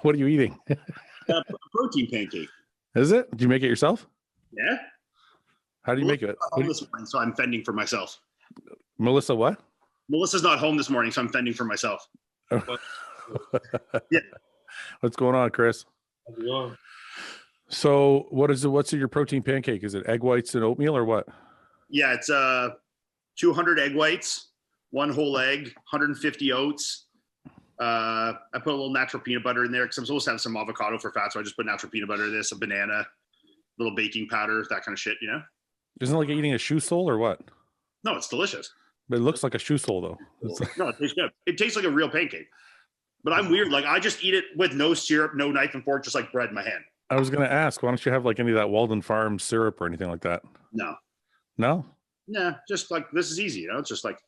What are you eating? A protein pancake. Is it? Did you make it yourself? Yeah. How do you make it? Home this morning, so I'm fending for myself. Melissa, what? Melissa's not home this morning, so I'm fending for myself. Yeah. What's going on, Chris? How's it going? So what's in your protein pancake? Is it egg whites and oatmeal or what? Yeah, it's 200 egg whites, 1 whole egg, 150 oats. I put a little natural peanut butter in there because I'm supposed to have some avocado for fat, so I just put natural peanut butter in this, a banana, little baking powder, that kind of shit, Isn't it like eating a shoe sole or what? No, it's delicious. But it looks like a shoe sole though. No, it tastes good. It tastes like a real pancake. But I'm weird. Like I just eat it with no syrup, no knife and fork, just like bread in my hand. I was going to ask, why don't you have like any of that Walden Farms syrup or anything like that? No. No? Yeah, just like this is easy, It's just like.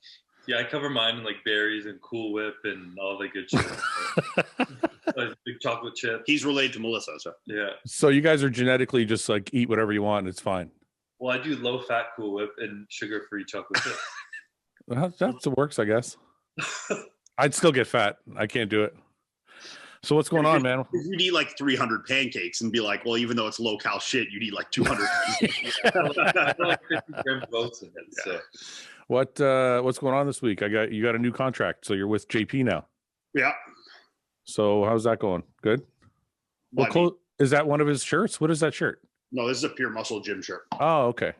Yeah, I cover mine in like berries and Cool Whip and all the good shit. Big chocolate chip. He's related to Melissa, so. Yeah. So you guys are genetically just like eat whatever you want and it's fine. Well, I do low fat Cool Whip and sugar free chocolate chip. That works, I guess. I'd still get fat. I can't do it. So what's going on, man? You'd eat like 300 pancakes and be like, well, even though it's low cal shit, you'd eat like 200. I put like 50 grams of oats in it. So. What's going on this week? You got a new contract, so you're with JP now. Yeah. So how's that going? Good. Well, is that one of his shirts? What is that shirt? No, this is a Pure Muscle gym shirt. Oh, okay.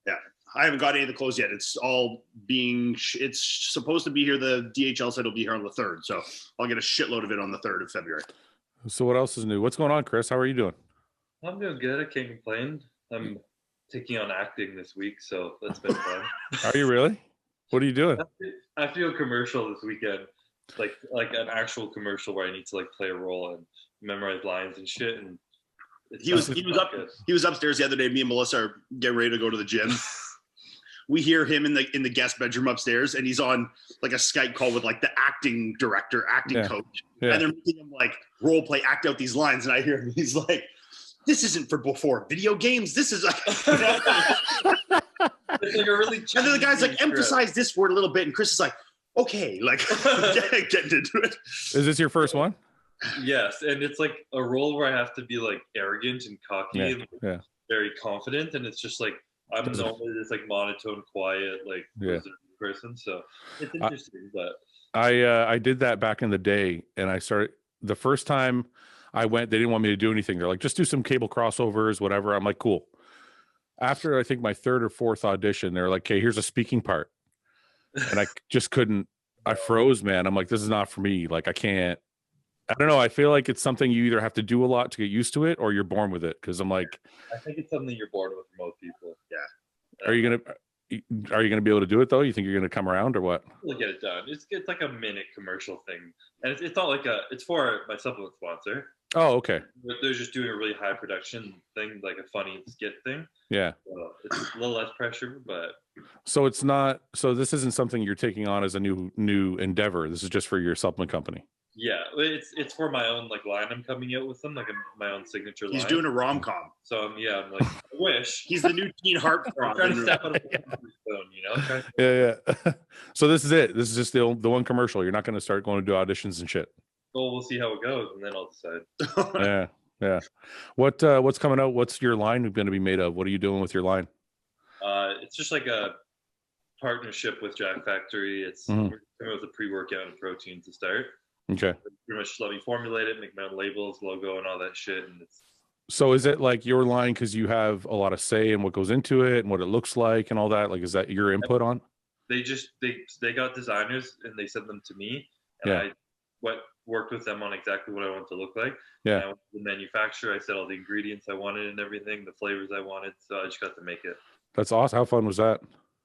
Yeah. I haven't got any of the clothes yet. It's all it's supposed to be here. The DHL said it'll be here on the 3rd. So I'll get a shitload of it on the 3rd of February. So what else is new? What's going on, Chris? How are you doing? I'm doing good. I can't complain. I'm taking on acting this week, so that's been fun. Are you really? What are you doing? I have to do a commercial this weekend, like an actual commercial where I need to like play a role and memorize lines and shit. And he was upstairs the other day. Me and Melissa are getting ready to go to the gym. We hear him in the guest bedroom upstairs, and he's on like a Skype call with like the acting director, coach, and they're making him like role play, act out these lines. And I hear him, he's like, "This isn't for before video games. This is like." It's like a really. And then the guy's like, "Emphasize this word a little bit," and Chris is like, "Okay," like getting into it. Is this your first one? Yes, and it's like a role where I have to be like arrogant and cocky and very confident, and it's just like. I'm normally this like monotone, quiet, like person. So it's interesting, but I did that back in the day, and I started the first time I went. They didn't want me to do anything. They're like, just do some cable crossovers, whatever. I'm like, cool. After I think my 3rd or 4th audition, they're like, okay, here's a speaking part, and I just couldn't. I froze, man. I'm like, this is not for me. Like, I can't. I don't know. I feel like it's something you either have to do a lot to get used to it, or you're born with it. Because I'm like, I think it's something you're born with for most people. Yeah. Are you gonna be able to do it though? You think you're gonna come around or what? We'll get it done. It's like a minute commercial thing, and it's not like it's for my supplement sponsor. Oh, okay. They're just doing a really high production thing, like a funny skit thing. Yeah. So it's a little less pressure, but. So it's not. So this isn't something you're taking on as a new endeavor. This is just for your supplement company. Yeah, it's for my own like line I'm coming out with them, like my own signature line. He's doing a rom-com. So I'm like, I wish. He's the new teen heartthrob. Trying to step out of the phone, Yeah. So this is it. This is just the one commercial. You're not going to start going to do auditions and shit. Well, we'll see how it goes, and then I'll decide. Yeah. What's coming out? What's your line going to be made of? What are you doing with your line? It's just like a partnership with Jack Factory. It's coming with a pre-workout and protein to start. Okay. Pretty much let me formulate it, make my own labels, logo, and all that shit. And so is it like your line because you have a lot of say in what goes into it and what it looks like and all that? Like, is that your input on? They got designers and they sent them to me, and I worked with them on exactly what I want to look like. Yeah. And I went to the manufacturer. I said all the ingredients I wanted and everything, the flavors I wanted. So I just got to make it. That's awesome. How fun was that?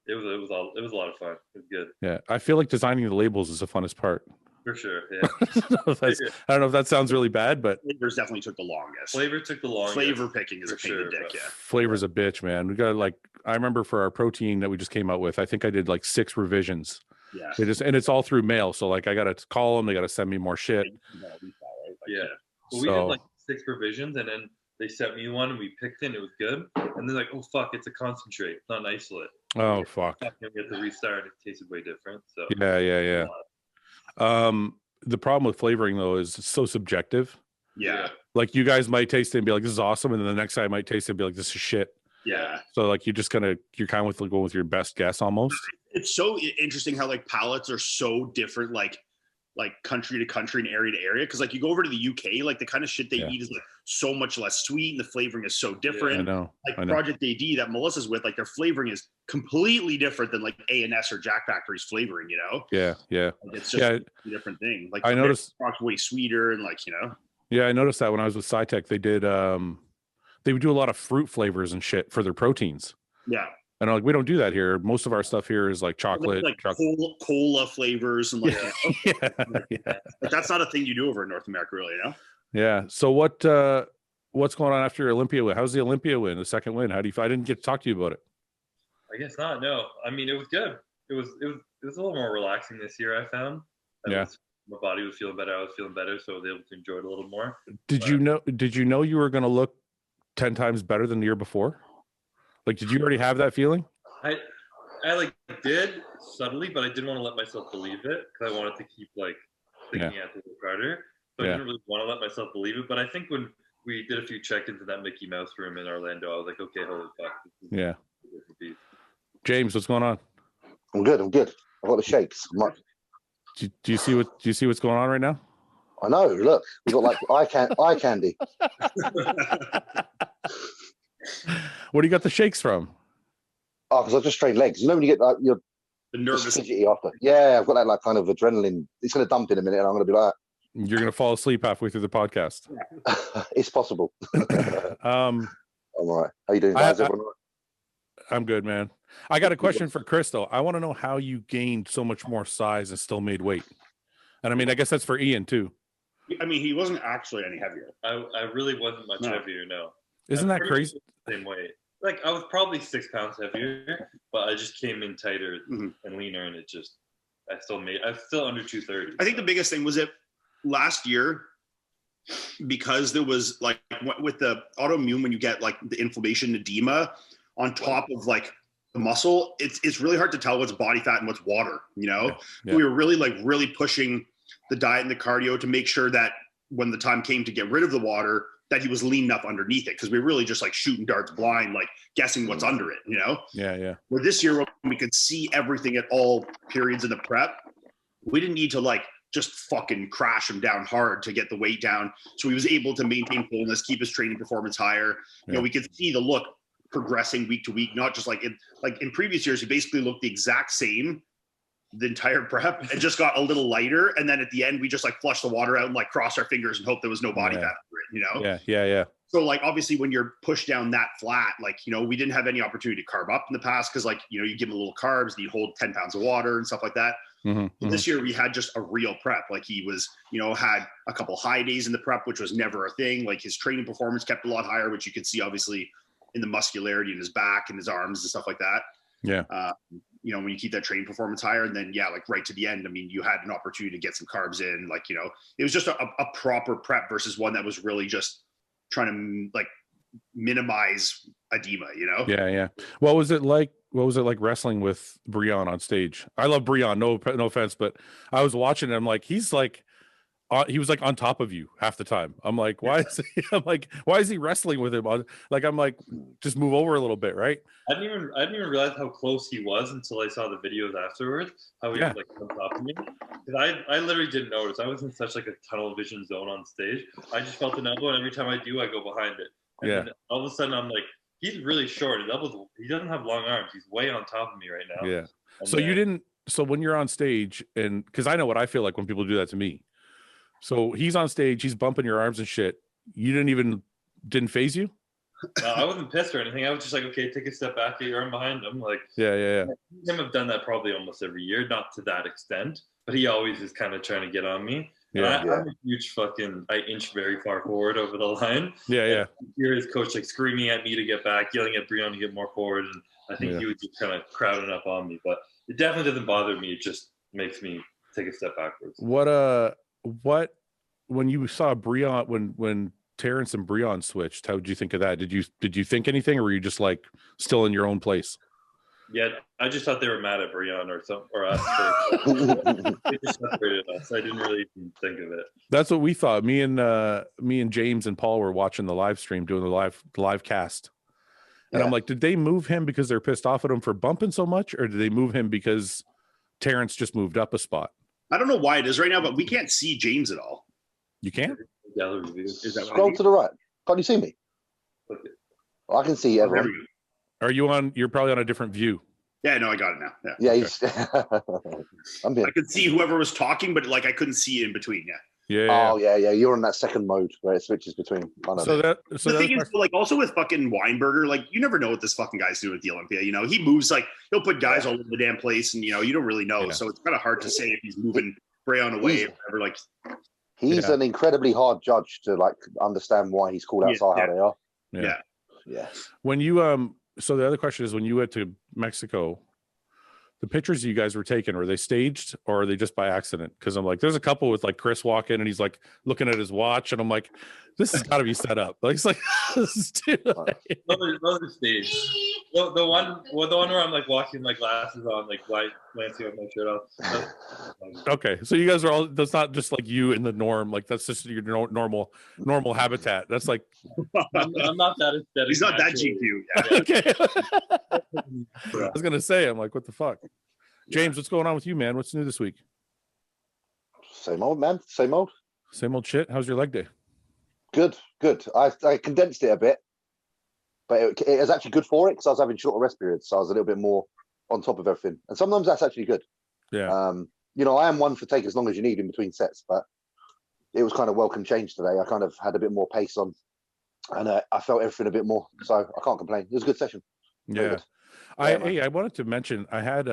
It was a lot of fun. It was good. Yeah, I feel like designing the labels is the funnest part. For sure, yeah. I don't know if that sounds really bad, but flavors definitely took the longest. Flavor picking is a pain in the dick. Yeah, flavor's a bitch, man. We got I remember for our protein that we just came out with, I think I did like 6 revisions. Yeah, and it's all through mail. So like I got to call them, they got to send me more shit. Yeah, well, we did like 6 revisions, and then they sent me one, and we picked it, and it was good. And they're like, "Oh fuck, it's a concentrate, it's not an isolate." Oh fuck! We had to restart. It tasted way different. So yeah. The problem with flavoring though is it's so subjective. Yeah. Like you guys might taste it and be like, this is awesome. And then the next guy might taste it and be like, this is shit. Yeah. So like you're kind of with going with your best guess almost. It's so interesting how like palates are so different, like country to country and area to area. Cause like you go over to the UK, like the kind of shit they eat is like so much less sweet and the flavoring is so different. I know. Project AD that Melissa's with, like their flavoring is completely different than like A&S or Jack Factory's flavoring, you know? Yeah. Like it's just a different thing. Like I noticed way sweeter and like, you know? Yeah, I noticed that when I was with SciTech, they would do a lot of fruit flavors and shit for their proteins. Yeah. And I'm like, we don't do that here. Most of our stuff here is like chocolate, like cola flavors and like, like that's not a thing you do over in North America, really, you know? Yeah. So what's going on after your Olympia win? How's the Olympia win? The second win? How do you? I didn't get to talk to you about it. I guess not. No, I mean it was good. It was a little more relaxing this year. I found. My body was feeling better. I was feeling better, so I was able to enjoy it a little more. Did you know you were going to look 10 times better than the year before? Like, did you already have that feeling? I like did subtly, but I didn't want to let myself believe it because I wanted to keep like thinking at the harder. So I didn't really want to let myself believe it. But I think when we did a few check-ins in that Mickey Mouse room in Orlando, I was like, okay, holy fuck. Yeah. James, what's going on? I'm good. I've got the shakes. Do you see what's going on right now? I know. Look, we've got like eye candy. What do you got the shakes from? Oh, because I just trained legs. You know when you get like you're nervous fidgety after. Yeah, I've got that like kind of adrenaline. It's going to dump in a minute, and I'm going to be like, you're going to fall asleep halfway through the podcast. It's possible. I'm all right. How you doing, guys? I'm good, man. I got a question for Chris, though. I want to know how you gained so much more size and still made weight. And I mean, I guess that's for Iain, too. I mean, he wasn't actually any heavier. I really wasn't much heavier, no. Isn't that crazy? Same weight. Like, I was probably 6 pounds heavier, but I just came in tighter and leaner, and I'm still under 230. I think the biggest thing was that last year, because there was like with the autoimmune, when you get like the inflammation, edema on top of like the muscle, it's really hard to tell what's body fat and what's water, you know? Yeah. We were really pushing the diet and the cardio to make sure that when the time came to get rid of the water, that he was lean enough underneath it. Cause we were really just like shooting darts blind, like guessing what's under it, you know? Yeah. Where this year, when we could see everything at all periods in the prep, we didn't need to like just fucking crash him down hard to get the weight down. So he was able to maintain fullness, keep his training performance higher. You know, we could see the look progressing week to week, not just like in previous years, he basically looked the exact same the entire prep and just got a little lighter. And then at the end, we just like flushed the water out and like crossed our fingers and hope there was no body fat under it, you know? Yeah. So like, obviously when you're pushed down that flat, like, you know, we didn't have any opportunity to carb up in the past. Cause like, you know, you give him a little carbs and you hold 10 pounds of water and stuff like that. This year we had just a real prep. Like he was, you know, had a couple high days in the prep, which was never a thing. Like his training performance kept a lot higher, which you could see obviously in the muscularity in his back and his arms and stuff like that. Yeah. You know, when you keep that training performance higher, and then like right to the end, I mean, you had an opportunity to get some carbs in, like, you know, it was just a proper prep versus one that was really just trying to like minimize edema, you know? Yeah. What was it like wrestling with Breon on stage? I love Breon, no offense, but I was watching him, like, he was like on top of you half the time. I'm like, why is he wrestling with him? Like, I'm like, just move over a little bit, right? I didn't even realize how close he was until I saw the videos afterwards. How he was like on top of me. Because I literally didn't notice. I was in such like a tunnel vision zone on stage. I just felt an elbow, and every time I do, I go behind it. And then all of a sudden, I'm like, he's really short. He doesn't have long arms. He's way on top of me right now. Yeah. And so when you're on stage, and because I know what I feel like when people do that to me. So he's on stage, he's bumping your arms and shit. You didn't phase you? No, I wasn't pissed or anything. I was just like, okay, take a step back, get your arm behind him. Like, yeah. Him have done that probably almost every year, not to that extent, but he always is kind of trying to get on me. Yeah, I'm a huge I inch very far forward over the line. Yeah. Hear his coach like screaming at me to get back, yelling at Breon to get more forward, and I think he was just kind of crowding up on me. But it definitely doesn't bother me. It just makes me take a step backwards. What when you saw Breon, when Terrence and Breon switched, how did you think of that? Did you think anything, or were you just like still in your own place? Yeah, I just thought they were mad at Brian or some or us. They just separated us. I didn't really even think of it. That's what we thought. Me and James and Paul were watching the live stream, doing the live cast. And I'm like, did they move him because they're pissed off at him for bumping so much, or did they move him because Terrence just moved up a spot? I don't know why it is right now, but we can't see James at all. You can't? Gallery view. Is that Scroll to the right. Can't you see me? Okay. I can see everyone. Are you on? You're probably on a different view. Yeah, no, I got it now. Yeah, Okay. he's. I could see whoever was talking, but like I couldn't see in between. Yeah. Yeah. Oh yeah. You're in that second mode where it switches between. The thing is, like, also with fucking Weinberger, like, you never know what this fucking guy's doing at the Olympia. You know, he moves like he'll put guys all over the damn place, and you know, you don't really know. Yeah. So it's kind of hard to say if he's moving Brayon away or whatever. Like, he's an incredibly hard judge to like understand why he's called outside how they are. Yeah. When you so the other question is, when you went to Mexico, the pictures you guys were taking, were they staged or are they just by accident? Because I'm like, there's a couple with like Chris walking and he's like looking at his watch, and I'm like, this has got to be set up. Like, it's like, this is too late. Those are staged. The one where I'm like walking my glasses on, like glancing with my shirt off. Okay, so you guys are all. That's not just like you in the norm. Like, that's just your normal habitat. That's like. I'm not that aesthetic. He's not that GQ. Yeah. Okay. I was gonna say, I'm like, what the fuck, James? What's going on with you, man? What's new this week? Same old, man. Same old shit. How's your leg day? Good. I condensed it a bit, but it was actually good for it because I was having shorter rest periods, so I was a little bit more on top of everything. And sometimes that's actually good. Yeah. You know, I am one for take as long as you need in between sets, but it was kind of welcome change today. I kind of had a bit more pace on, and I felt everything a bit more, so I can't complain. It was a good session. Yeah. I wanted to mention, I had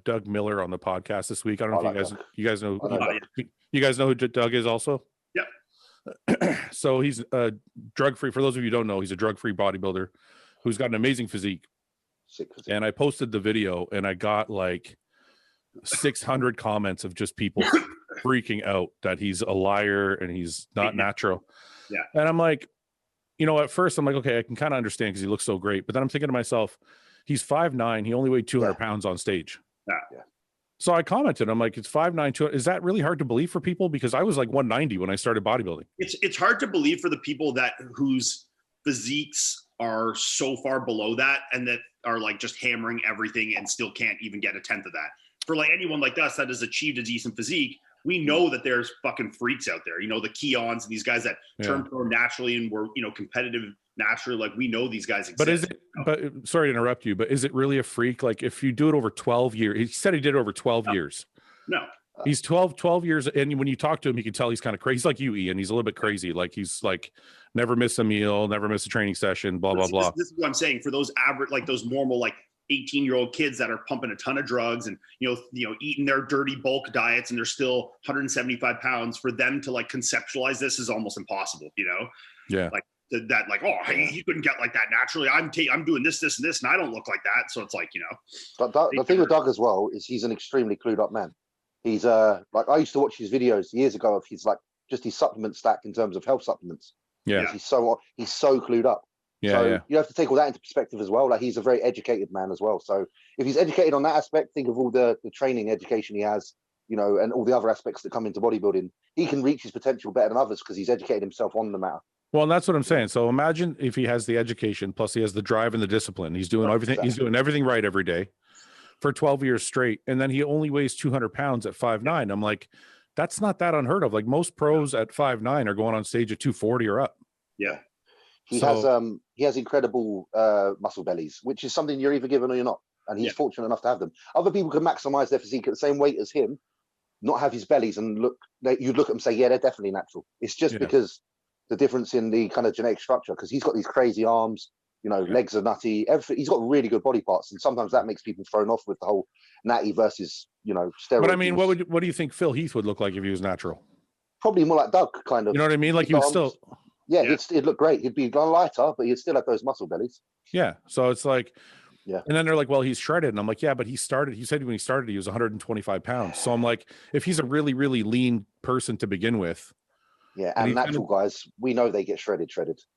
Doug Miller on the podcast this week. I don't know if you guys know. You guys know who Doug is also? Yep. So he's drug-free. For those of you who don't know, he's a drug-free bodybuilder who's got an amazing physique. And I posted the video and I got like 600 comments of just people freaking out that he's a liar and he's not natural. Yeah. And I'm like, you know, at first I'm like, okay, I can kind of understand because he looks so great. But then I'm thinking to myself, he's 5'9". He only weighed 200 pounds on stage. Yeah. So I commented, I'm like, it's 5'9", 200. Is that really hard to believe for people? Because I was like 190 when I started bodybuilding. It's hard to believe for the people whose physiques are so far below that and that are like just hammering everything and still can't even get a tenth of that. For like anyone like us that has achieved a decent physique, we know that there's fucking freaks out there. You know, the Keons and these guys that turn pro naturally and were, you know, competitive naturally. Like, we know these guys exist. But is it, but sorry to interrupt you, but is it really a freak? Like, if you do it over 12 years, he said he did it over 12 years. No. He's 12 years. And when you talk to him, you can tell he's kind of crazy. He's like you, Ian. He's a little bit crazy. Like, he's like, never miss a meal, never miss a training session, blah, blah, blah. This is what I'm saying. For those average, like those normal, like 18-year-old kids that are pumping a ton of drugs and, you know, eating their dirty bulk diets and they're still 175 pounds, for them to like conceptualize this is almost impossible, you know? Yeah. Like that, like, oh, hey, you couldn't get like that naturally. I'm doing this, and this, and I don't look like that. So it's like, you know. But the thing with Doug as well is he's an extremely clued up man. He's like, I used to watch his videos years ago of his like just his supplement stack in terms of health supplements. Yeah. He's so clued up. Yeah, so you have to take all that into perspective as well. Like, he's a very educated man as well. So if he's educated on that aspect, think of all the training education he has, you know, and all the other aspects that come into bodybuilding. He can reach his potential better than others because he's educated himself on the matter. Well, and that's what I'm saying. So imagine if he has the education, plus he has the drive and the discipline. He's doing everything. Exactly. He's doing everything right every day for 12 years straight. And then he only weighs 200 pounds at 5'9". I'm like, that's not that unheard of. Like, most pros at 5'9" are going on stage at 240 or up. Yeah. He has incredible muscle bellies, which is something you're either given or you're not. And he's fortunate enough to have them. Other people can maximize their physique at the same weight as him, not have his bellies, and you'd look at them and say, yeah, they're definitely natural. It's just because the difference in the kind of genetic structure, because he's got these crazy arms, you know, legs are nutty, everything. He's got really good body parts, and sometimes that makes people thrown off with the whole natty versus, you know, steroids. But I mean, what do you think Phil Heath would look like if he was natural? Probably more like Doug, kind of. You know what I mean? Like, he would still. Yeah, it'd look great. He'd be lighter, but he'd still have those muscle bellies. Yeah. So it's like, yeah. And then they're like, well, he's shredded. And I'm like, yeah, but he said when he started, he was 125 pounds. So I'm like, if he's a really, really lean person to begin with. Yeah. And natural guys, we know they get shredded.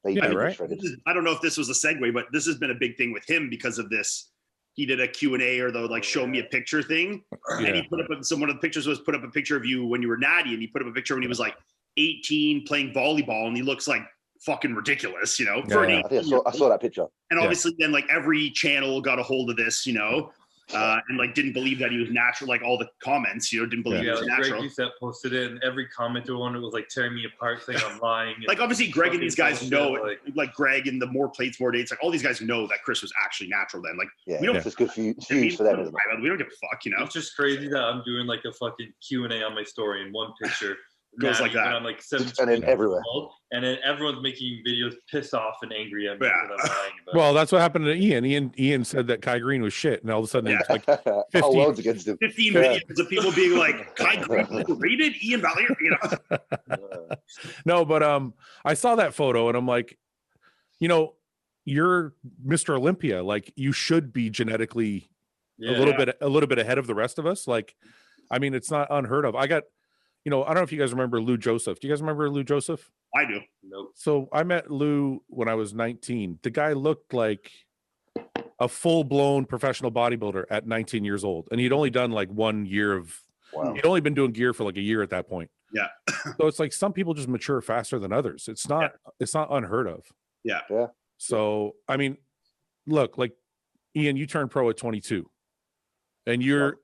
They get shredded. I don't know if this was a segue, but this has been a big thing with him because of this. he did a Q&A or the like show me a picture thing. And he put up some one of the pictures was put up a picture of you when you were natty, and he put up a picture when he was like 18 playing volleyball, and he looks like fucking ridiculous, you know. I think I saw that picture. And obviously then like every channel got a hold of this, you know. And like didn't believe that he was natural, like all the comments, you know, didn't believe he was natural. Greg Doucette posted it, and every commenter one was like tearing me apart, saying I'm lying. Like obviously Greg and these guys know, like Greg and the more plates, more dates, like all these guys know that Chris was actually natural then. Like we don't. It's good views for them. We don't give a fuck, you know. It's just crazy that I'm doing like a fucking Q&A on my story in one picture. Goes like that. And I'm like 17 and then everywhere. old, and then everyone's making videos pissed off and angry at me that I'm lying about. Well, that's what happened to Ian. Ian said that Kai Green was shit, and all of a sudden it's like 15 world's against him. 15 videos of people being like, Kai Green overrated, Iain Valliere, you know. No, but I saw that photo and I'm like, you know, you're Mr. Olympia. Like you should be genetically a little bit ahead of the rest of us. Like, I mean, it's not unheard of. I got, you know, I don't know if you guys remember Lou Joseph. Do you guys remember Lou Joseph? I do. Nope. So I met Lou when I was 19. The guy looked like a full-blown professional bodybuilder at 19 years old. And he'd only done like 1 year of, he'd only been doing gear for like a year at that point. Yeah. So it's like some people just mature faster than others. It's not unheard of. Yeah. Yeah. So, I mean, look, like Ian, you turned pro at 22. And you're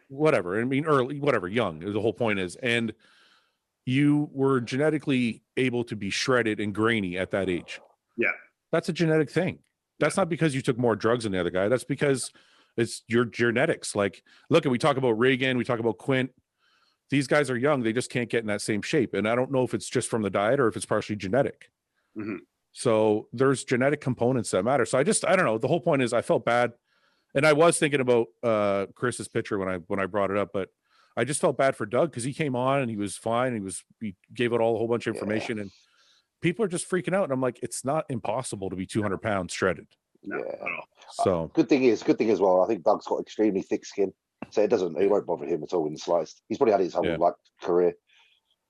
whatever. I mean, early, whatever, young. The whole point is, and you were genetically able to be shredded and grainy at that age. Yeah, that's a genetic thing. That's not because you took more drugs than the other guy. That's because it's your genetics. Like, look, we talk about Reagan, we talk about Quint. These guys are young; they just can't get in that same shape. And I don't know if it's just from the diet or if it's partially genetic. Mm-hmm. So there's genetic components that matter. So I don't know. The whole point is, I felt bad. And I was thinking about Chris's picture when I brought it up, but I just felt bad for Doug because he came on and he was fine. He gave it all a whole bunch of information, and people are just freaking out. And I'm like, it's not impossible to be 200 pounds shredded. No, so good thing as well. I think Doug's got extremely thick skin, so it won't bother him at all in the slightest. He's probably had his whole like career.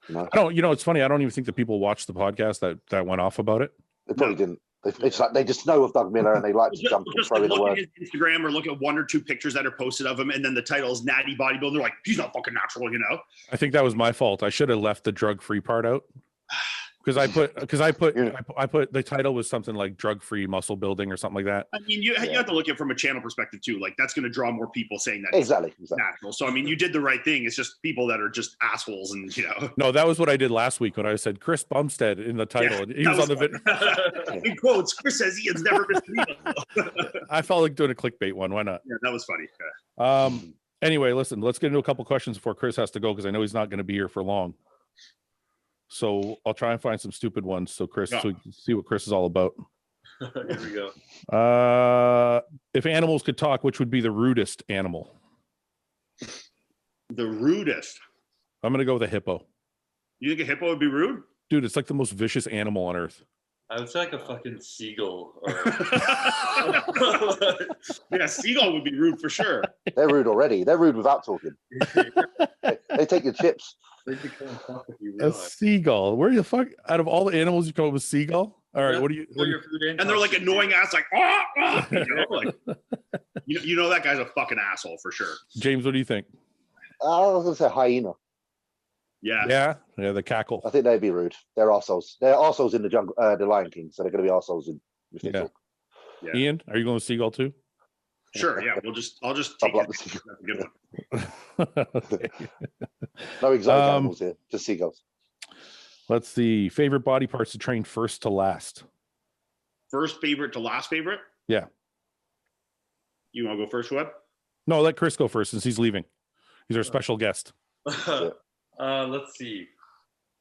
You know? It's funny. I don't even think that people watched the podcast that went off about it. They probably didn't. It's like they just know of Doug Miller and they like to jump and throw in a word. At his Instagram or look at 1 or 2 pictures that are posted of him, and then the title is Natty Bodybuilder. They're like, he's not fucking natural, you know. I think that was my fault. I should have left the drug-free part out. Because I put the title was something like drug-free muscle building or something like that. I mean, you have to look at it from a channel perspective too. Like that's going to draw more people saying that exactly natural. So I mean, you did the right thing. It's just people that are just assholes, and you know. No, that was what I did last week when I said Chris Bumstead in the title. Yeah, he was on the video. In quotes, Chris says Ian's never missed a meal. I felt like doing a clickbait one. Why not? Yeah, that was funny. Anyway, listen, let's get into a couple questions before Chris has to go because I know he's not going to be here for long. So I'll try and find some stupid ones so we can see what Chris is all about. Here we go. If animals could talk, which would be the rudest animal? The rudest? I'm going to go with a hippo. You think a hippo would be rude? Dude, it's like the most vicious animal on earth. I would say like a fucking seagull. Yeah, seagull would be rude for sure. They're rude already. They're rude without talking. They take your chips. A seagull. Where the fuck out of all the animals you come up with seagull? All right, what do you? And they're like annoying ass, like, you know that guy's a fucking asshole for sure. James, what do you think? I was gonna say hyena. Yeah, the cackle. I think they'd be rude. They're arseholes. They're arseholes in the jungle, the Lion King, so they're gonna be arseholes in. Yeah. Ian, are you going with seagull too? Sure. Yeah, I'll just take it. That's a good one. Okay. No exotic animals here, just seagulls. Let's see. Favorite body parts to train first to last? First favorite to last favorite? Yeah. You want to go first, Webb? No, let Chris go first since he's leaving. He's our special guest. Let's see.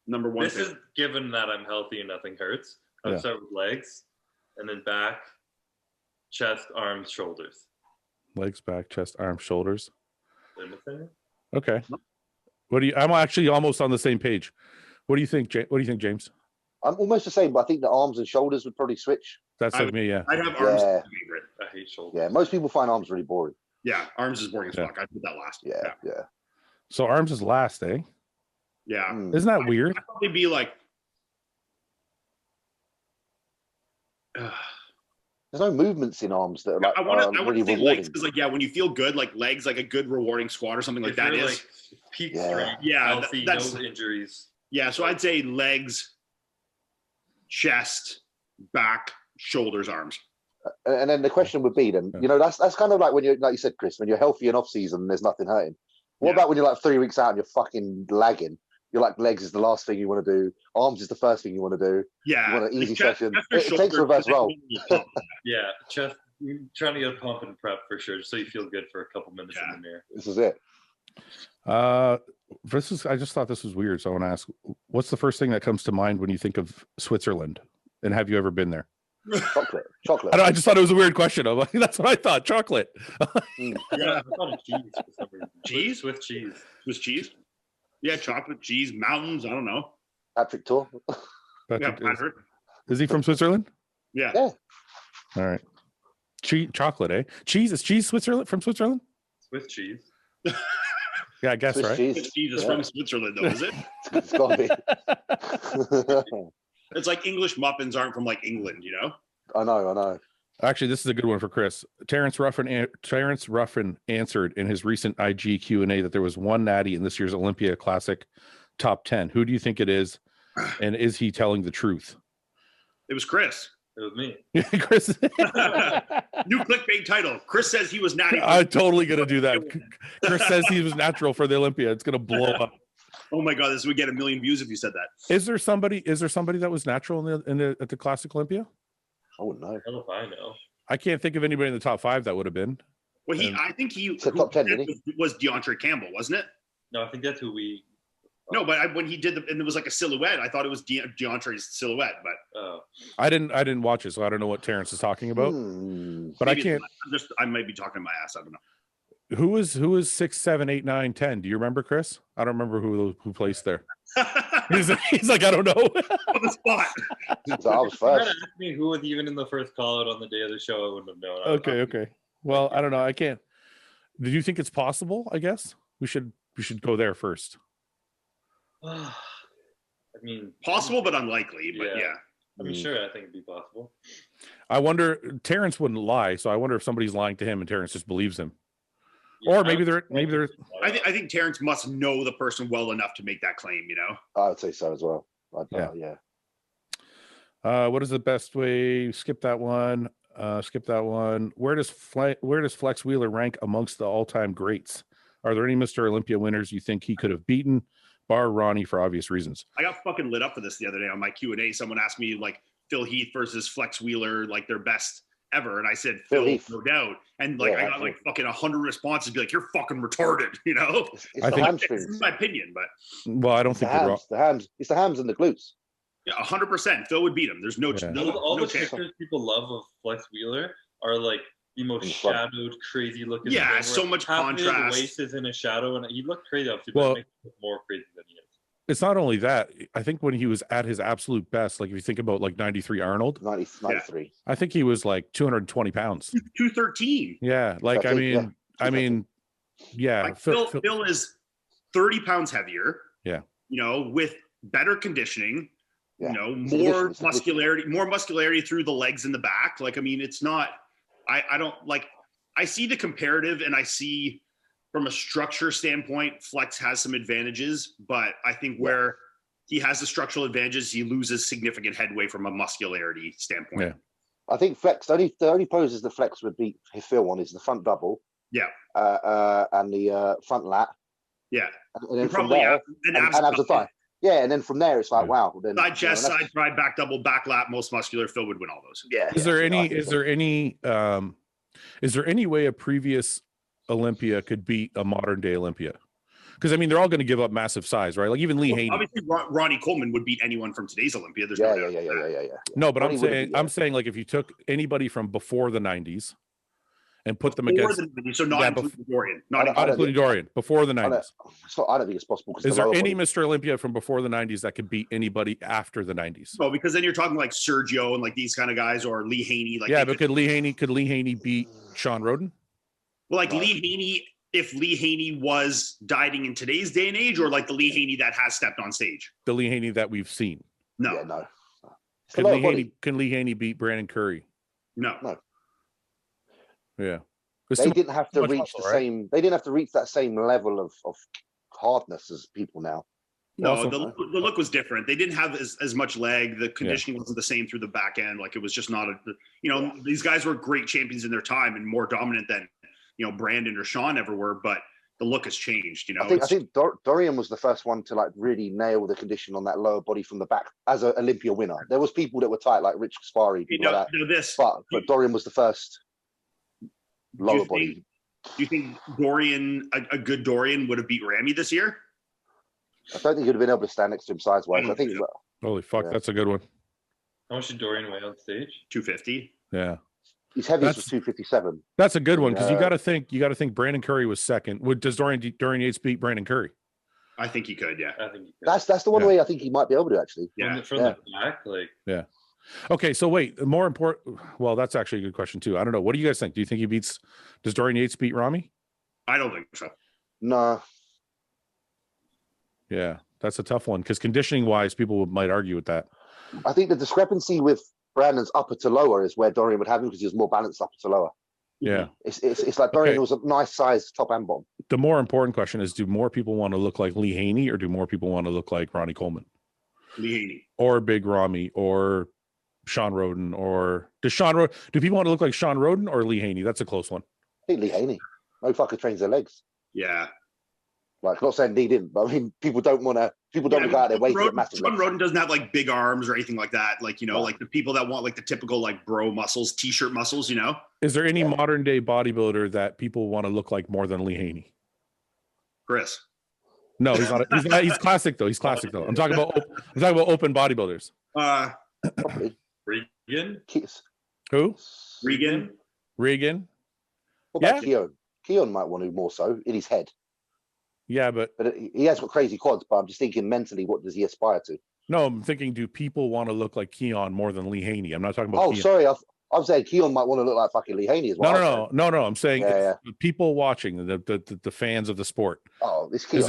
Number one. This is given that I'm healthy and nothing hurts. I'll start with legs, and then back, chest, arms, shoulders. Legs, back, chest, arms, shoulders. Okay. I'm actually almost on the same page. What do you think? What do you think, James? I'm almost the same, but I think the arms and shoulders would probably switch. That's like me, yeah. I'd have arms as favorite. I hate shoulders. Yeah, most people find arms really boring. Yeah, arms is boring as fuck. I put that last. Yeah. So arms is last, eh? Yeah. Isn't that weird? I'd probably be like. there's no movements in arms that are like I want to really say rewarding. legs, because like when you feel good, like legs, like a good rewarding squat or something like that is like peak strength, healthy, no injuries. Yeah, so I'd say legs, chest, back, shoulders, arms. And then the question would be then, that's kind of like when you're, like you said, Chris, when you're healthy and off season, there's nothing hurting. What about when you're like 3 weeks out and you're fucking lagging? You're like, legs is the last thing you want to do. Arms is the first thing you want to do. Yeah. You want an easy session. It takes a reverse role. Yeah. Chest, trying to get pump and prep for sure, so you feel good for a couple minutes in the mirror. This is it. I just thought this was weird. So I want to ask, what's the first thing that comes to mind when you think of Switzerland? And have you ever been there? Chocolate. I just thought it was a weird question. I'm like, that's what I thought. Chocolate. Yeah, I thought of cheese for some reason. Cheese with cheese. With cheese? Yeah, chocolate, cheese, mountains. I don't know. Patrick Tour. Patrick. Is he from Switzerland? Yeah. Yeah. All right. Chocolate, eh? Cheese is cheese Switzerland from Switzerland? With cheese. Yeah, I guess, Swiss right? cheese. Cheese is from Switzerland, though, is it? It's got to be. It's like English muffins aren't from like England, I know. Actually, this is a good one for Chris. Terrence Ruffin answered in his recent IG Q&A that there was one natty in this year's Olympia Classic top 10. Who do you think it is? And is he telling the truth? It was Chris. It was me. Chris. New clickbait title. Chris says he was natty. I'm totally going to do that. Chris says he was natural for the Olympia. It's going to blow up. Oh my God, this would get 1 million views if you said that. Is there somebody that was natural at the Classic Olympia? I wouldn't know. I don't know if I know. I can't think of anybody in the top 5 that would have been. Well, I think he top 10, didn't he? Was DeAndre Campbell, wasn't it? No, I think that's who we. No, but when he did and it was like a silhouette, I thought it was DeAndre's silhouette, but I didn't watch it, so I don't know what Terrence is talking about. But I can't. I might be talking my ass. I don't know. Who was 6, 7, 8, 9, 10? Do you remember, Chris? I don't remember who placed there. he's like, I don't know. On the spot. So I was first. Ask me who was even in the first call out on the day of the show. I wouldn't have known. Okay. Well, I don't know. I can't. Do you think it's possible? I guess we should go there first. I mean, possible but unlikely. But yeah. I mean, sure. I think it'd be possible. I wonder. Terrence wouldn't lie, so I wonder if somebody's lying to him and Terrence just believes him. Or maybe they're. I think Terrence must know the person well enough to make that claim. I would say so as well. Yeah. What is the best way? Skip that one. Where does Flex Wheeler rank amongst the all-time greats? Are there any Mr. Olympia winners you think he could have beaten? Bar Ronnie for obvious reasons. I got fucking lit up for this the other day on my Q&A. Someone asked me like Phil Heath versus Flex Wheeler, like their best ever, and I said Phil, no doubt. And like I got like fucking 100 responses, be like, "You're fucking retarded," I think it's my opinion, but well, I don't think the hams. It's the hams and the glutes. Yeah, 100%. Phil would beat him. There's no all the pictures people love of Flex Wheeler are like the most shadowed, crazy looking. Yeah, so much contrast. His waist is in a shadow, and he looked crazy. Obviously, well, but it makes him more crazy than he is. It's not only that. I think when he was at his absolute best, like if you think about like 93 Arnold, 93, I think he was like 220 pounds. 213. Yeah, like I mean, yeah. Like Phil is 30 pounds heavier. Yeah. With better conditioning. Yeah. More muscularity through the legs and the back. Like, I mean, it's not. I don't like. I see the comparative, and I see. From a structure standpoint, Flex has some advantages, but I think where he has the structural advantages, he loses significant headway from a muscularity standpoint. Yeah. I think Flex, the only poses the Flex would beat Phil on is the front double. Yeah. And the front lat. Yeah. And then from there, and abs a thigh. Yeah, and then from there, it's like, wow. Then, side chest, side pride, back double, back lat, most muscular. Phil would win all those. Yeah. Is there any way a previous Olympia could beat a modern day Olympia? Because I mean, they're all going to give up massive size, right? Like even Lee Haney. Obviously, Ronnie Coleman would beat anyone from today's Olympia. There's yeah. No, but I'm saying like if you took anybody from before the 90s and put them against, so not including Dorian, not including Dorian, before the 90s. I don't think it's possible. Is there any Mr. Olympia from before the 90s that could beat anybody after the 90s? No, because then you're talking like Sergio and like these kind of guys, or Lee Haney. Like but could Lee Haney beat Sean Roden? Well, like Lee Haney, if Lee Haney was dieting in today's day and age, or like the Lee Haney that has stepped on stage? The Lee Haney that we've seen. No. Yeah, no. Can Lee Haney beat Brandon Curry? No. Yeah. They didn't have to reach muscle, the right? same. They didn't have to reach that same level of hardness as people now. No, Also- the look was different. They didn't have as much leg. The conditioning wasn't the same through the back end. Like it was just not these guys were great champions in their time and more dominant than, Brandon or Sean ever were, but the look has changed, I think Dorian was the first one to like really nail the condition on that lower body from the back as an Olympia winner. There was people that were tight, like Rich Kaspari, people like that. But Dorian was the first lower body. Do you think Dorian, a good Dorian, would have beat Ramy this year? I don't think he'd have been able to stand next to him size-wise. I think. Holy fuck, that's a good one. How much did Dorian weigh on stage? 250. Yeah. His heaviest was 257. That's a good one because you got to think Brandon Curry was second. Does Dorian Yates beat Brandon Curry? I think he could. Yeah, I think he could. That's the one way I think he might be able to actually. Yeah, from the back, Okay, so wait, more important. Well, that's actually a good question too. I don't know. What do you guys think? Do you think does Dorian Yates beat Ramy? I don't think so. No. Yeah, that's a tough one because conditioning wise, people might argue with that. I think the discrepancy with Brandon's upper to lower is where Dorian would have him because he was more balanced upper to lower. Yeah, it's like Dorian was a nice size top and bottom. The more important question is: do more people want to look like Lee Haney, or do more people want to look like Ronnie Coleman, Lee Haney, or Big Ramy, or Sean Roden, or do people want to look like Sean Roden or Lee Haney? That's a close one. I think Lee Haney. No fucker trains their legs. Yeah. Like, not saying he didn't, but I mean, people don't go out their way to get massive. Sean Roden doesn't have like big arms or anything like that. Like, like the people that want like the typical like bro muscles, t-shirt muscles, Is there any modern day bodybuilder that people want to look like more than Lee Haney? Chris. No, he's not. He's classic though. He's classic though. I'm talking about open bodybuilders. Regan. Who? Regan. What about Keon? Keon might want to more so in his head. Yeah, but he has got crazy quads. But I'm just thinking mentally, what does he aspire to? No, I'm thinking, do people want to look like Keon more than Lee Haney? I'm not talking about. Oh, Keon. Sorry, I'm saying Keon might want to look like fucking Lee Haney as well. No. I'm saying people watching, the fans of the sport. Oh, this Keon.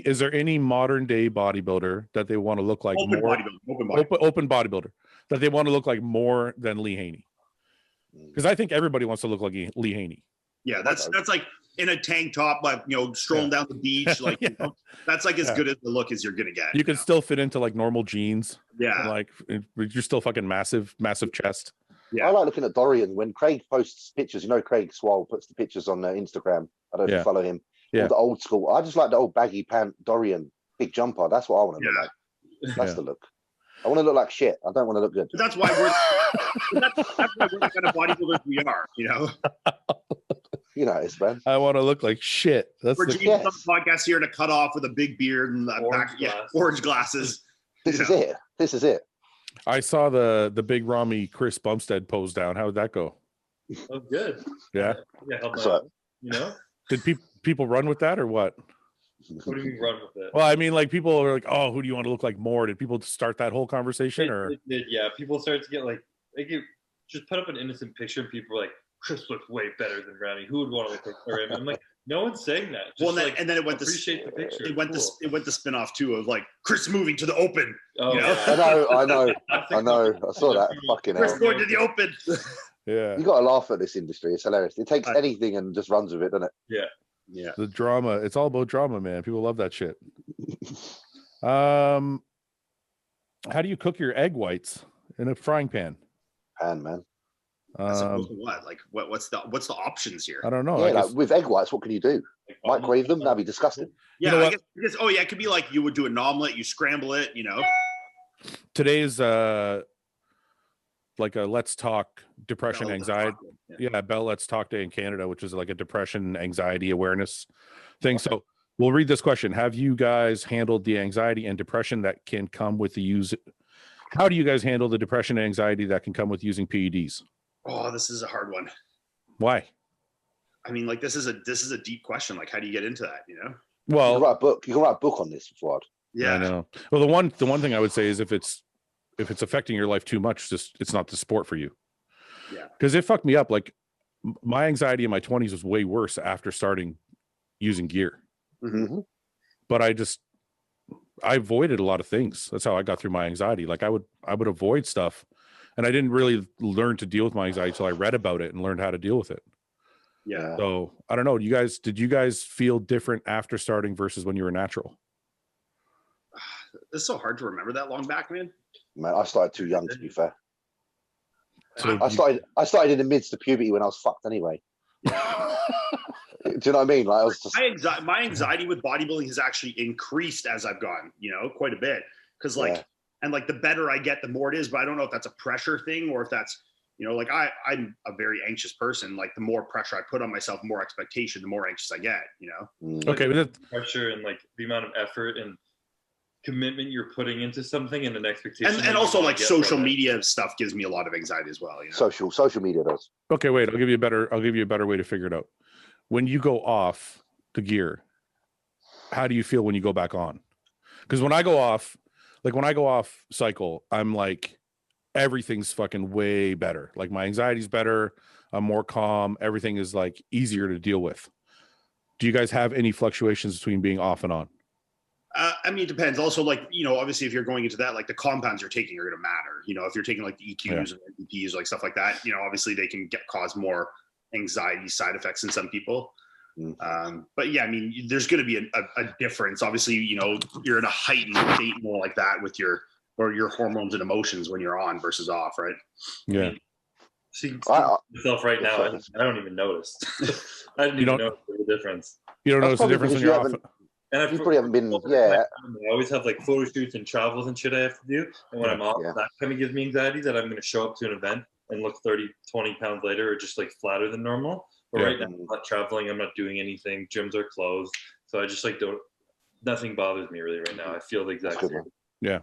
Is there any modern day bodybuilder that they want to look like open bodybuilder that they want to look like more than Lee Haney? Because I think everybody wants to look like Lee Haney. Yeah, that's like in a tank top, like strolling down the beach, like that's like as good as the look as you're gonna get. You can still fit into like normal jeans. Yeah, and, like you're still fucking massive chest. Yeah, I like looking at Dorian when Craig posts pictures. Craig Swole puts the pictures on Instagram. I don't know if you follow him. Yeah, all the old school. I just like the old baggy pant Dorian, big jumper. That's what I want to look like. That's the look. I want to look like shit. I don't want to look good. But that's why that's why we're the kind of bodybuilders we are. It's man. I want to look like shit. That's we're doing some podcast here to cut off with a big beard and orange glasses. This is it. I saw the big Ramy Chris Bumstead pose down. How would that go? Oh, good. Yeah. Yeah. Did people run with that or what? What do you mean run with it? Well, I mean, like people are like, oh, who do you want to look like more? Did people start that whole conversation or? It did, yeah. People started to get like just put up an innocent picture and people were like, Chris looks way better than Ramy. Who would want to look like him? I'm like, no one's saying that. Just and then it went appreciate the picture. It went the spin off too of like Chris moving to the open. Oh, I know. I saw that. Fucking hell. Chris going to the open. Yeah. You got to laugh at this industry. It's hilarious. It takes anything and just runs with it, doesn't it? Yeah. Yeah. The drama. It's all about drama, man. People love that shit. How do you cook your egg whites in a frying pan? Man. What? Like what's the options here? I don't know. Yeah, like with egg whites, what can you do? Microwave them? That'd be disgusting. Yeah, I guess it could be like you would do an omelet, you scramble it, Today's like a Let's Talk depression anxiety. Bell Let's Talk Day in Canada, which is like a depression anxiety awareness thing. Okay. So we'll read this question. Have you guys handled the anxiety and depression that can come with the use? How do you guys handle the depression and anxiety that can come with using PEDs? Oh, this is a hard one. Why? I mean, like this is a deep question. Like, how do you get into that? Well, you can write a book. You can write a book on this, Fouad. Yeah, I know. Well, the one thing I would say is if it's affecting your life too much, it's not the sport for you. Yeah, because it fucked me up. Like my anxiety in my 20s was way worse after starting using gear. Mm-hmm. But I avoided a lot of things. That's how I got through my anxiety. Like I would avoid stuff And I didn't really learn to deal with my anxiety until I read about it and learned how to deal with it. Yeah. So I don't know. Did you guys feel different after starting versus when you were natural? It's so hard to remember that long back, man. Man, I started too young, to be fair. So I started in the midst of puberty when I was fucked anyway. Yeah. Do you know what I mean? Like I was just my anxiety with bodybuilding has actually increased as I've gone, quite a bit. Because and like the better I get, the more it is. But I don't know if that's a pressure thing or if that's, like I'm a very anxious person. Like the more pressure I put on myself, more expectation, the more anxious I get. Okay, but pressure and like the amount of effort and commitment you're putting into something and an expectation, and also like social media stuff gives me a lot of anxiety as well. Social media does. Okay, wait. I'll give you a better way to figure it out. When you go off the gear, how do you feel when you go back on? Because when I go off cycle, I'm like, everything's fucking way better. Like my anxiety's better. I'm more calm. Everything is like easier to deal with. Do you guys have any fluctuations between being off and on? I mean, it depends. Also, like, obviously if you're going into that, like the compounds you're taking are going to matter. If you're taking like the EQs and MPs, like stuff like that, obviously they can cause more anxiety side effects in some people. But yeah, I mean, there's going to be a difference. Obviously, you're in a heightened state more like that with your hormones and emotions when you're on versus off, right? Yeah. See myself right now, I don't even notice. I didn't even notice the difference. You don't notice the difference when you're off. And you probably haven't been, I always have like photo shoots and travels and shit I have to do. And when I'm off, that kind of gives me anxiety that I'm going to show up to an event and look 30, 20 pounds later or just like flatter than normal. But right now, I'm not traveling. I'm not doing anything. Gyms are closed. So I just like nothing bothers me really right now. I feel the exact same. Yeah.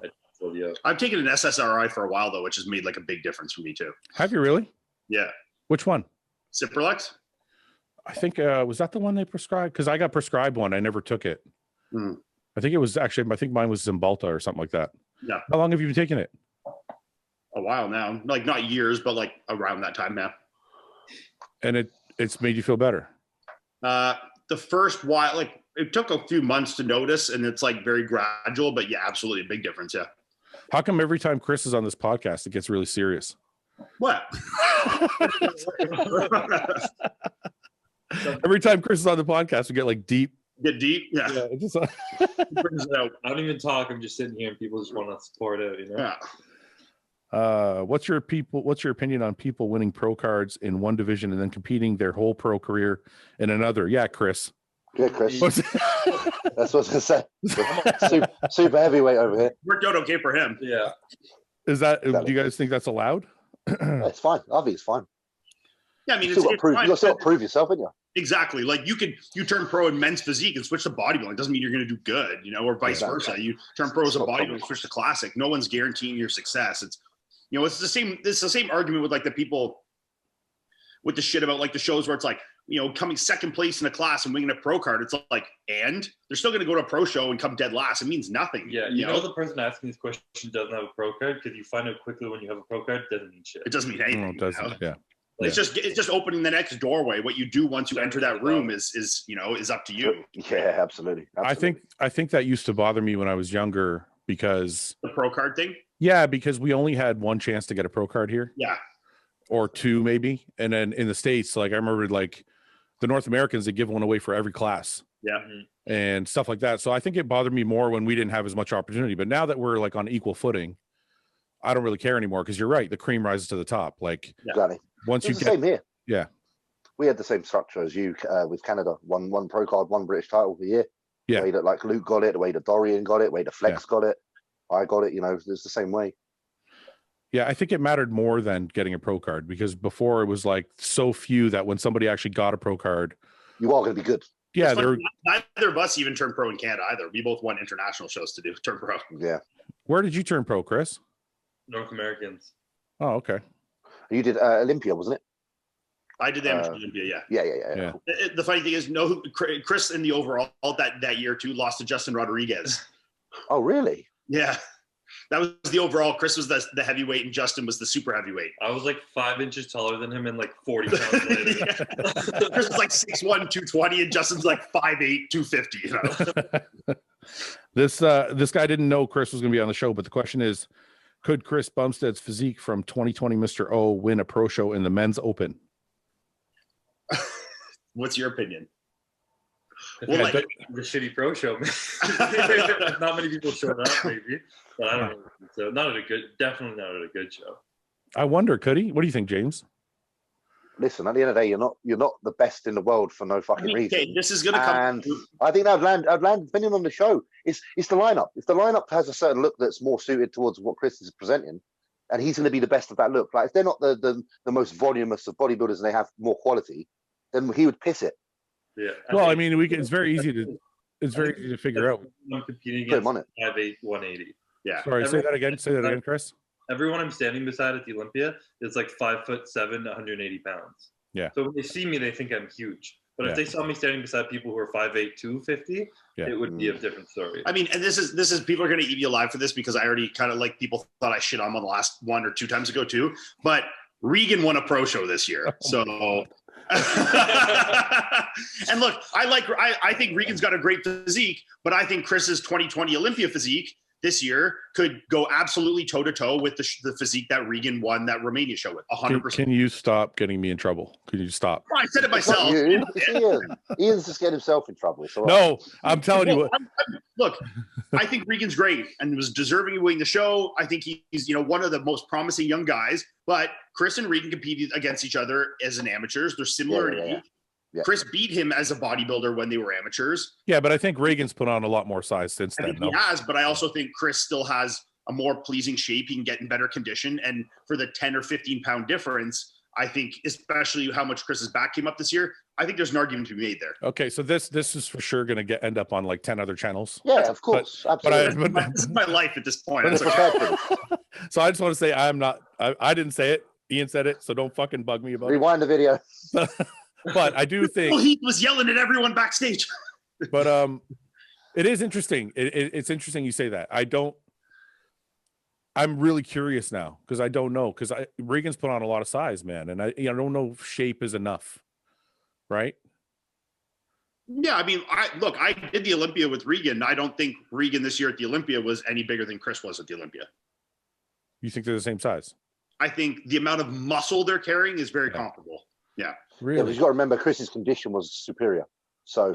I've taken an SSRI for a while though, which has made like a big difference for me too. Have you really? Yeah. Which one? Cipralex? I think, was that the one they prescribed? Because I got prescribed one. I never took it. I think mine was Zymbalta or something like that. Yeah. How long have you been taking it? A while now. Like not years, but like around that time now. And it's made you feel better? The first while, like it took a few months to notice and it's like very gradual, but yeah, absolutely a big difference. Yeah. How come every time Chris is on this podcast, it gets really serious? What? Every time Chris is on the podcast, we get like deep. Get deep? Yeah. It just brings it out. I don't even talk. I'm just sitting here and people just want to support it, Yeah. What's your opinion on people winning pro cards in one division and then competing their whole pro career in another? Yeah, Chris. Yeah, Chris. That's what I was gonna say. Super heavyweight over here. Worked out okay for him. Yeah. Do you guys think that's allowed? It's fine. I think it's fine. Yeah, I mean, you still got to prove yourself, haven't you? Exactly. Like you turn pro in men's physique and switch to bodybuilding. It doesn't mean you're going to do good, or vice versa. You turn pro as a bodybuilder and switch to classic. No one's guaranteeing your success. It's, it's the same argument with like the people with the shit about like the shows where it's like, coming second place in a class and winning a pro card. It's like, and they're still going to go to a pro show and come dead last. It means nothing. Yeah. The person asking this question doesn't have a pro card because you find out quickly when you have a pro card, it doesn't mean shit. It doesn't mean anything. No, it doesn't. Yeah. It's just opening the next doorway. What you do once you enter that room is up to you. Yeah, absolutely. I think that used to bother me when I was younger because the pro card thing. Yeah, because we only had one chance to get a pro card here. Yeah. Or two maybe. And then in the States, like I remember like the North Americans, they give one away for every class. Yeah. And stuff like that. So I think it bothered me more when we didn't have as much opportunity. But now that we're like on equal footing, I don't really care anymore because you're right. The cream rises to the top. Like exactly. Once you get same here. Yeah. We had the same structure as you with Canada. One pro card, one British title a year. Yeah. The way that like Luke got it, the way that Dorian got it, the way that Flex got it. I got it, it's the same way. Yeah, I think it mattered more than getting a pro card because before it was like so few that when somebody actually got a pro card, you are going to be good. Yeah, neither of us even turned pro in Canada either. We both won international shows to do turn pro. Yeah. Where did you turn pro, Chris? North Americans. Oh, okay. You did Olympia, wasn't it? I did the amateur Olympia, yeah. The funny thing is, Chris in the overall that year too lost to Justin Rodriguez. Oh, really? Yeah. That was the overall. Chris was the heavyweight and Justin was the super heavyweight. I was like 5 inches taller than him and like 40 pounds later. Chris was like 6'1", 220 and Justin's like 5'8", 250. This guy didn't know Chris was going to be on the show, but the question is, Could Chris Bumstead's physique from 2020 Mr. O win a pro show in the men's open? What's your opinion? Well, the shitty pro show, man. Not many people showed up, maybe. But I don't know. So definitely not at a good show. I wonder, could he? What do you think, James? Listen, at the end of the day, you're not the best in the world for no fucking reason. Okay, this is going to come. And I think I'd land depending on the show. It's the lineup. If the lineup has a certain look that's more suited towards what Chris is presenting, and he's going to be the best of that look. Like if they're not the most voluminous of bodybuilders and they have more quality, then he would piss it. Yeah. Well, I mean, it's very easy to figure out. I'm competing against 5'8", 180. Yeah. Sorry, say that again. Say that again, Chris. Everyone I'm standing beside at the Olympia is like 5'7", 180 pounds. Yeah. So when they see me, they think I'm huge. But if they saw me standing beside people who are 5'8", 250, it would be a different story. I mean, and this is people are going to eat me alive for this because I already kind of like people thought I shit on him the last 1 or 2 times ago too. But Regan won a pro show this year, so. And look, I think Regan's got a great physique, but I think Chris's 2020 Olympia physique this year could go absolutely toe to toe with the physique that Regan won that Romania show with 100%. Can you stop getting me in trouble? Can you stop? Oh, I said it myself. Ian's just getting himself in trouble. So no, I'm telling you what. Look, I think Regan's great and was deserving of winning the show. I think he's one of the most promising young guys. But Chris and Regan competed against each other as an amateurs. They're similar in age. Yeah. Chris beat him as a bodybuilder when they were amateurs. Yeah, but I think Regan's put on a lot more size since then. He has, but I also think Chris still has a more pleasing shape. He can get in better condition. And for the 10 or 15 pound difference, I think, especially how much Chris's back came up this year, I think there's an argument to be made there. Okay, so this is for sure going to end up on like 10 other channels. Yeah, of course. Absolutely. But this is my life at this point. So I just want to say I didn't say it. Ian said it, so don't fucking bug me about Rewind the video. But I do think he was yelling at everyone backstage. But it is interesting. It's interesting you say that. I'm really curious now because I don't know because Regan's put on a lot of size, man, and I don't know if shape is enough, right? Yeah, I mean, I did the Olympia with Regan. I don't think Regan this year at the Olympia was any bigger than Chris was at the Olympia. You think they're the same size? I think the amount of muscle they're carrying is very comparable. Yeah. Really? Yeah, but you got to remember Chris's condition was superior. So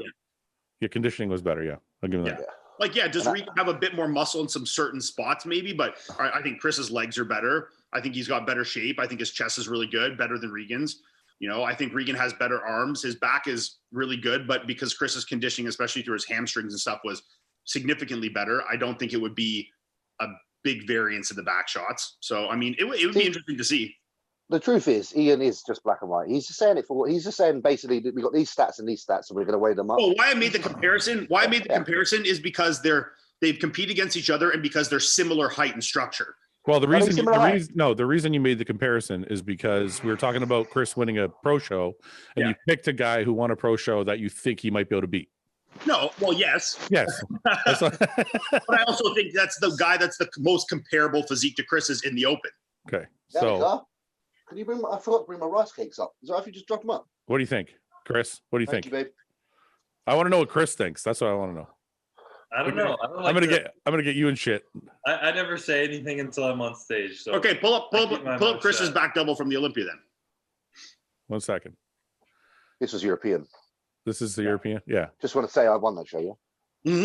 your conditioning was better, yeah. I'll give him that. Does Regan have a bit more muscle in some certain spots maybe, but I think Chris's legs are better. I think he's got better shape. I think his chest is really good, better than Regan's. I think Regan has better arms. His back is really good, but because Chris's conditioning, especially through his hamstrings and stuff, was significantly better, I don't think it would be a big variance in the back shots. So, I mean, it would be interesting to see. The truth is, Ian is just black and white. He's just saying he's just saying basically that we got these stats and we're going to weigh them up. Well, why I made the comparison? Comparison is because they've competed against each other and because they're similar height and structure. Well, the reason you made the comparison is because we were talking about Chris winning a pro show, and you picked a guy who won a pro show that you think he might be able to beat. No, well, yes. But I also think that's the guy that's the most comparable physique to Chris's in the Open. Okay, so. Can you I forgot to bring my rice cakes up. Is that if you just drop them up? What do you think, Chris? What do you think? You, babe. I want to know what Chris thinks. That's what I want to know. I don't know. I'm gonna get you in shit. I never say anything until I'm on stage. So okay, pull up Chris's back double from the Olympia then. 1 second. This was European. This is the European. Yeah. Just want to say I won that show. Yeah.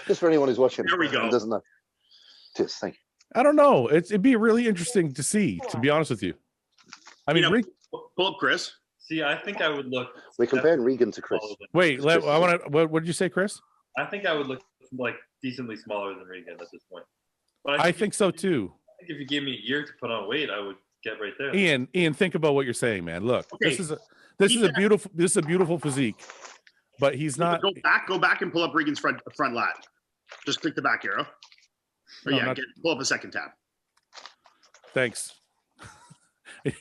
Just for anyone who's watching. There we go. Doesn't know. Just thank you. I don't know. It'd be really interesting to see, to be honest with you. I mean, pull up Chris. See, I think I would look. We're comparing Regan to Chris. Wait, I want to. What did you say, Chris? I think I would look like decently smaller than Regan at this point. But I think so too. I think if you gave me a year to put on weight, I would get right there. Ian, think about what you're saying, man. Look, this is a beautiful physique, but he's not. Go back and pull up Regan's front lat. Just click the back arrow. Or pull up a second tab. Thanks.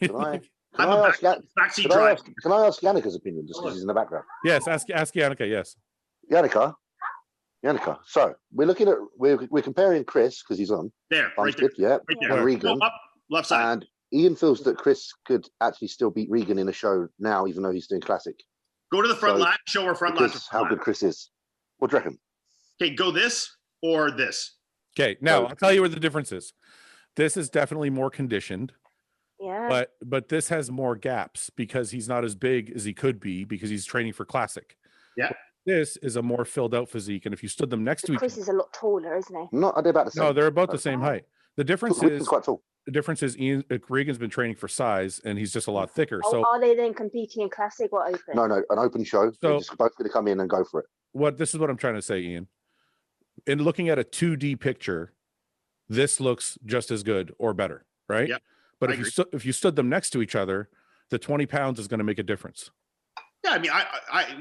Can I ask Yannika's opinion just because he's in the background? Yes, ask Yannika. Yes. Yannika. So we're comparing Chris because he's on there. Bumstead, right there. And Regan. Up, left side. And Ian feels that Chris could actually still beat Regan in a show now, even though he's doing classic. Go to the front lat. Show our front lat. How good Chris is. What do you reckon? Okay, go this. or this? Okay, now I'll tell you where the difference is. This is definitely more conditioned. Yeah. But this has more gaps because he's not as big as he could be because he's training for classic. Yeah. This is a more filled out physique, and if you stood them next to each Chris other, is a lot taller, isn't he? No, are they about the same? no, they're about the same height. The difference Regan's is quite tall. Ian Regan's been training for size, and he's just a lot thicker. Oh, So are they then competing in classic or open? No, an open show. So- They're just both going to come in and go for it. this is what I'm trying to say, Ian. In looking at a 2D picture, this looks just as good or better, right? Yeah, But I if you stood them next to each other, the 20 pounds is going to make a difference. Yeah, I mean,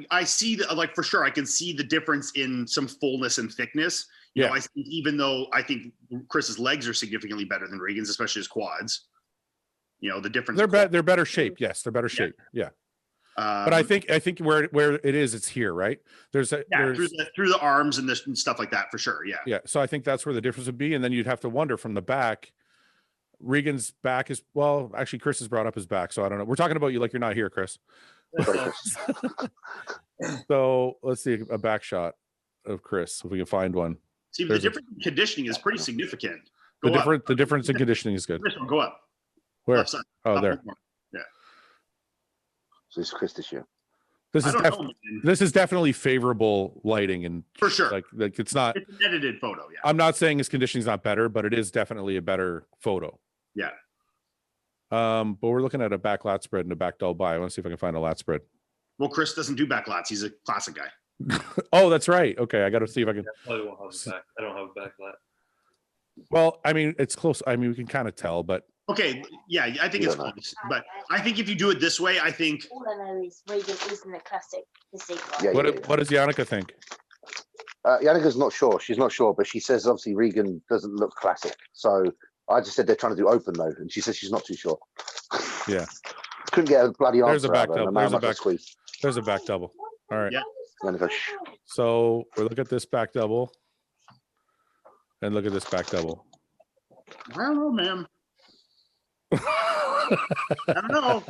I see that, like, for sure, I can see the difference in some fullness and thickness. You know, I think even though I think Chris's legs are significantly better than Regan's, especially his quads. You know, the difference. They're better shape. Yes, they're better shape. Yeah. But I think where it is, it's here, right? There's through the arms and this and stuff like that for sure. Yeah. Yeah. So I think that's where the difference would be, and then you'd have to wonder from the back. Regan's back is actually Chris has brought up his back, so I don't know. We're talking about you like you're not here, Chris. So let's see a back shot of Chris if we can find one. See, the difference in conditioning is pretty significant. The difference in conditioning is good. This one, go up. Where? Left side. Oh, there. Yeah. So it's Chris this year. This is definitely favorable lighting, and for sure, like it's not. It's an edited photo. Yeah. I'm not saying his conditioning's not better, but it is definitely a better photo. Yeah. But we're looking at a back lat spread and a back double by. I want to see if I can find a lat spread. Well, Chris doesn't do back lats. He's a classic guy. Oh, that's right. Okay, I got to see if I can. I probably won't have a back. I don't have a back lat. Well, I mean, it's close. I mean, we can kind of tell, but okay, yeah, I think it's close. But I think if you do it this way, I think. All I know is Regan isn't a classic physique. Yeah, what does Yannicka think? Yannicka's not sure. She's not sure, but she says obviously Regan doesn't look classic. So I just said they're trying to do open though, and she says she's not too sure. Yeah. Couldn't get a bloody answer. There's a back double. Squeeze. There's a back double. All right. Yeah. So we look at this back double, and look at this back double. I don't know, man. I don't know.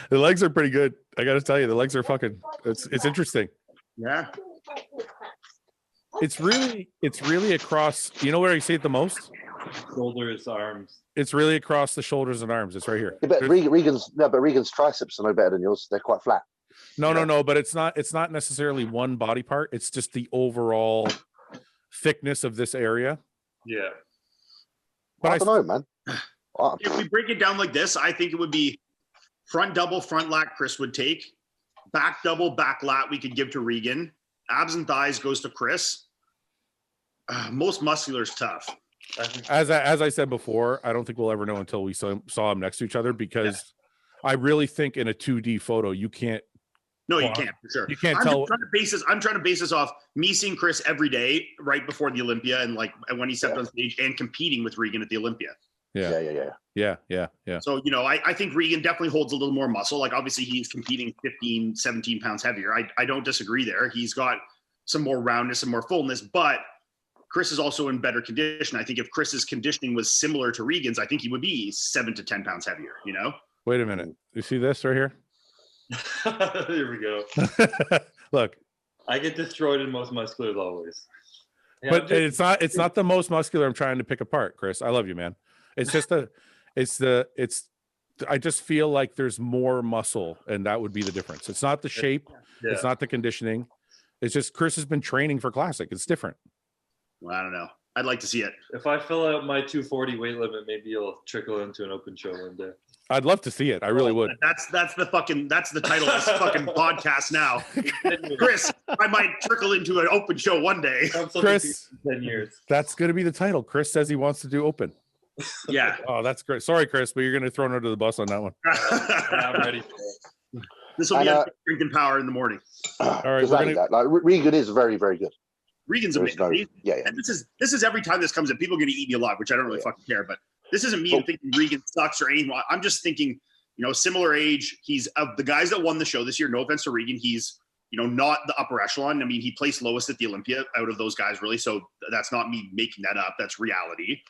The legs are pretty good. I got to tell you, the legs are fucking. It's interesting. Yeah. It's really across. You know where you see it the most? Shoulders, arms. It's really across the shoulders and arms. It's right here. Yeah, but Regan's triceps are no better than yours. They're quite flat. No, but it's not necessarily one body part. It's just the overall thickness of this area. Yeah. But I don't know, man. If we break it down like this, I think it would be front double, front lat Chris would take. Back double, back lat we could give to Regan. Abs and thighs goes to Chris. Most muscular is tough. As I said before, I don't think we'll ever know until we saw them next to each other, because I really think in a 2D photo you can't. No, you can't, for sure. You can't tell. I'm trying to base this off me seeing Chris every day right before the Olympia, and like when he stepped on stage and competing with Regan at the Olympia. Yeah. So, you know, I think Regan definitely holds a little more muscle. Like, obviously he's competing 15, 17 pounds heavier. I don't disagree there. He's got some more roundness and more fullness, but Chris is also in better condition. I think if Chris's conditioning was similar to Regan's, I think he would be 7 to 10 pounds heavier, you know? Wait a minute. You see this right here? Here we go. Look. I get destroyed in most muscular always. Yeah, but it's not the most muscular I'm trying to pick apart, Chris. I love you, man. It's just I just feel like there's more muscle, and that would be the difference. It's not the shape. Yeah. It's not the conditioning. It's just Chris has been training for classic. It's different. Well, I don't know. I'd like to see it. If I fill out my 240 weight limit, maybe it'll trickle into an open show one day. I'd love to see it. I really would. That's the title of this fucking podcast now. Chris, I might trickle into an open show one day. Chris, 10 years. That's going to be the title. Chris says he wants to do open. Yeah. Oh, that's great. Sorry, Chris, but you're going to throw him under the bus on that one. I'm ready for it. This will be drinking power in the morning. All right. Regan is very, very good. Regan's amazing. Yeah. And this is every time this comes in, people are going to eat me alive, which I don't really fucking care. But this isn't me thinking Regan sucks or anything. I'm just thinking, you know, similar age. He's of the guys that won the show this year. No offense to Regan, he's, you know, not the upper echelon. I mean, he placed lowest at the Olympia out of those guys, really. So that's not me making that up. That's reality.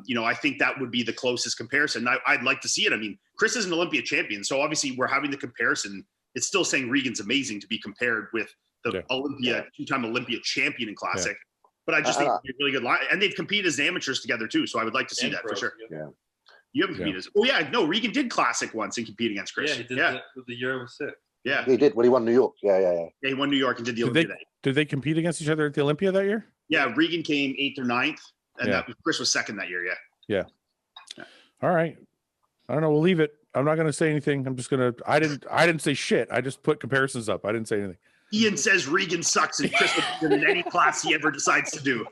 You know, I think that would be the closest comparison. I'd like to see it. I mean, Chris is an Olympia champion, so obviously we're having the comparison it's still saying Regan's amazing to be compared with the Olympia, two-time Olympia champion in classic. But I just think it's a really good line. And they've competed as amateurs together too. So I would like to see that for sure. Yeah. You haven't competed as, oh yeah, no, Regan did classic once and compete against Chris. Yeah, he did the year I was sick. Yeah. He did when he won New York. Yeah, he won New York and did the Olympia day. Did they compete against each other at the Olympia that year? Yeah, Regan came 8th or 9th, and Chris was 2nd that year. Yeah. All right. I don't know. We'll leave it. I'm not going to say anything. I'm just going to. I didn't say shit. I just put comparisons up. I didn't say anything. Ian says Regan sucks and Chris would in any class he ever decides to do.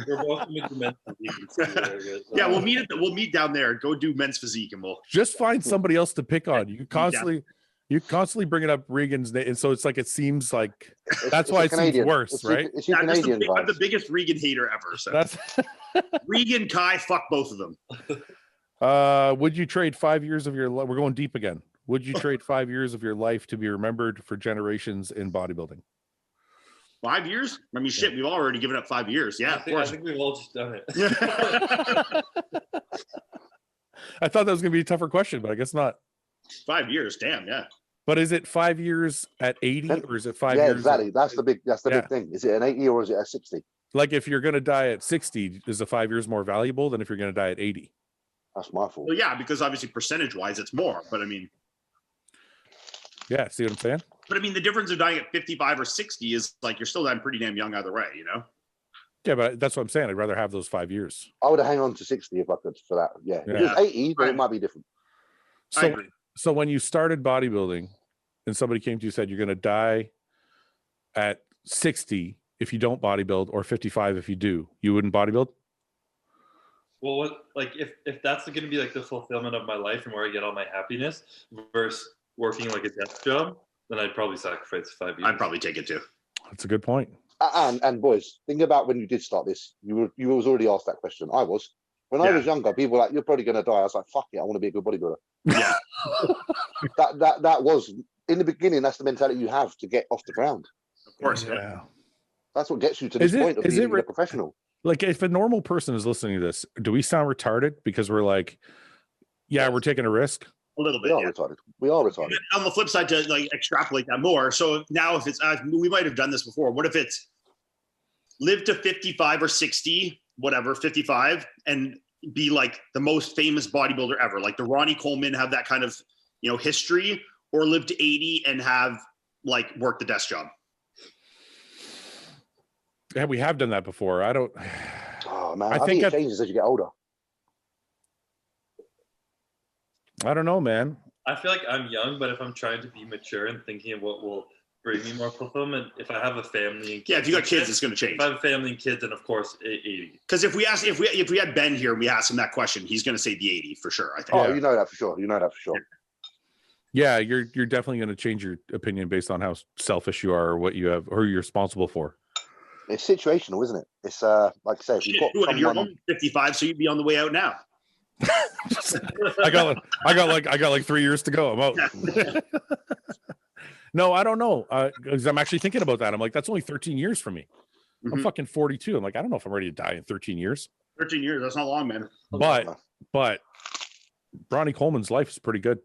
We're both men's physique. Yeah, we'll meet down there. Go do men's physique, and we'll just find somebody else to pick on. You constantly bring it up Regan's name, and so it's like it seems like that's why it seems worse, right? It's your Canadian vibes. I'm the biggest Regan hater ever. So that's Regan, Kai, fuck both of them. Would you trade 5 years of your life? We're going deep again. Would you trade 5 years of your life to be remembered for generations in bodybuilding? 5 years? I mean, shit, we've already given up 5 years. Yeah, of course. I think we've all just done it. I thought that was going to be a tougher question, but I guess not. 5 years, damn, yeah. But is it 5 years at 80 or is it 5 years? Yeah, exactly. That's the big thing. Is it an 80 or is it a 60? Like if you're going to die at 60, is the 5 years more valuable than if you're going to die at 80? That's my fault. Well, yeah, because obviously percentage-wise, it's more. But I mean, yeah, see what I'm saying? But I mean, the difference of dying at 55 or 60 is like you're still dying pretty damn young either way, you know? Yeah, but that's what I'm saying. I'd rather have those 5 years. I would hang on to 60 if I could for that. Yeah. If it was 80, then it might be different. So when you started bodybuilding and somebody came to you and said you're going to die at 60 if you don't bodybuild or 55 if you do, you wouldn't bodybuild? Well, if that's going to be like the fulfillment of my life and where I get all my happiness versus working like a desk job, then I'd probably sacrifice 5 years. I'd probably take it too. That's a good point. And boys, think about when you did start this. You was already asked that question. I was. When I was younger, people were like, "You're probably going to die." I was like, "Fuck it, I want to be a good bodybuilder." Yeah. that was in the beginning. That's the mentality you have to get off the ground. Of course. Yeah. That's what gets you to this point of being a professional. Like, if a normal person is listening to this, do we sound retarded because we're like, yeah, we're taking a risk? A little bit. Retarded. We are retarded. On the flip side, to like extrapolate that more. So now, if it's we might have done this before. What if it's live to 55 or 60, whatever, 55, and be like the most famous bodybuilder ever, like the Ronnie Coleman, have that kind of history, or live to 80 and have like work the desk job? Yeah, we have done that before. I don't. Oh man, I think it changes as you get older. I don't know, man. I feel like I'm young, but if I'm trying to be mature and thinking of what will bring me more fulfillment, if I have a family and kids, if you got kids, it's going to change. If I have a family and kids, then of course 80. Because if we had Ben here and we asked him that question, he's going to say the 80 for sure. I think. Oh, you know that for sure. Yeah, you're definitely going to change your opinion based on how selfish you are or what you have, or you're responsible for. It's situational, isn't it? It's like I say, if you've got someone... you're only 55, so you'd be on the way out now. I got like 3 years to go. I'm out. No, I don't know. Because I'm actually thinking about that. I'm like, that's only 13 years for me. I'm fucking 42. I'm like, I don't know if I'm ready to die in 13 years. 13 years, that's not long, man. But Ronnie Coleman's life is pretty good.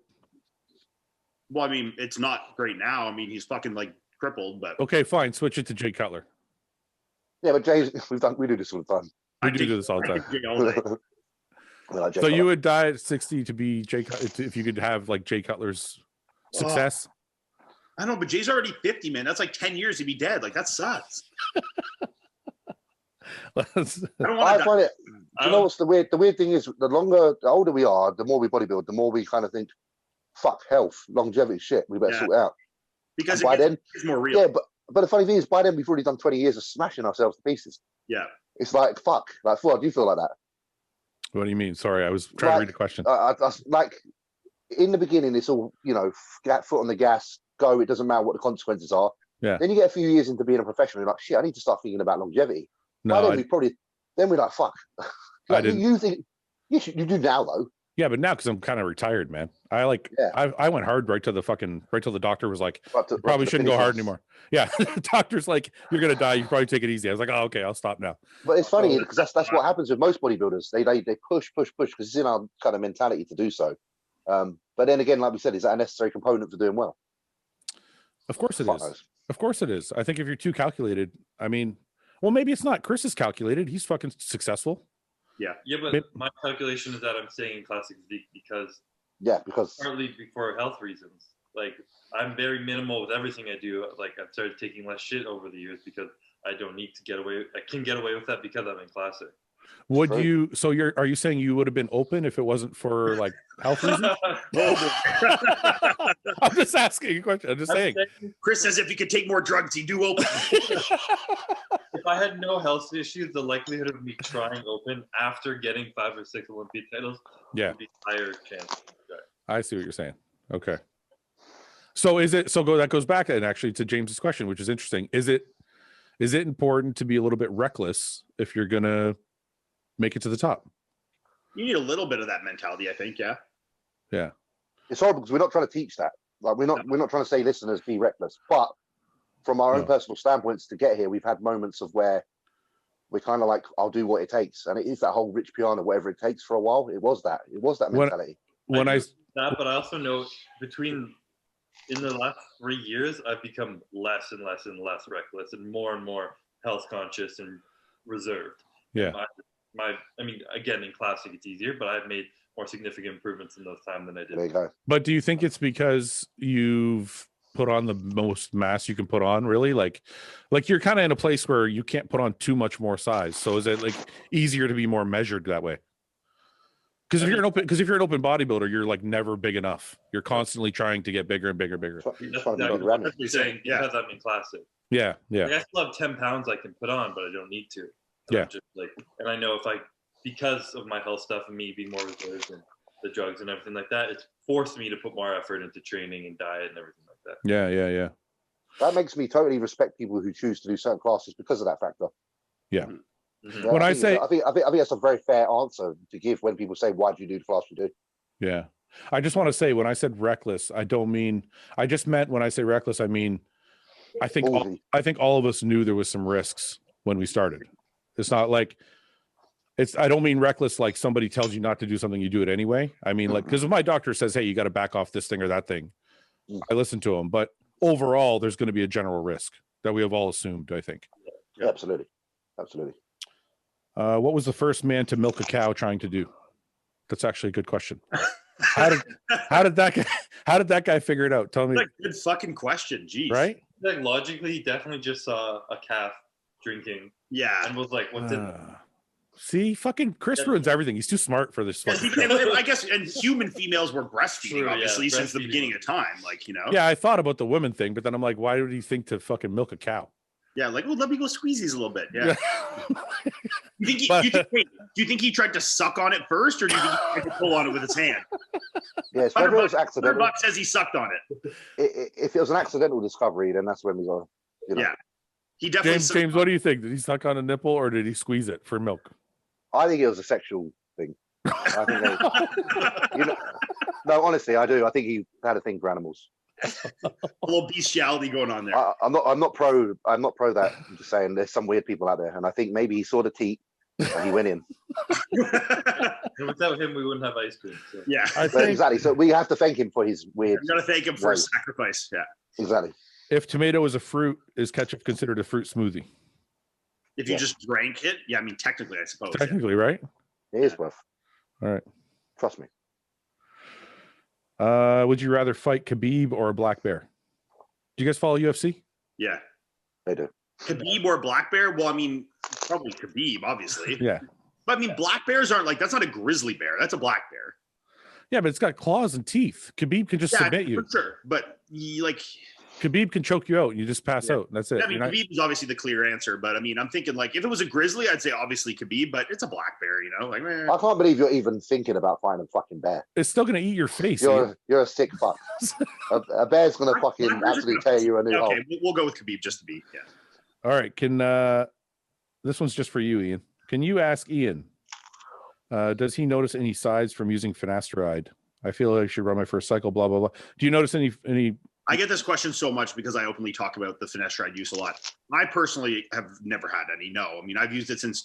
Well, I mean, it's not great now. I mean, he's fucking like crippled, but okay, fine. Switch it to Jay Cutler. Yeah, but Jay's we do this all the time. We do this all the time. Like so you would die at 60 to be Jay if you could have like Jay Cutler's success? I don't know, but Jay's already 50, man. That's like 10 years to be dead. Like, that sucks. I find it. You know what's the weird thing is, the older we are, the more we bodybuild, the more we kind of think, fuck health, longevity, shit. We better sort it out. Because by then, it's more real. Yeah, but the funny thing is, by then we've already done 20 years of smashing ourselves to pieces. Yeah. It's like fuck. Like, Fouad, do you feel like that? What do you mean? Sorry, I was trying to read the question. Like in the beginning, it's all get foot on the gas, go. It doesn't matter what the consequences are. Yeah. Then you get a few years into being a professional, you're like, shit, I need to start thinking about longevity. No, then we're like, fuck. I didn't. You think you do now though? Yeah, but now because I'm kind of retired, man. I went hard right till the doctor was like, probably shouldn't go hard anymore. Yeah, the doctor's like, you're gonna die. You probably take it easy. I was like, oh, okay, I'll stop now. But it's funny because that's what happens with most bodybuilders. They push because it's in our kind of mentality to do so. But then again, like we said, is that a necessary component for doing well? Of course it Fuck is. knows. Of course it is. I think if you're too calculated, I mean, well, maybe it's not. Chris is calculated. He's fucking successful. Yeah. Yeah, but my calculation is that I'm staying in classic physique because partly for health reasons. Like I'm very minimal with everything I do. Like I've started taking less shit over the years because I don't need to get away. I can get away with that because I'm in classic. Would you? So are you saying you would have been open if it wasn't for like health reasons? I'm just asking a question. I'm just saying. Chris says if he could take more drugs, he'd do open. If I had no health issues, the likelihood of me trying open after getting 5 or 6 Olympia titles would be higher chance. I see what you're saying. Okay. So that goes back and actually to James's question, which is interesting. Is it important to be a little bit reckless if you're gonna make it to the top? You need a little bit of that mentality, I think. Yeah. Yeah. It's horrible because we're not trying to teach that. Like we're not trying to say listeners be reckless, but from our own personal standpoints to get here, we've had moments of where we're kind of like, I'll do what it takes, and it is that whole Rich Piana, whatever it takes for a while. It was that mentality. But I also know in the last 3 years, I've become less and less and less reckless and more health conscious and reserved. Yeah. I mean, again, in classic, it's easier, but I've made more significant improvements in those time than I did. There you go. But do you think it's because you've put on the most mass you can put on, really? Like you're kind of in a place where you can't put on too much more size. So is it like easier to be more measured that way? Because if you're an open bodybuilder, you're like never big enough. You're constantly trying to get bigger and bigger and bigger. That's what you're saying. Because I'm in classic. Yeah. Like, I still have 10 pounds I can put on, but I don't need to. Yeah. Just and I know because of my health stuff and me being more reserved and the drugs and everything like that, it's forced me to put more effort into training and diet and everything like that. Yeah. That makes me totally respect people who choose to do certain classes because of that factor. Yeah. Mm-hmm. Yeah, I think that's a very fair answer to give when people say, "Why do you do the class you do?" Yeah. I just want to say, when I said reckless, I just meant when I say reckless, I mean, I think all of us knew there was some risks when we started. It's not like I don't mean reckless like somebody tells you not to do something, you do it anyway. I mean, like, because if my doctor says, hey, you got to back off this thing or that thing, I listen to him. But overall, there's going to be a general risk that we have all assumed, I think. Yeah, absolutely. What was the first man to milk a cow trying to do? That's actually a good question. How did that guy figure it out? Tell me. That's a good fucking question. Jeez. Right? Like logically, he definitely just saw a calf drinking. Yeah. And was like, what's it? See, fucking Chris ruins everything. He's too smart for this. I guess, and human females were breastfeeding, obviously, since the beginning of time. Like, you know. Yeah, I thought about the women thing, but then I'm like, why would he think to fucking milk a cow? Yeah, like, well, let me go squeeze these a little bit. Yeah. Do you think he tried to suck on it first, or do you think he tried to pull on it with his hand? Yes, whether it was accidental. $100 says he sucked on it. If it was an accidental discovery, then that's when we go. Yeah, he definitely. James, what do you think? Did he suck on a nipple or did he squeeze it for milk? I think it was a sexual thing. I think no, honestly, I do. I think he had a thing for animals. A little bestiality going on there. I'm not pro that. I'm just saying there's some weird people out there, and I think maybe he saw the teat and he went in. And without him, we wouldn't have ice cream. So. Yeah, exactly. So we have to thank him for his weird. I'm gonna thank him for his sacrifice. Yeah, exactly. If tomato is a fruit, is ketchup considered a fruit smoothie? If you just drank it, yeah. I mean, technically, I suppose. Technically, right? It is worth. All right. Trust me. Would you rather fight Khabib or a black bear? Do you guys follow UFC? Yeah, they do. Khabib or black bear? Well, I mean, probably Khabib, obviously. Yeah. But I mean, black bears aren't that's not a grizzly bear. That's a black bear. Yeah, but it's got claws and teeth. Khabib can just submit you. For sure. But Khabib can choke you out and you just pass out. That's it. I mean, Khabib is obviously the clear answer, but I mean, I'm thinking if it was a grizzly, I'd say obviously Khabib, but it's a black bear, you know? I can't believe you're even thinking about fighting a fucking bear. It's still gonna eat your face. You're a sick fuck. a bear's gonna fucking absolutely tear you a new hole. Okay, we'll go with Khabib just to be. Yeah. All right. This one's just for you, Ian. Can you ask Ian? Does he notice any sides from using finasteride? I feel like I should run my first cycle. Blah blah blah. Do you notice any? I get this question so much because I openly talk about the Finasteride use a lot. I personally have never had any. No, I mean I've used it since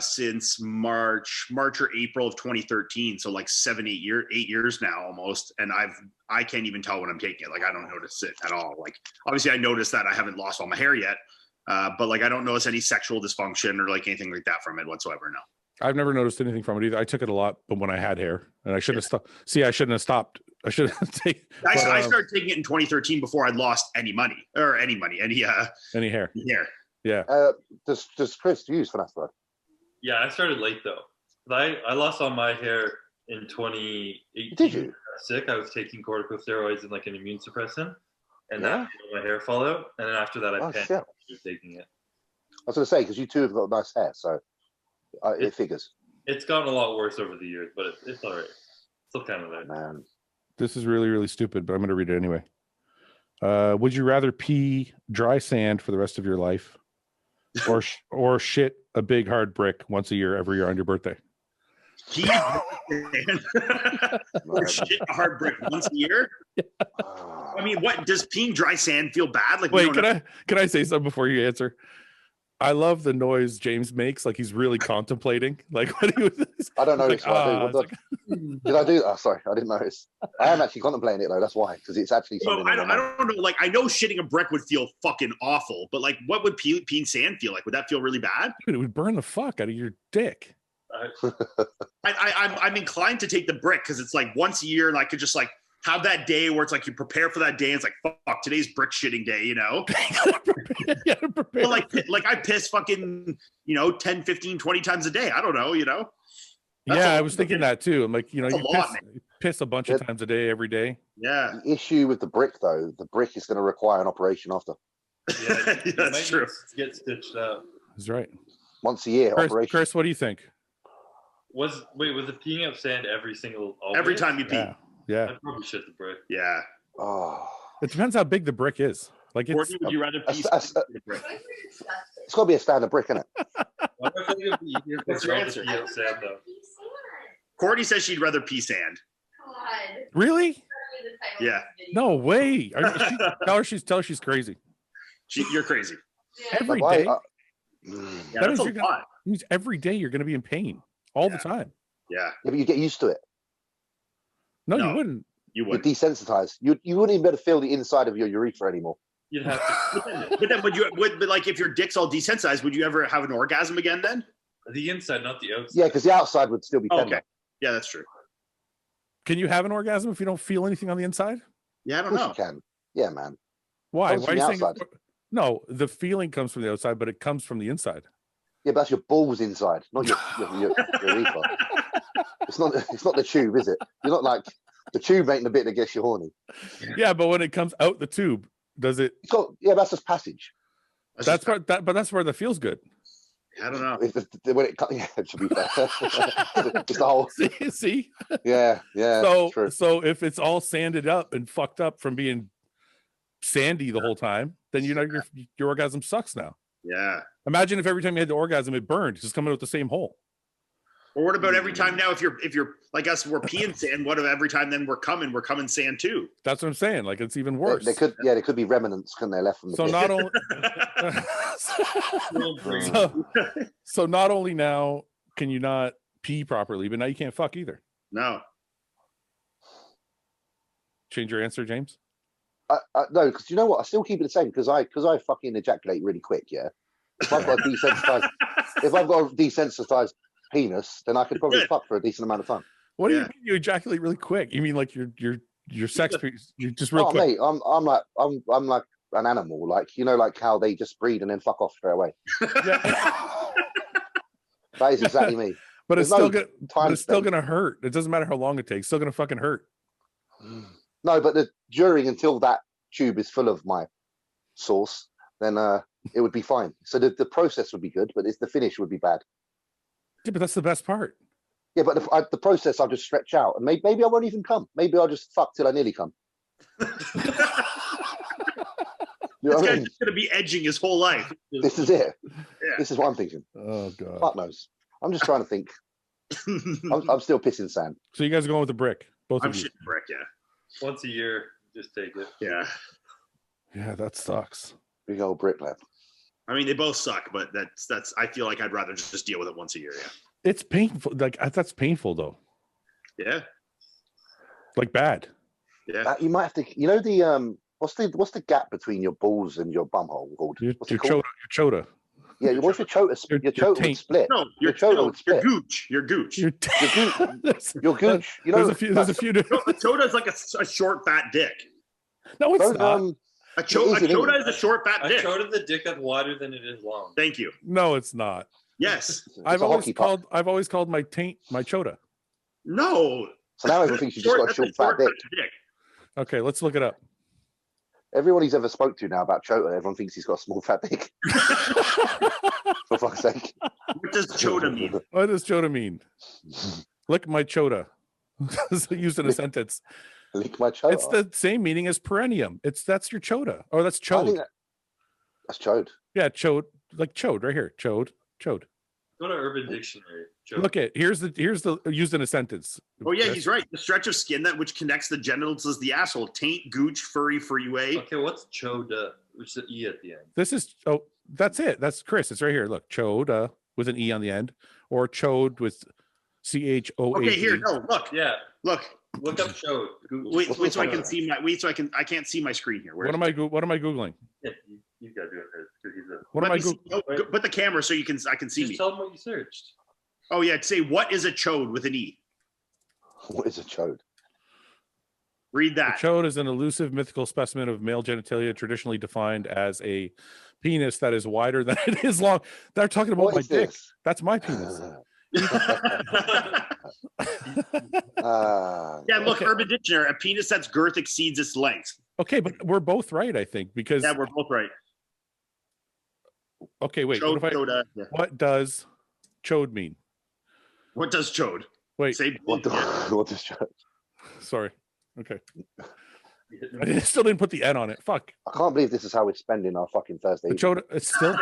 since March or April of 2013. So like 8 years now almost. And I can't even tell when I'm taking it. Like I don't notice it at all. Like obviously I noticed that I haven't lost all my hair yet. But like I don't notice any sexual dysfunction or like anything like that from it whatsoever. No. I've never noticed anything from it either. I took it a lot, but when I had hair, and I shouldn't have stopped. See, I shouldn't have stopped. I should have taken. I started taking it in 2013 before I'd lost any hair. Yeah. Does Chris use Finasteride? Yeah, I started late though. I lost all my hair in 2018. Did you? I was sick. I was taking corticosteroids and like an immune suppressant, and that made my hair fall out. And then after that, I panicked after taking it. I was going to say because you two have got nice hair, so it figures. It's gotten a lot worse over the years, but it's all right. Still kind of there. Man, this is really, really stupid, but I'm going to read it anyway. Would you rather pee dry sand for the rest of your life, or shit a big hard brick once a year every year on your birthday? Pee or shit a hard brick once a year? I mean, what does peeing dry sand feel bad? Like, wait, can I say something before you answer? I love the noise James makes, like he's really contemplating. Like what he was. I don't notice. Like, did I do that? Oh, sorry, I didn't notice. I am actually contemplating it though. That's why, because it's actually something. I don't know. Like I know shitting a brick would feel fucking awful, but like, what would peeing sand feel like? Would that feel really bad? Dude, it would burn the fuck out of your dick. I'm inclined to take the brick because it's like once a year, and I could just like have that day where it's like you prepare for that day. And it's like, fuck, today's brick shitting day, you know? But like I piss fucking, 10, 15, 20 times a day. I don't know, That's I was thinking that too. I'm like, you That's piss a bunch of times a day, every day. Yeah. The issue with the brick though, the brick is going to require an operation after. Yeah, that's true. Get stitched up. That's right. Once a year operation. Chris, what do you think? Was it peeing up sand every time you pee? Yeah. I'd probably shit the brick. Yeah. Oh. It depends how big the brick is. Like, Courtney, would you rather pee the brick? It's got to be a standard brick, isn't it? What's your answer? Sand, though. Courtney says she'd rather pee sand. God. Really? Yeah. No way. Tell her she's crazy. You're crazy. Yeah. Every Like, day. Yeah, That that's means a lot. means every day you're going to be in pain all the time. Yeah. Yeah, but you get used to it. No, No. you wouldn't. You You're would. desensitized. You wouldn't even be able to feel the inside of your urethra anymore. You'd have to. But then but like if your dick's all desensitized, would you ever have an orgasm again then? The inside, not the outside. Yeah, because the outside would still be Oh, tender. okay. Yeah, that's true. Can you have an orgasm if you don't feel anything on the inside? Yeah, I Of don't course know. you can. Yeah, man. Why? Comes Why from are you the saying? outside. No, the feeling comes from the outside, but it comes from the inside. Yeah, but that's your balls inside, not your urethra. It's not the tube, is it? You're not like the tube ain't the bit that gets you horny. Yeah, but when it comes out the tube, does it? That's just passage. But that's where that feels good. I don't know. It should be fair. It's the whole. See? Yeah. True. So if it's all sanded up and fucked up from being sandy the whole time, then your orgasm sucks now. Yeah. Imagine if every time you had the orgasm it burned, just coming out the same hole. Or what about every time now if you're like us, we're peeing sand, what if every time then we're coming sand too? That's what I'm saying. Like it's even worse. There could be remnants, couldn't they, left from the So not only so not only now can you not pee properly, but now you can't fuck either. No. Change your answer, James? No, because you know what? I still keep it the same because I fucking ejaculate really quick. Yeah. If I've got a desensitized penis, then I could probably fuck for a decent amount of time. What do you mean you ejaculate really quick? You mean like your sex piece? You just real quick. Mate, I'm like an animal, like like how they just breed and then fuck off straight away. That is exactly me. But it's still gonna hurt. It doesn't matter how long it takes. It's still gonna fucking hurt. No, but during until that tube is full of my sauce, then it would be fine. So the process would be good, but the finish would be bad. Yeah, but that's the best part. Yeah, but the process I'll just stretch out, and maybe I won't even come. Maybe I'll just fuck till I nearly come. You know This what I guy's mean? just gonna be edging his whole life. This is it. Yeah. This is what I'm thinking. Oh god. Fuck knows. I'm just trying to think. I'm still pissing sand. So you guys are going with the brick, both I'm of you. shitting brick, yeah. Once a year, just take it. Yeah. Yeah, that sucks. Big old brick lab. I mean, they both suck, but that's. I feel like I'd rather just deal with it once a year. Yeah. It's painful. Like that's painful though. Yeah. Like bad. Yeah. You might have to. You know the what's the gap between your balls and your bumhole called? What's it called? Your chota. Yeah, what if your chota would split? No, your chota would split. Your gooch. Your gooch. You know, there's a few. A chota is like a short fat dick. No, it's not. A chota is a short fat dick. A chota the dick that's wider than it is long. Thank you. No, it's not. Yes. I've always called my taint my chota. No. So now everyone thinks you just got a short fat dick. Okay, let's look it up. Everyone he's ever spoke to now about chota, everyone thinks he's got a small fat dick. For fuck's sake. What does chota mean? What does chota mean? Lick my chota. Used in a sentence. Lick my chota. It's the same meaning as perennium. That's your chota. Or that's chode. That's chode. Yeah, chode. Like chode right here. Chode. Go to Urban Dictionary. Chode. Look at here's the used in a sentence. Oh yeah, he's right. The stretch of skin that which connects the genitals to the asshole. Taint, gooch, furry, freeway. Okay, what's choda? Which is the E at the end. This is that's it. That's Chris. It's right here. Look, chode with an E on the end, or chode with CHOAD. Okay, here. No, look. Yeah, look. Look up chode. Wait so I can see my. Wait so I can't see my screen here. What am I googling? Yeah, you gotta do it because he's a. What am I googling? Put the camera so I can see Just me. tell him what you searched. Oh yeah, say what is a chode with an E? What is a chode? Read that. A chode is an elusive mythical specimen of male genitalia, traditionally defined as a penis that is wider than it is long. They're talking about my dick. That's my penis. Yeah, look, Urban Dictionary, a penis that's girth exceeds its length. Okay, but we're both right, I think, because yeah, we're both right. Okay, wait. Chode, what does chode mean? What does chode? Wait. What does chode? Sorry. Okay. I still didn't put the N on it. Fuck. I can't believe this is how we're spending our fucking Thursday. Chode, it's still.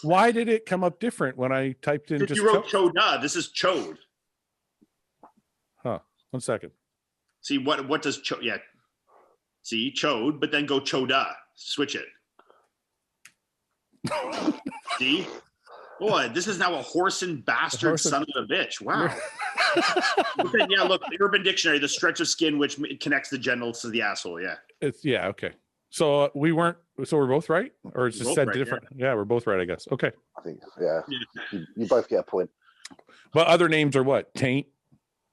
Why did it come up different when I typed in just? You wrote choda. This is chode. Huh. 1 second. See what does chode? Yeah. See chode, but then go choda. Switch it. See. Boy, this is now a whoreson bastard son of a bitch. Wow. Then, yeah, look, the Urban Dictionary, the stretch of skin which connects the genitals to the asshole. Yeah. Okay. So we're both right, or it's just said right, different. Yeah, we're both right, I guess. Okay. I think, yeah. You both get a point. But other names are what? Taint?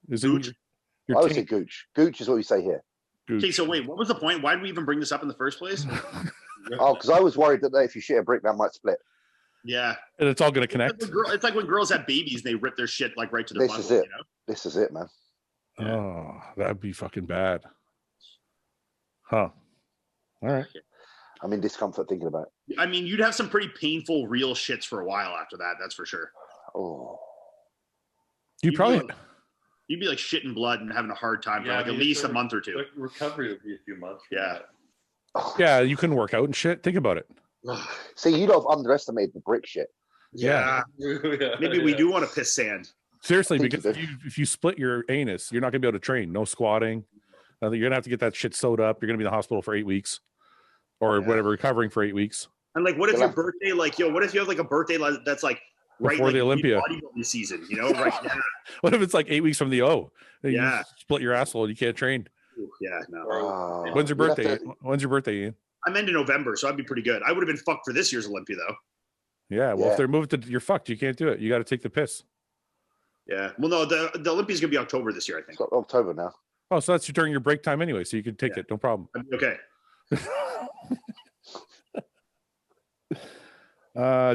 Is gooch? It I would say gooch. Gooch is what we say here. Gooch. Okay, so wait, what was the point? Why did we even bring this up in the first place? Oh, because I was worried that if you shit a brick, that might split. Yeah. And it's all going to connect. It's like when girls have babies and they rip their shit like right to the This butthole, is it. You know? This is it, man. Yeah. Oh, that'd be fucking bad. Huh. All right. I'm in discomfort thinking about it. I mean, you'd have some pretty painful real shits for a while after that. That's for sure. Oh. You'd probably. You'd be like shitting blood and having a hard time for like at least a month or two. Recovery would be a few months. Yeah. Yeah, you couldn't work out and shit. Think about it. See, you'd have underestimated the brick shit. Yeah. Maybe we do want to piss sand. Seriously, because if you split your anus, you're not gonna be able to train. No squatting. You're gonna have to get that shit sewed up. You're gonna be in the hospital for 8 weeks, or whatever, recovering for 8 weeks. And like, what if your birthday, like, what if you have like a birthday that's like right before the Olympia bodybuilding season? You know, right now. What if it's like 8 weeks from the O? Yeah. You split your asshole. You can't train. Yeah. No. When's your birthday? When's your birthday, Ian? I'm into November, so I'd be pretty good. I would have been fucked for this year's Olympia, though. Yeah, well, if they're moved to, you're fucked. You can't do it. You got to take the piss. Yeah. Well, no, the Olympia's gonna be October this year, I think. It's October now. Oh, so that's during your break time anyway, so you can take it. No problem. Okay.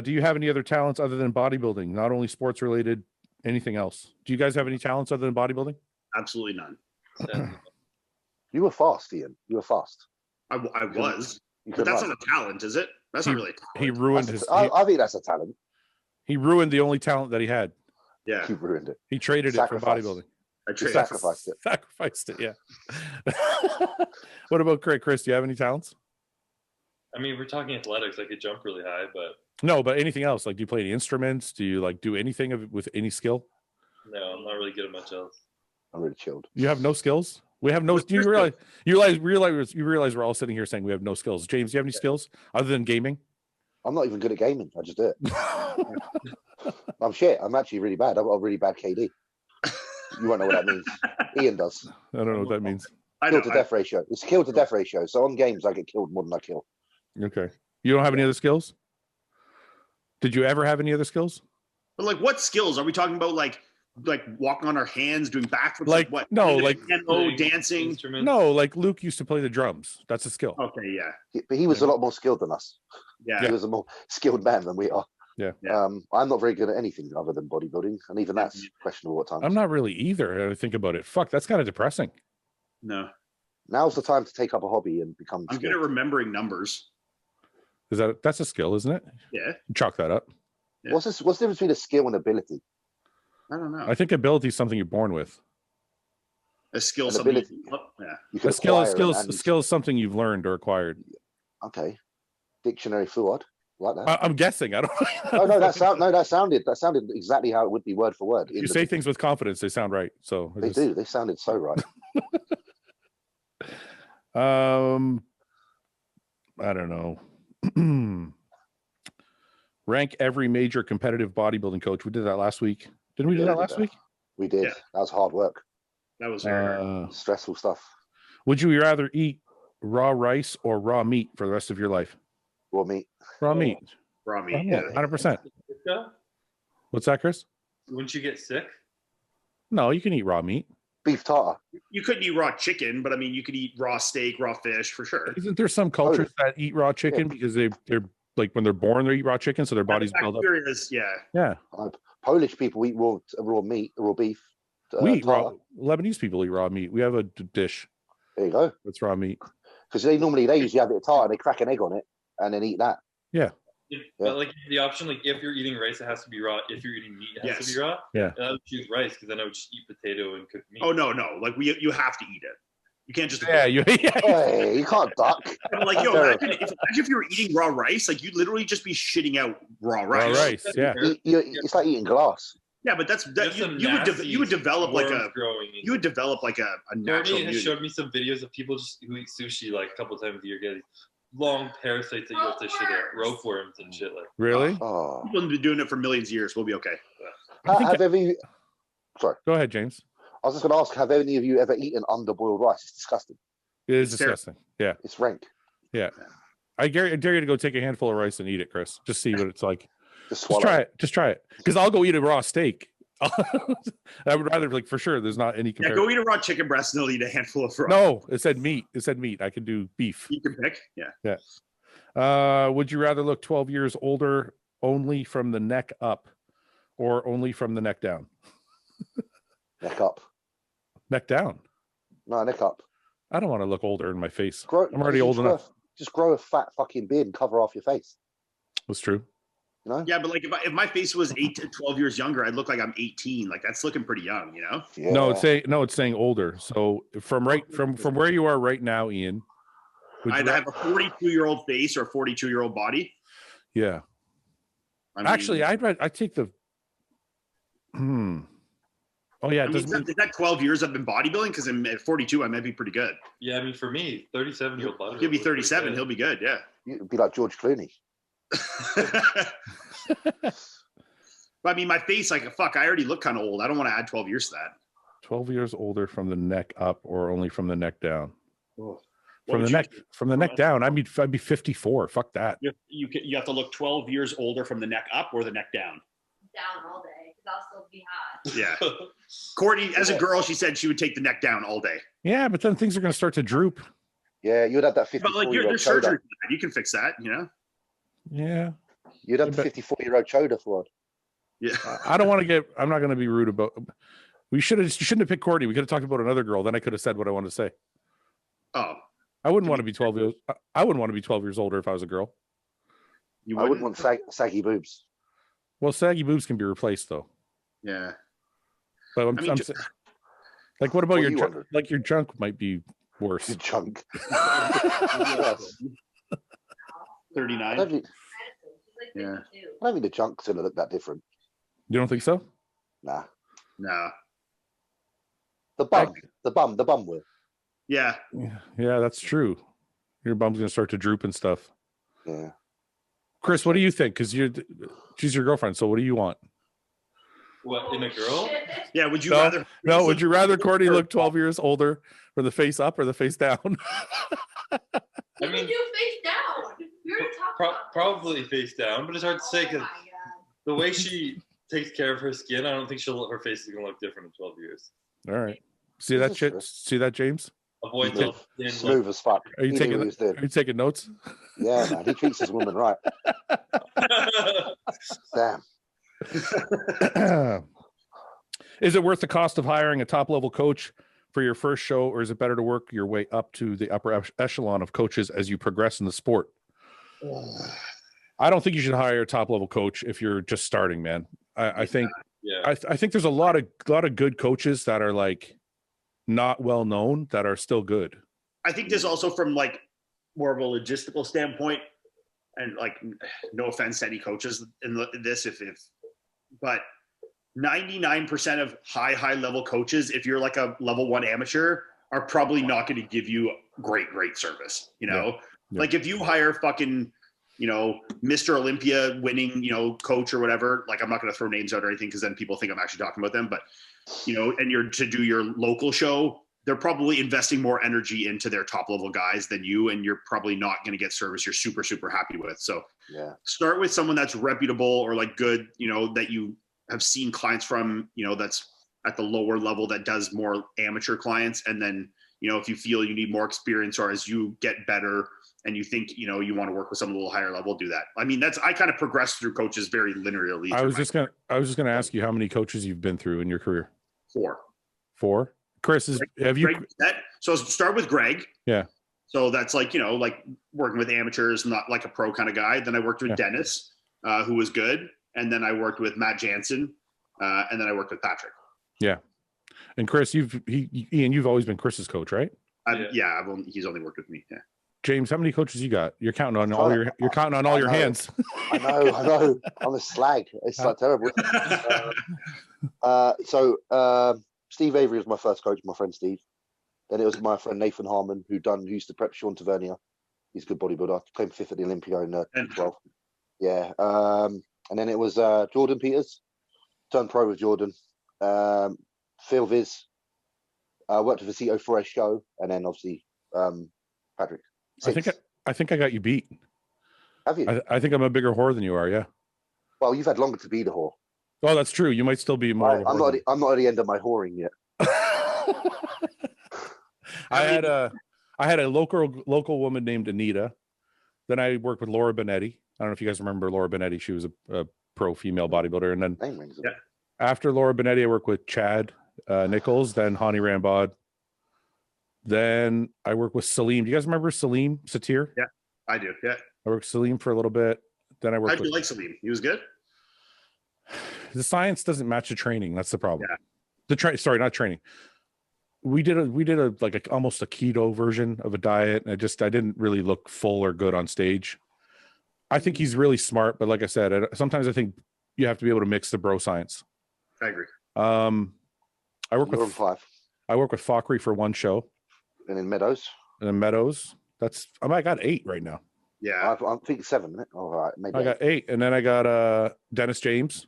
Do you have any other talents other than bodybuilding? Not only sports related, anything else? Do you guys have any talents other than bodybuilding? Absolutely none. You were fast, Ian. You were fast. I was. But that's not a talent, is it? That's not really a talent. He ruined I think that's a talent. He ruined the only talent that he had. Yeah. He ruined it. He traded it for bodybuilding. Sacrificed it. Sacrificed it, yeah. What about Chris? Do you have any talents? I mean, we're talking athletics. I could jump really high, but no. But anything else? Like, do you play any instruments? Do you like do anything with any skill? No, I'm not really good at much else. I'm really chilled. You have no skills. We have no. Do you realize we're all sitting here saying we have no skills? James, do you have any skills other than gaming? I'm not even good at gaming. I just do it. I'm shit. I'm actually really bad. I've got a really bad KD. You won't know what that means. Ian does. I don't know what that means. Kill to death ratio. It's kill to death ratio. So on games, I get killed more than I kill. Okay. You don't have any other skills? Did you ever have any other skills? But like, what skills are we talking about? Like walking on our hands, doing backflips. Like what? no, like piano, dancing. Instruments. No, like Luke used to play the drums. That's a skill. Okay, yeah. But he was a lot more skilled than us. Yeah. He was a more skilled man than we are. Yeah. I'm not very good at anything other than bodybuilding, and even that's questionable at times. I'm not really either. I think about it. Fuck, that's kind of depressing. No. Now's the time to take up a hobby and become I'm good at remembering numbers. That's a skill, isn't it? Yeah. Chalk that up. Yeah. What's the difference between a skill and ability? I don't know. I think ability is something you're born with. A skill, An something. ability. Yeah. You can A skill acquire is something you've learned or acquired. Okay. Dictionary Fouad. Like that. I'm guessing. I don't. No, that sounded exactly how it would be word for word. You say things with confidence; they sound right. So they do. They sounded so right. I don't know. Rank every major competitive bodybuilding coach. We did that last week. Didn't we do that last week? We did. Yeah. That was hard work. That was very hard. Stressful stuff. Would you rather eat raw rice or raw meat for the rest of your life? Raw meat. Raw meat. Raw meat. Yeah, 100%. What's that, Chris? Wouldn't you get sick? No, you can eat raw meat. Beef tartar. You couldn't eat raw chicken, but I mean, you could eat raw steak, raw fish for sure. Isn't there some cultures that eat raw chicken because they're like when they're born they eat raw chicken, so their bodies build up? Yeah. Polish people eat raw meat, raw beef. We eat raw. Lebanese people eat raw meat. We have a dish. There you go. That's raw meat. Because they usually have it tartar, they crack an egg on it and then eat that. Yeah. But like the option, like if you're eating rice, it has to be raw. If you're eating meat, it has to be raw. Yeah. And I would choose rice because then I would just eat potato and cook meat. Oh no. Like you have to eat it. You can't just Hey, you can't duck. Like imagine if you were eating raw rice, like you'd literally just be shitting out raw rice. Raw rice, yeah. It's like eating glass. Yeah, but you would develop like a natural Courtney has showed me some videos of people just who eat sushi like a couple times a year, getting long parasites that you have to shit out, rope worms and shit like. Really? People have been doing it for millions of years. We'll be okay. Sorry. Go ahead, James. I was just going to ask, have any of you ever eaten underboiled rice? It's disgusting. It is disgusting. Yeah. It's rank. Yeah. I dare you to go take a handful of rice and eat it, Chris. Just see what it's like. Just try it. Just try it. Because I'll go eat a raw steak. I would rather, like, for sure, there's not any comparison. Yeah, go eat a raw chicken breast and they'll eat a handful of raw. No, it said meat. It said meat. I could do beef. You can pick. Yeah. Yeah. Would you rather look 12 years older only from the neck up or only from the neck down? Neck up. Neck down? No, neck up. I don't want to look older in my face. I'm already already old enough. Just grow a fat fucking beard and cover off your face. That's true. You know? Yeah, but like if my face was 8 to 12 years younger, I'd look like I'm 18. Like that's looking pretty young, you know? Yeah. No, it's saying older. So from where you are right now, Ian, I'd have a 42-year-old face or a 42-year-old body. Yeah. Actually, I'd take the. Oh yeah, is that 12 years I've been bodybuilding? Because I'm at 42, I might be pretty good. Yeah, I mean for me, 37-year-old bodybuilder. He'll be 37. He'll be good. Yeah. You'd be like George Clooney. But I mean, my face, like, fuck, I already look kind of old. I don't want to add 12 years to that. 12 years older from the neck up or only from the neck down? Oh. From the neck down, I'd be 54. Fuck that. You have to look 12 years older from the neck up or the neck down. Down all day because I'll still be hot. Yeah. Courtney, as a girl, she said she would take the neck down all day. Yeah, but then things are going to start to droop. Yeah, you'd have that 54-year-old. But like your surgery, you can fix that, you know. Yeah. You'd have the 54-year-old Choda for it. Yeah. I don't want to get. I'm not going to be rude about. You shouldn't have picked Courtney. We could have talked about another girl. Then I could have said what I wanted to say. Oh. I wouldn't want to be 12 years. I wouldn't want to be 12 years older if I was a girl. I wouldn't want saggy boobs. Well, saggy boobs can be replaced though. Yeah. But I'm saying, like, what about your junk? Like your junk might be worse. Your junk. 39. Yeah. I don't think the junk's gonna look that different. You don't think so? Nah. No. The bum will. Yeah. Yeah, that's true. Your bum's gonna start to droop and stuff. Yeah. Chris, what do you think? Because she's your girlfriend. So what do you want? What, in a girl? Yeah, would you No, rather? no. Would you rather Courtney look 12 years older from the face up or the face down? I You mean, can do face down. We already talked about this. probably face down, but it's hard to say Oh because my God. the way she takes care of her skin, I don't think her face is gonna look different in 12 years. All right. See that shit? See that, James? Avoid Smooth. skin. Smooth as fuck. Are you He knew what he was doing. Are you taking notes? Yeah, man. He treats his woman right. Damn. Is it worth the cost of hiring a top level coach for your first show, or is it better to work your way up to the upper echelon of coaches as you progress in the sport? I don't think you should hire a top level coach if you're just starting, man. I think I think there's a lot of good coaches that are like not well known that are still good. I think this also from like more of a logistical standpoint, and like no offense to any coaches in this, but 99% of high level coaches, if you're like a level 1 amateur, are probably not going to give you great service. You know, like if you hire fucking, you know, Mr.Olympia winning, you know, coach or whatever, like I'm not going to throw names out or anything because then people think I'm actually talking about them, but you know, and you're to do your local show, they're probably investing more energy into their top level guys than you, and you're probably not going to get service you're super happy with. So start with someone that's reputable or like good, you know, that you have seen clients from, you know, that's at the lower level that does more amateur clients. And then, you know, if you feel you need more experience or as you get better and you think, you know, you want to work with someone a little higher level, do that. I mean, I kind of progressed through coaches very linearly. I was just going to ask you how many coaches you've been through in your career. 4. Chris, have you? So start with Greg. Yeah. So that's like, you know, like working with amateurs, not like a pro kind of guy. Then I worked with Dennis, who was good. And then I worked with Matt Jansen. And then I worked with Patrick. Yeah. And Chris, Ian, you've always been Chris's coach, right? He's only worked with me. Yeah. James, how many coaches you got? You're counting on all your hands. I know. I'm a slag. It's like terrible. Steve Avery was my first coach, my friend Steve. Then it was my friend Nathan Harmon, who used to prep Sean Tavernier. He's a good bodybuilder. Came 5th at the Olympia in 2012. Yeah. And then it was Jordan Peters. Turned pro with Jordan. Phil Viz. Worked with Vecito for a show, and then obviously Patrick. 6. I think I got you beat. Have you? I think I'm a bigger whore than you are. Yeah. Well, you've had longer to be the whore. Oh, that's true. You might still be more. I'm not at the end of my whoring yet. I had a local woman named Anita. Then I worked with Laura Benetti. I don't know if you guys remember Laura Benetti. She was a pro female bodybuilder. And then after Laura Benetti, I worked with Chad Nichols, then Hani Rambod. Then I worked with Salim. Do you guys remember Salim Satir? Yeah, I do. Yeah. I worked with Salim for a little bit. Then I worked How'd you like Salim? He was good? The science doesn't match the training. That's the problem. Yeah. Sorry, not training. We did almost a keto version of a diet. And I didn't really look full or good on stage. I think he's really smart, but like I said, sometimes I think you have to be able to mix the bro science. I agree. I work with Fockery for one show. And in Meadows. I got 8 right now. Yeah. I think 7, isn't it? All right. Maybe I got 8. And then I got Dennis James.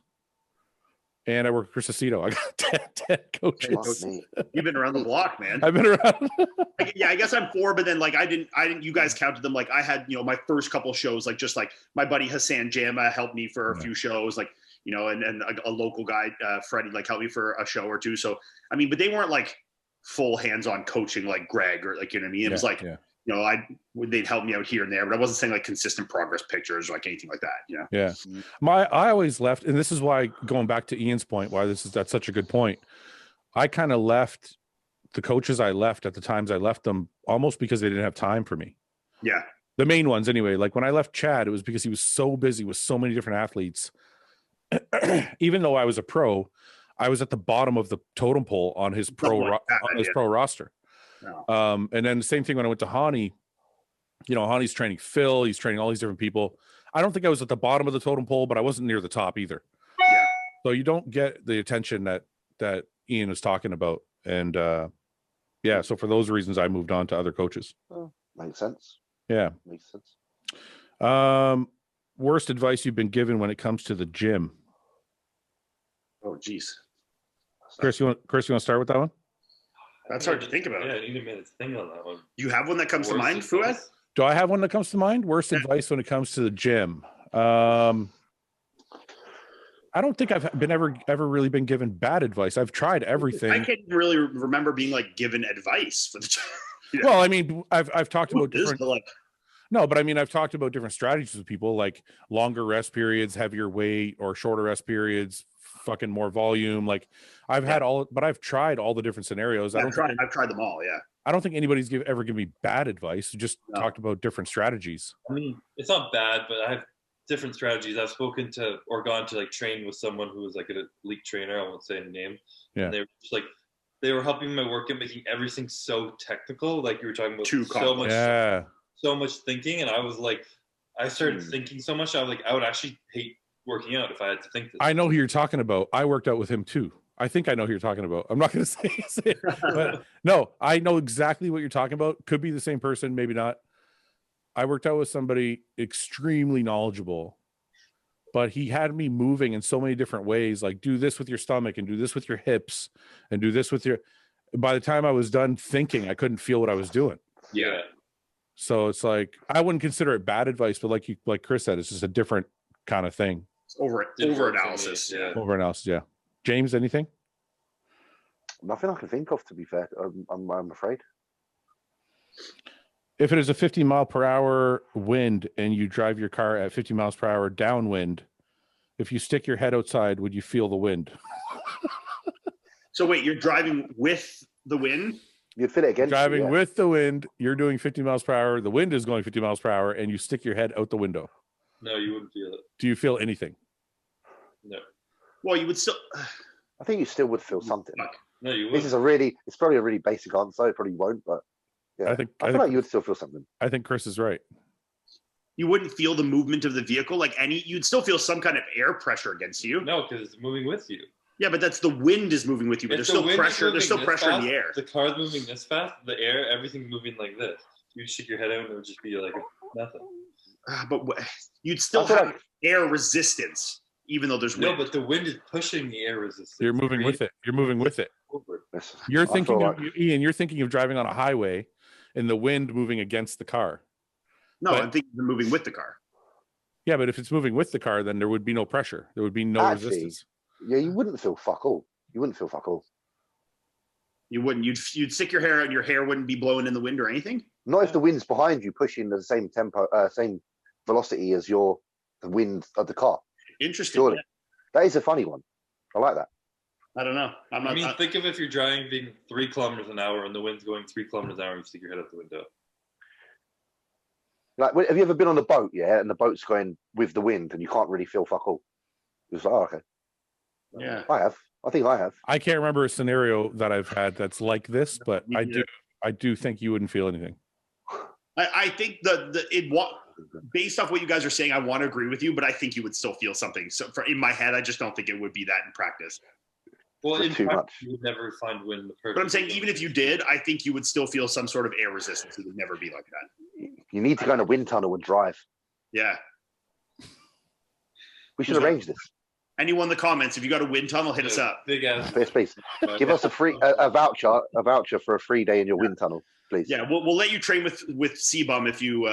And I work with Chris Aceto. I got 10 coaches. You've been around the block, man. I've been around. I guess I'm 4, but then like I didn't, you guys counted them. Like I had, you know, my first couple shows, like just like my buddy Hassan Jama helped me for a few shows, like, you know, and a local guy, Freddie, like helped me for a show or two. So, I mean, but they weren't like full hands-on coaching like Greg or like, you know what I mean? It was like, you know, they'd help me out here and there, but I wasn't saying like consistent progress pictures or like anything like that, you know? Yeah. I always left, and this is why, going back to Ian's point, that's such a good point. I kind of left the coaches I left at the times I left them almost because they didn't have time for me. Yeah. The main ones anyway. Like when I left Chad, it was because he was so busy with so many different athletes. Even though I was a pro, I was at the bottom of the totem pole on his pro roster. No. And then the same thing when I went to Hani, you know, Hani's training Phil, he's training all these different people. I don't think I was at the bottom of the totem pole, but I wasn't near the top either. Yeah. So you don't get the attention that Ian was talking about. And so for those reasons, I moved on to other coaches. Oh, makes sense. Yeah. Makes sense. worst advice you've been given when it comes to the gym? Oh, geez. Chris, you want to start with that one? That's hard to think about. Yeah, I need a minute to think on that one. You have one that comes to mind, Fouad? Do I have one that comes to mind? Worst advice when it comes to the gym? I don't think I've ever really been given bad advice. I've tried everything. I can't really remember being like given advice for the gym. Yeah. Well, I mean, I've talked about different. No, but I mean, I've talked about different strategies with people, like longer rest periods, heavier weight, or shorter rest periods, fucking more volume. Like I've had all, but I've tried all the different scenarios. Yeah, I've tried them all. Yeah. I don't think anybody's ever given me bad advice. Just talked about different strategies. I mean, it's not bad, but I have different strategies. I've spoken to or gone to like train with someone who was like an elite trainer. I won't say a name. Yeah. And they were just like, they were helping my workout, making everything so technical. Like you were talking about so much thinking. And I was like, I started thinking so much. I was like, I would actually hate working out if I had to think this. I know who you're talking about. I worked out with him too. I think I know who you're talking about. I'm not going to say it, but no, I know exactly what you're talking about. Could be the same person, maybe not. I worked out with somebody extremely knowledgeable, but he had me moving in so many different ways, like do this with your stomach and do this with your hips and do this with your, by the time I was done thinking, I couldn't feel what I was doing. Yeah. So it's like, I wouldn't consider it bad advice, but like Chris said, it's just a different kind of thing. Over analysis. Yeah. Over analysis. Yeah. James, anything? Nothing I can think of, to be fair. I'm afraid. If it is a 50 mile per hour wind and you drive your car at 50 miles per hour downwind, if you stick your head outside, would you feel the wind? So wait, you're driving with the wind? You'd feel it against driving with the wind. You're doing 50 miles per hour. The wind is going 50 miles per hour, and you stick your head out the window. No, you wouldn't feel it. Do you feel anything? No. Well, you would still. I think you still would feel something. No, you wouldn't. It's probably a really basic answer. It probably won't, but yeah, I feel like you would still feel something. I think Chris is right. You wouldn't feel the movement of the vehicle you'd still feel some kind of air pressure against you. No, because it's moving with you. Yeah, but that's the wind is moving with you, but there's still pressure. There's still pressure in the air. The car's moving this fast, the air, everything moving like this. You'd stick your head out and it would just be like nothing. But you'd still have air resistance, even though there's wind. No, but the wind is pushing the air resistance. You're moving with it. You're moving with it. You're thinking of, Ian, you're thinking of driving on a highway and the wind moving against the car. No, I'm thinking of moving with the car. Yeah, but if it's moving with the car, then there would be no pressure. There would be no resistance. Yeah, you wouldn't feel fuck all. You wouldn't feel fuck all. You wouldn't. You'd stick your hair out and your hair wouldn't be blowing in the wind or anything? Not if the wind's behind you pushing the same tempo, same velocity as the wind of the car. Interesting. Surely. That is a funny one. I like that. I don't know. Think of if you're driving 3 kilometers an hour and the wind's going 3 kilometers an hour and you stick your head out the window. Like, have you ever been on a boat, and the boat's going with the wind and you can't really feel fuck all? It's like, oh, okay. Yeah. I have. I think I have. I can't remember a scenario that I've had that's like this, but I do think you wouldn't feel anything. I think based off what you guys are saying, I want to agree with you, but I think you would still feel something. So in my head, I just don't think it would be that in practice. Well, in too practice, much. you would never find wind the perfect. But I'm saying even if you did, I think you would still feel some sort of air resistance. It would never be like that. You need to go in a wind tunnel and drive. Yeah. We should arrange this. Anyone in the comments, if you got a wind tunnel, hit us up. Big ass. Please. Give us a voucher for a free day in your wind tunnel, please. Yeah, we'll let you train with CBum if you.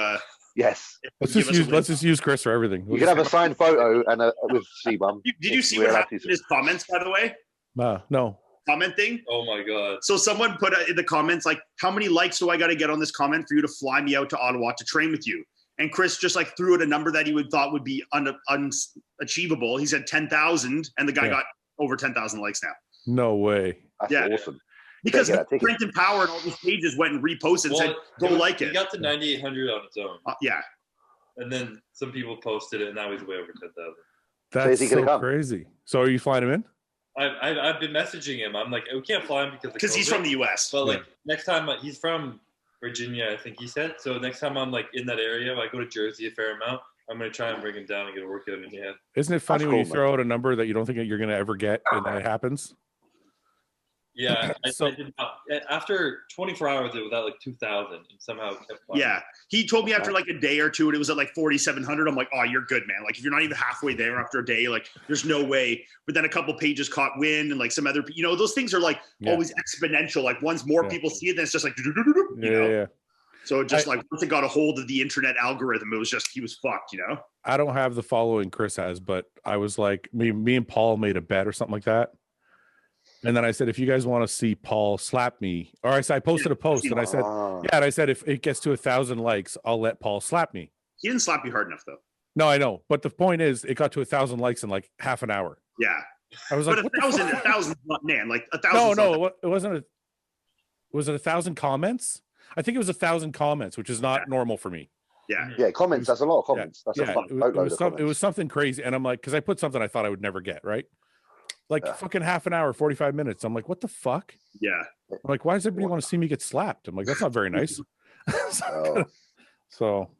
Yes. Let's just use Chris for everything. You can have a signed photo and with CBum. Did you see what happened in his comments, by the way? No. Comment thing? Oh my god. So someone put in the comments like, how many likes do I got to get on this comment for you to fly me out to Ottawa to train with you? And Chris just like threw it a number that he thought would be unachievable. He said 10,000 and the guy got over 10,000 likes now. No way. That's awesome. Because Strength and Power and all these pages went and reposted and said, go like it. He got to 9,800 on its own. Yeah. And then some people posted it and now he's way over 10,000. That's so crazy. So are you flying him in? I've been messaging him. I'm like, we can't fly him because he's from the US. But like next time he's from Virginia, I think he said. So next time I'm like in that area, I go to Jersey a fair amount. I'm gonna try and bring him down and get a workout in the head. Isn't it funny when you throw out a number that you don't think you're gonna ever get and then it happens? Yeah, So- I did not. After 24 hours, it was at like 2,000, and somehow it kept climbing. Yeah, he told me after like a day or two, and it was at like 4,700. I'm like, oh, you're good, man. Like if you're not even halfway there after a day, like there's no way. But then a couple pages caught wind, and like some other, those things are like always exponential. Like once more people see it, then it's just like, Yeah. So it just like once it got a hold of the internet algorithm, it was just he was fucked. I don't have the following Chris has, but I was like, me and Paul made a bet or something like that. And then I said, if you guys want to see Paul slap me, or I posted a post and I said, and I said, if it gets to 1,000 likes, I'll let Paul slap me. He didn't slap you hard enough though. No, I know. But the point is it got to 1,000 likes in like half an hour. Yeah. I was But like, 1,000, man, like 1,000. No, it wasn't. Was it 1,000 comments? I think it was 1,000 comments, which is not normal for me. Yeah. Yeah, comments. That's a lot of comments. That's a boatload of comments. It was something crazy. And I'm like, because I put something I thought I would never get, right? Like fucking half an hour, 45 minutes. I'm like, what the fuck? Yeah. I'm like, why does everybody want to see me get slapped? I'm like, that's not very nice. So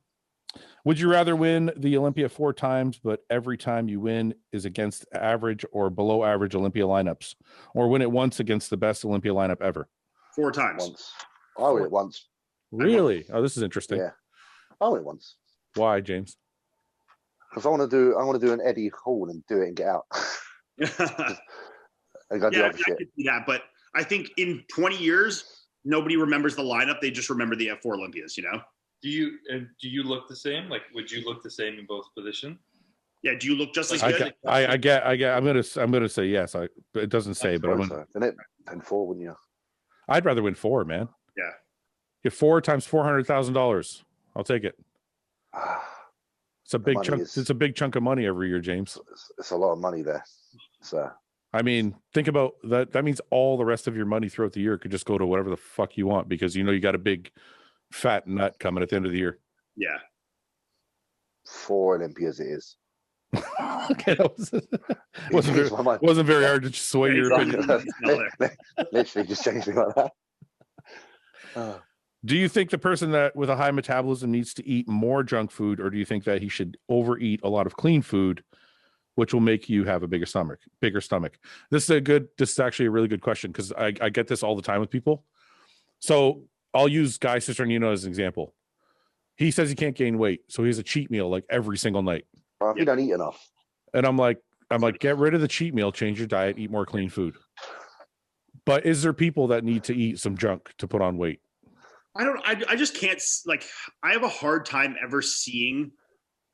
would you rather win the Olympia 4 times, but every time you win is against average or below average Olympia lineups, or win it once against the best Olympia lineup ever? 4 times. Once. I win it once. Really? Oh, this is interesting. Yeah. I win it once. Why, James? Because I want to do an Eddie Hall and do it and get out. I got to do other shit. I could see that, but I think in 20 years, nobody remembers the lineup. They just remember the F4 Olympias, Do you look the same? Like, would you look the same in both positions? Yeah. Do you look just as good? I get. I'm gonna say yes. It doesn't say, but I'm gonna. Then 4, wouldn't you? I'd rather win 4, man. Yeah. Get 4 times $400,000. I'll take it. It's a big chunk. It's a big chunk of money every year, James. It's a lot of money there. So I mean, think about that. That means all the rest of your money throughout the year could just go to whatever the fuck you want because you got a big fat nut coming at the end of the year. Yeah. 4 Olympias it is. Okay, wasn't very hard to sway your opinion. Literally just changed me like that. Do you think the person that with a high metabolism needs to eat more junk food, or do you think that he should overeat a lot of clean food, which will make you have a bigger stomach? This is actually a really good question because I get this all the time with people. So I'll use Guy Cisternino as an example. He says he can't gain weight, so he has a cheat meal like every single night. Well, if you don't eat enough. And I'm like, get rid of the cheat meal, change your diet, eat more clean food. But is there people that need to eat some junk to put on weight? I just can't, I have a hard time ever seeing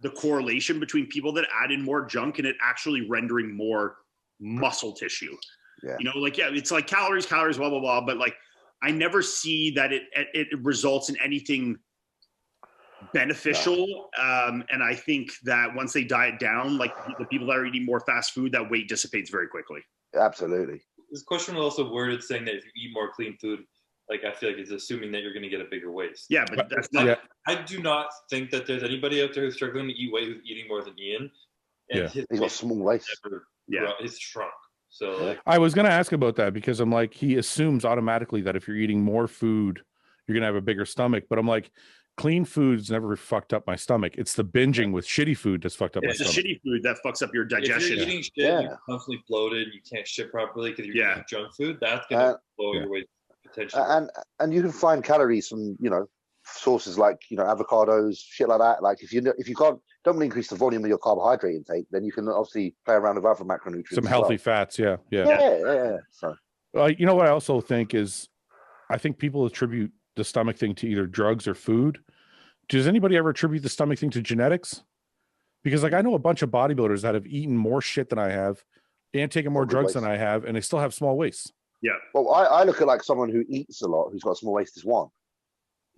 the correlation between people that add in more junk and it actually rendering more muscle tissue. Yeah. It's like calories, blah, blah, blah. But I never see that it results in anything beneficial. No. And I think that once they diet down, like the people that are eating more fast food, that weight dissipates very quickly. Absolutely. This question was also worded saying that if you eat more clean food, I feel like it's assuming that you're going to get a bigger waist. Yeah, but that's not. Yeah. I do not think that there's anybody out there who's struggling to eat weight who's eating more than Iain. And he's got small waist. It's shrunk. So I was going to ask about that because I'm like, he assumes automatically that if you're eating more food, you're going to have a bigger stomach. But I'm like, clean food's never fucked up my stomach. It's the binging with shitty food that's fucked up my stomach. It's the shitty food that fucks up your digestion. If you're eating shit, you're constantly bloated, and you can't shit properly because you're eating junk food. That's going to blow your weight. And you can find calories from sources like avocados, shit like that. Like if you don't want to increase the volume of your carbohydrate intake, then you can obviously play around with other macronutrients. Some healthy fats, yeah. So you know what I also think is, I think people attribute the stomach thing to either drugs or food. Does anybody ever attribute the stomach thing to genetics? Because I know a bunch of bodybuilders that have eaten more shit than I have and taken more drugs than I have, and they still have small waists. Yeah. Well, I look at someone who eats a lot, who's got a small waist is one.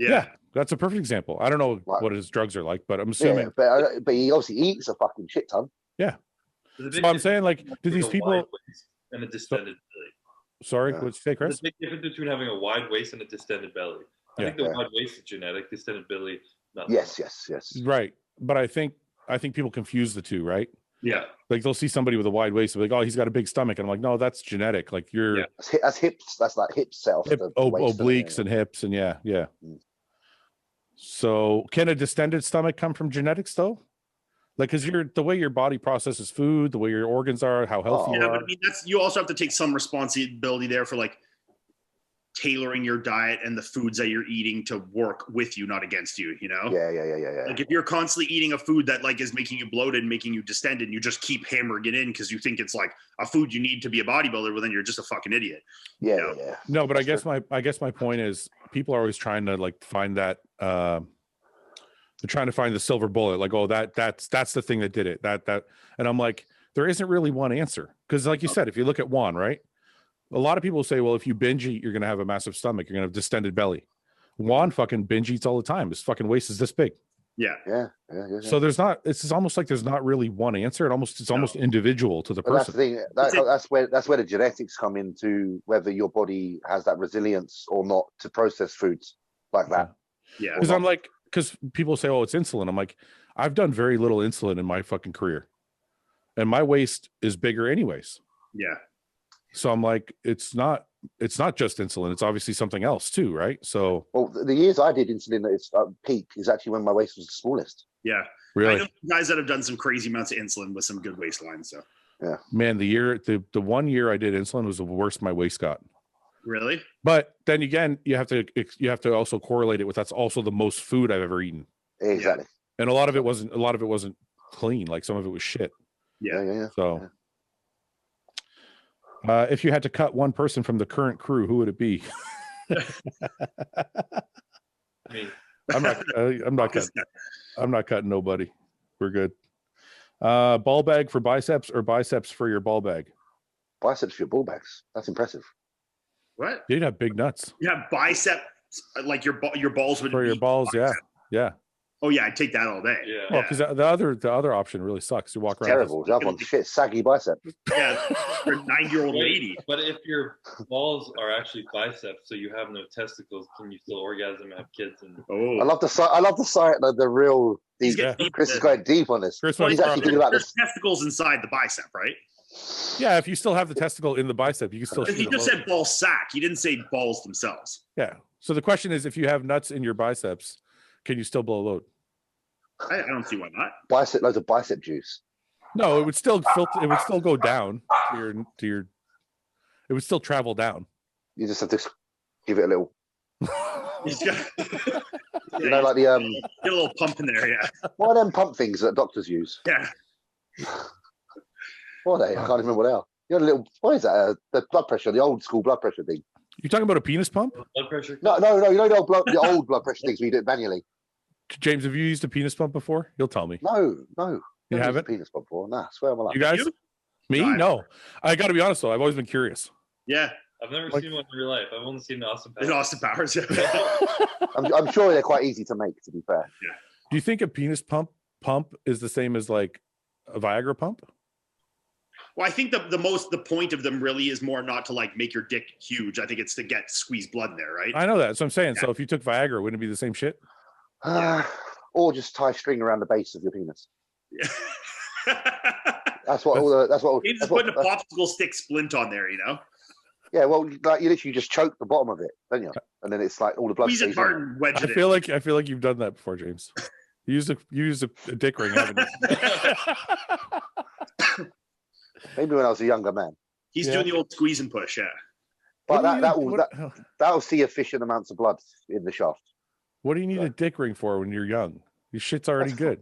Yeah, that's a perfect example. I don't know what his drugs are like, but I'm assuming. Yeah, but he obviously eats a fucking shit ton. Yeah. So I'm saying, do these people and a distended belly? Sorry, what'd you say, Chris? There's a big difference between having a wide waist and a distended belly. I think the wide waist is genetic, distended belly, not. Yes. Right, but I think people confuse the two, right? Yeah. Like they'll see somebody with a wide waist, like, oh, he's got a big stomach, and I'm like, no, that's genetic. Like you're that's hips. That's like hip self, obliques and hips, and yeah. So can a distended stomach come from genetics though? Like, because the way your body processes food, the way your organs are, how healthy you are. But I mean, you also have to take some responsibility there for tailoring your diet and the foods that you're eating to work with you, not against you, you know? Yeah. Like if you're constantly eating a food that like is making you bloated, making you distended, and you just keep hammering it in because you think it's like a food you need to be a bodybuilder, well then you're just a fucking idiot. Yeah, you know? yeah. No, but I guess my point is people are always trying to like find that they're trying to find the silver bullet, like, oh, that's the thing that did it. That and I'm like, there isn't really one answer. Because like you said, if you look at Juan, right? A lot of people say, well, if you binge eat, you're gonna have a massive stomach, you're gonna have distended belly. Juan fucking binge eats all the time. His fucking waist is this big. Yeah. So it's almost like there's not really one answer. It's almost individual to the person. That's the thing. That's where the genetics come into, whether your body has that resilience or not to process foods like that. Yeah. Because people say, oh, it's insulin. I'm like, I've done very little insulin in my fucking career, and my waist is bigger anyways. Yeah. So I'm like, it's not just insulin. It's obviously something else too, right? So, well, the years I did insulin at its peak is actually when my waist was the smallest. Yeah, really. I know guys that have done some crazy amounts of insulin with some good waistlines. So, yeah, man, the 1 year I did insulin was the worst my waist got. Really? But then again, you have to also correlate it with that's also the most food I've ever eaten. Exactly. And a lot of it wasn't clean. Like some of it was shit. Yeah. So. Yeah. If you had to cut one person from the current crew, who would it be? Me. I'm not cutting nobody. We're good. Ball bag for biceps or biceps for your ball bag? Biceps for your ball bags. That's impressive. What? You'd have big nuts. You have biceps, like your balls would for your balls. Bicep. Yeah. Oh yeah, I'd take that all day. Yeah. Well, because the other option really sucks. You walk around. Terrible. The other one, shit, saggy bicep. Yeah, for a 9-year-old lady. But if your balls are actually biceps, so you have no testicles, can you still orgasm and have kids? And I love the site. The real deep. Chris is going deep on this. He's actually thinking about this. Testicles inside the bicep, right? Yeah, if you still have the testicle in the bicep, you can still. He just said ball sack. He didn't say balls themselves. Yeah. So the question is, if you have nuts in your biceps, can you still blow a load? I don't see why not. Loads of bicep juice. No, it would still filter. It would still go down to your. It would still travel down. You just have to give it a little. You know, like the get a little pump in there, yeah. What are them pump things that doctors use? Yeah. What are they? I can't remember what they are. You know, a little. What is that? The blood pressure, the old school blood pressure thing. You talking about a penis pump? Blood pressure? No. You know the old blood pressure things we do it manually. James, have you used a penis pump before? You'll tell me. No. You haven't? A penis pump before? Nah, swear on my life. You guys? Me? No. I got to be honest though. I've always been curious. Yeah. I've never seen one in real life. I've only seen Austin Powers. In Austin Powers, yeah. I'm sure they're quite easy to make, to be fair. Yeah. Do you think a penis pump is the same as like a Viagra pump? Well, I think the point of them really is more not to like make your dick huge. I think it's to get squeezed blood in there, right? I know that. That's what I'm saying. Yeah. So if you took Viagra, wouldn't it be the same shit? Or just tie string around the base of your penis. Yeah. That's what. He's just putting a popsicle stick splint on there, you know. Yeah, well, like you literally just choke the bottom of it, don't you? And then it's like all the blood. Squeeze it hard and wedge it. I feel like you've done that before, James. You used a dick ring, haven't you? Maybe when I was a younger man. He's doing the old squeeze and push, yeah. But that'll see efficient amounts of blood in the shaft. What do you need a dick ring for when you're young? Your shit's already good.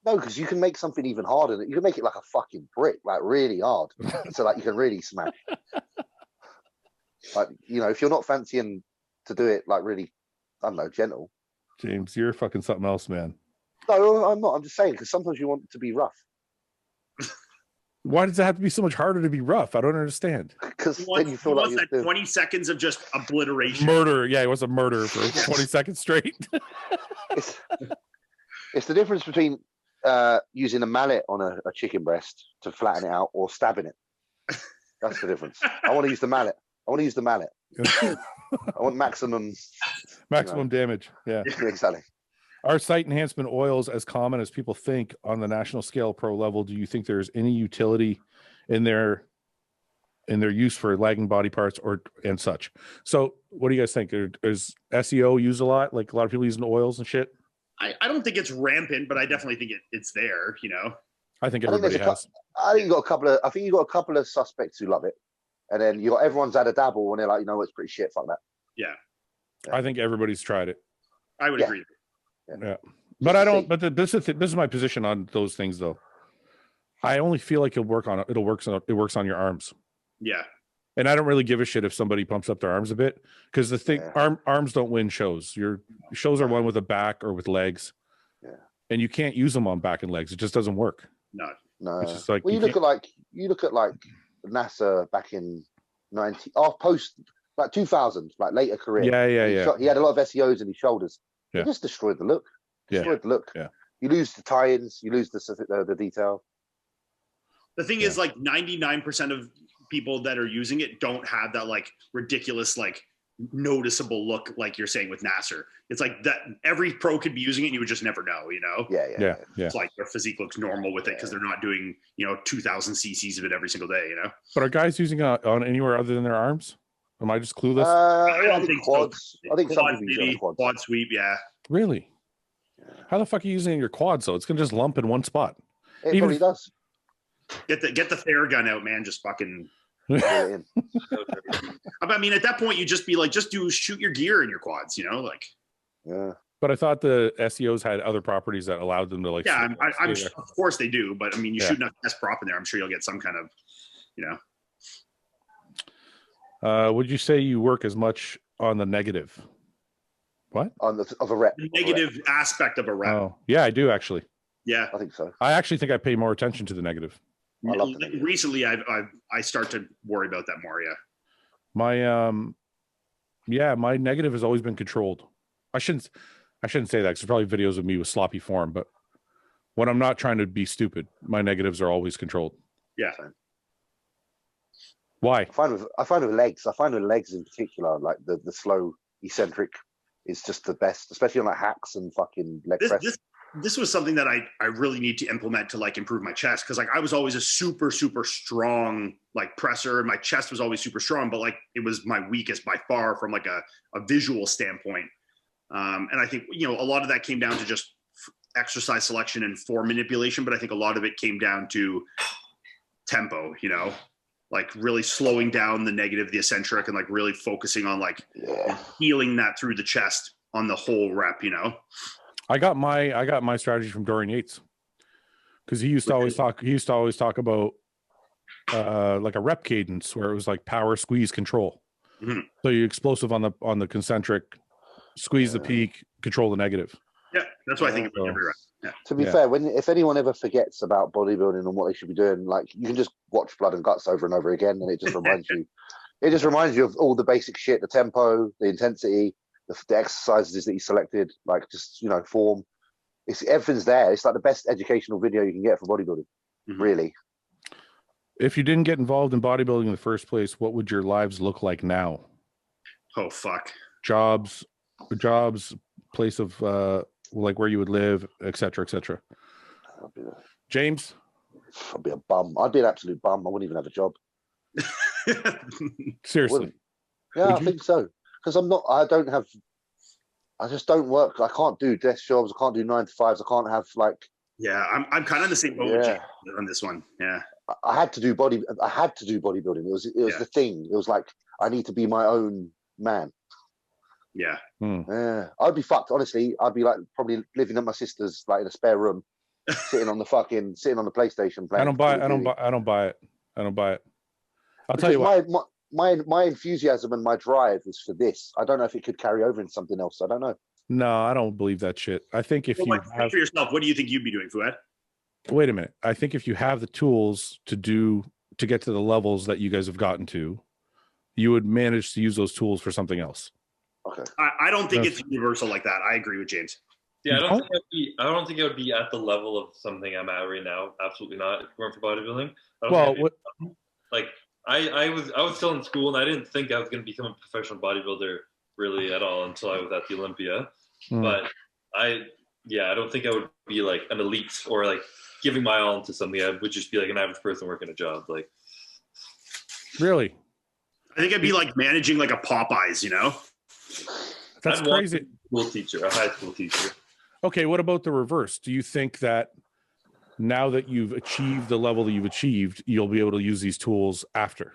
No, because you can make something even harder. You can make it like a fucking brick, like really hard, so like you can really smash. Like, you know, if you're not fancying to do it like really, I don't know, gentle. James, you're fucking something else, man. No, I'm not. I'm just saying because sometimes you want it to be rough. Why does it have to be so much harder to be rough? I don't understand. Because then you feel like that 20 seconds of just obliteration. Murder. Yeah, it was a murder for 20 seconds straight. It's the difference between using a mallet on a chicken breast to flatten it out or stabbing it. That's the difference. I want to use the mallet. I want maximum damage. Yeah. Exactly. Are site enhancement oils as common as people think on the national scale pro level? Do you think there's any utility in their use for lagging body parts and such? So what do you guys think? Is SEO used a lot? Like a lot of people using oils and shit? I don't think it's rampant, but I definitely think it's there, you know. I think everybody has. I think you got a couple of suspects who love it. And then everyone's had a dabble and they're like, you know, it's pretty shit, fuck that. Yeah. I think everybody's tried it. I would agree. Yeah. But I don't. But this is my position on those things, though. I only feel like it works on your arms. Yeah. And I don't really give a shit if somebody pumps up their arms a bit, because the thing, arms don't win shows. Your shows are won with a back or with legs. Yeah. And you can't use them on back and legs. It just doesn't work. No. It's just like, well, you look at NASA back in post 2000, like later career. He had a lot of SEOs in his shoulders. He just destroyed the look. The look. Yeah. You lose the tie-ins. You lose the detail. The thing is, like 99% of people that are using it don't have that like ridiculous, like noticeable look like you're saying with Nasser. It's like that every pro could be using it and you would just never know, you know? Yeah. It's like their physique looks normal with it because they're not doing, 2,000 cc's of it every single day, you know? But are guys using it on anywhere other than their arms? Am I just clueless? I don't think quads. So. I think quads, maybe. Quad sweep, yeah. Really? How the fuck are you using your quads though? It's gonna just lump in one spot. It probably does. Get the flare gun out, man. Just fucking. I mean, at that point, you just be like, shoot your gear in your quads, like. Yeah. But I thought the SEOs had other properties that allowed them to like. Yeah, I'm of course they do, but I mean, you shoot enough S prop in there, I'm sure you'll get some kind of, would you say you work as much on the negative? What? Of a rep. The negative aspect of a rep. Oh, yeah, I do actually. Yeah, I think so. I actually think I pay more attention to the negative. I love the negative. Recently, I start to worry about that more. Yeah. My negative has always been controlled. I shouldn't say that because there's probably videos of me with sloppy form, but when I'm not trying to be stupid, my negatives are always controlled. Yeah. Why? I find with legs. I find with legs in particular, like the slow eccentric is just the best, especially on like hacks and fucking leg press. This was something that I really need to implement to like improve my chest, because like I was always a super strong like presser, and my chest was always super strong, but like it was my weakest by far from like a visual standpoint. And I think a lot of that came down to just exercise selection and form manipulation, but I think a lot of it came down to tempo, like really slowing down the negative, the eccentric, and like really focusing on like healing that through the chest on the whole rep, I got my strategy from Dorian Yates, because he used to always talk about like a rep cadence where it was like power, squeeze, control. Mm-hmm. So you explosive on the concentric, squeeze the peak, control the negative. Yeah, that's what I think about every rep. Yeah. To be fair, if anyone ever forgets about bodybuilding and what they should be doing, like you can just watch Blood and Guts over and over again, and it just reminds you. It just reminds you of all the basic shit: the tempo, the intensity, the exercises that you selected, like just form. Everything's there. It's like the best educational video you can get for bodybuilding. Mm-hmm. Really. If you didn't get involved in bodybuilding in the first place, what would your lives look like now? Oh fuck. Jobs, place of like where you would live, etc., etc. James? I'd be a bum. I'd be an absolute bum. I wouldn't even have a job. Seriously? Yeah, I think so. Because I just don't work. I can't do desk jobs. I can't do 9 to 5s. I can't have like. Yeah, I'm kind of in the same boat with James on this one. Yeah. I had to do bodybuilding. It was the thing. It was like I need to be my own man. Yeah. Yeah. I'd be fucked, honestly. I'd be like probably living at my sister's, like in a spare room, sitting on the PlayStation playing. I don't buy it. I'll tell you what. My enthusiasm and my drive was for this. I don't know if it could carry over into something else. I don't know. No, I don't believe that shit. I think if you have for yourself, what do you think you'd be doing, Fouad? Wait a minute. I think if you have the tools to get to the levels that you guys have gotten to, you would manage to use those tools for something else. Okay. I don't think it's universal like that. I agree with James. Yeah, I don't think I would be at the level of something I'm at right now. Absolutely not. If it weren't for bodybuilding. I was still in school, and I didn't think I was going to become a professional bodybuilder really at all until I was at the Olympia. But I don't think I would be like an elite or like giving my all into something. I would just be like an average person working a job. Like, really? I think I'd be like managing like a Popeyes, That's crazy. A high school teacher. Okay, what about the reverse? Do you think that now that you've achieved the level that you've achieved, you'll be able to use these tools after?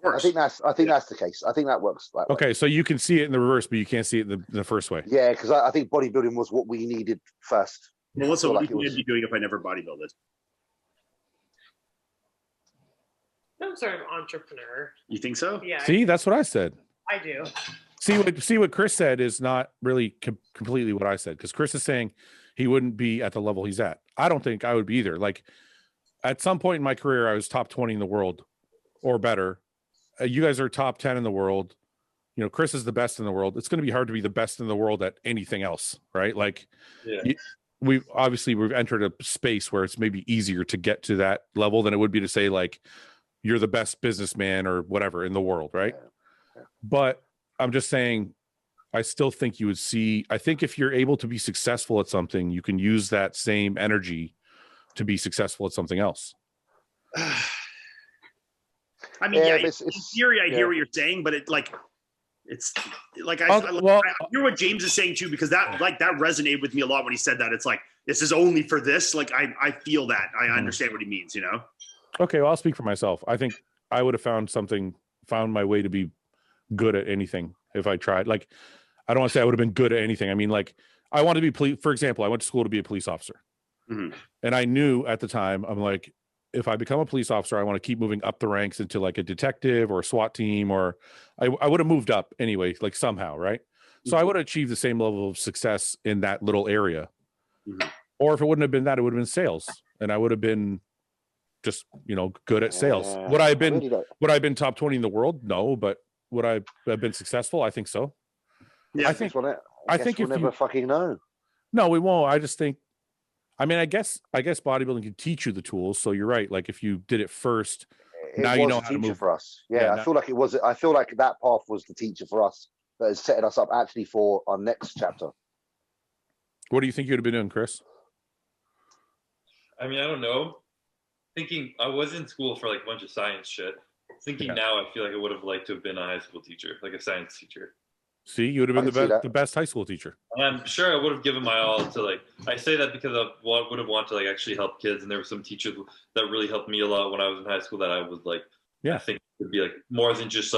I think that's the case. I think that works. Okay, so you can see it in the reverse, but you can't see it in the first way. Yeah, because I think bodybuilding was what we needed first. Melissa, what do you think I'd be doing if I never bodybuilded? Some sort of entrepreneur. You think so? Yeah. See, that's what I said. I do. See what Chris said is not really completely what I said, because Chris is saying he wouldn't be at the level he's at. I don't think I would be either. Like at some point in my career, I was top 20 in the world or better. You guys are top 10 in the world. You know, Chris is the best in the world. It's going to be hard to be the best in the world at anything else, right? Like we've entered a space where it's maybe easier to get to that level than it would be to say like you're the best businessman or whatever in the world, right? Yeah. But I'm just saying, I still think you would see, I think if you're able to be successful at something, you can use that same energy to be successful at something else. I mean, in theory, I hear what you're saying, but I hear what James is saying too, because that resonated with me a lot when he said that. It's like, this is only for this. Like, I feel that. I understand what he means, you know? Okay, well, I'll speak for myself. I think I would have found my way to be good at anything if I tried. Like, I don't want to say I would have been good at anything. I mean, like, I wanted to be for example, I went to school to be a police officer. Mm-hmm. And I knew at the time, I'm like, if I become a police officer, I want to keep moving up the ranks into like a detective or a SWAT team, or I would have moved up anyway, like somehow, right? Mm-hmm. So I would have achieved the same level of success in that little area. Mm-hmm. Or if it wouldn't have been that, it would have been sales. And I would have been just, you know, good at sales. Would I have been top 20 in the world? No, but would I have been successful? I think so. Yeah, I think we'll never fucking know. No, we won't. I just think, I mean, I guess bodybuilding can teach you the tools. So you're right. Like if you did it first, now you know how to move for us. Yeah, I feel like it was. I feel like that path was the teacher for us that is setting us up actually for our next chapter. What do you think you'd have been doing, Chris? I mean, I don't know. Thinking I was in school for like a bunch of science shit. Thinking now, I feel like I would have liked to have been a high school teacher, like a science teacher. See, you would have been the best high school teacher. And I'm sure I would have given my all to like. I say that because I would have wanted to like actually help kids, and there were some teachers that really helped me a lot when I was in high school. That I was like, I think it would be like more than just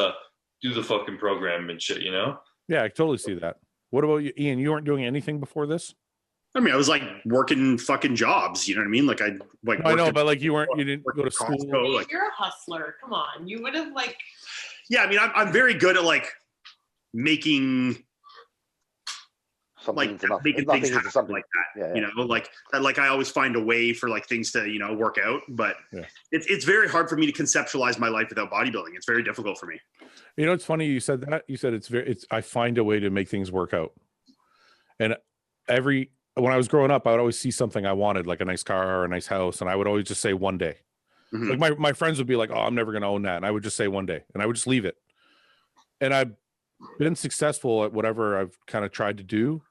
do the fucking program and shit, you know? Yeah, I totally see that. What about you, Ian? You weren't doing anything before this? I mean, I was like working fucking jobs. You know what I mean? Like I know, but like you didn't go to school. Like, you're a hustler. Come on, you would have like. Yeah, I mean, I'm very good at like making things happen like that. Yeah. You know, like I always find a way for like things to, you know, work out. But it's very hard for me to conceptualize my life without bodybuilding. It's very difficult for me. You know, it's funny you said that. You said I find a way to make things work out. And when I was growing up, I would always see something I wanted, like a nice car or a nice house, and I would always just say one day. Mm-hmm. Like my friends would be like, "Oh, I'm never going to own that," and I would just say one day, and I would just leave it. And I've been successful at whatever I've kind of tried to do,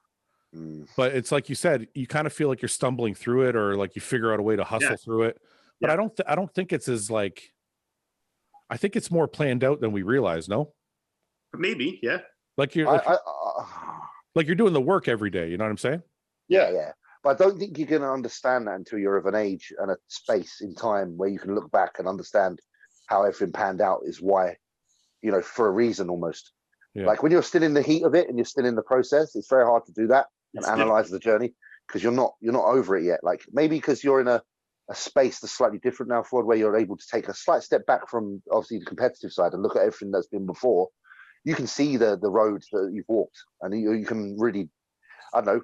but it's like you said, you kind of feel like you're stumbling through it, or like you figure out a way to hustle through it. But I don't think it's as like. I think it's more planned out than we realize. No, maybe, yeah. Like you're like you're doing the work every day. You know what I'm saying? Yeah. But I don't think you're going to understand that until you're of an age and a space in time where you can look back and understand how everything panned out is why, you know, for a reason almost. Yeah. Like when you're still in the heat of it and you're still in the process, it's very hard to do that and analyze the journey because you're not over it yet. Like maybe because you're in a space that's slightly different now, Fouad, where you're able to take a slight step back from obviously the competitive side and look at everything that's been before. You can see the roads that you've walked and you can really, I don't know,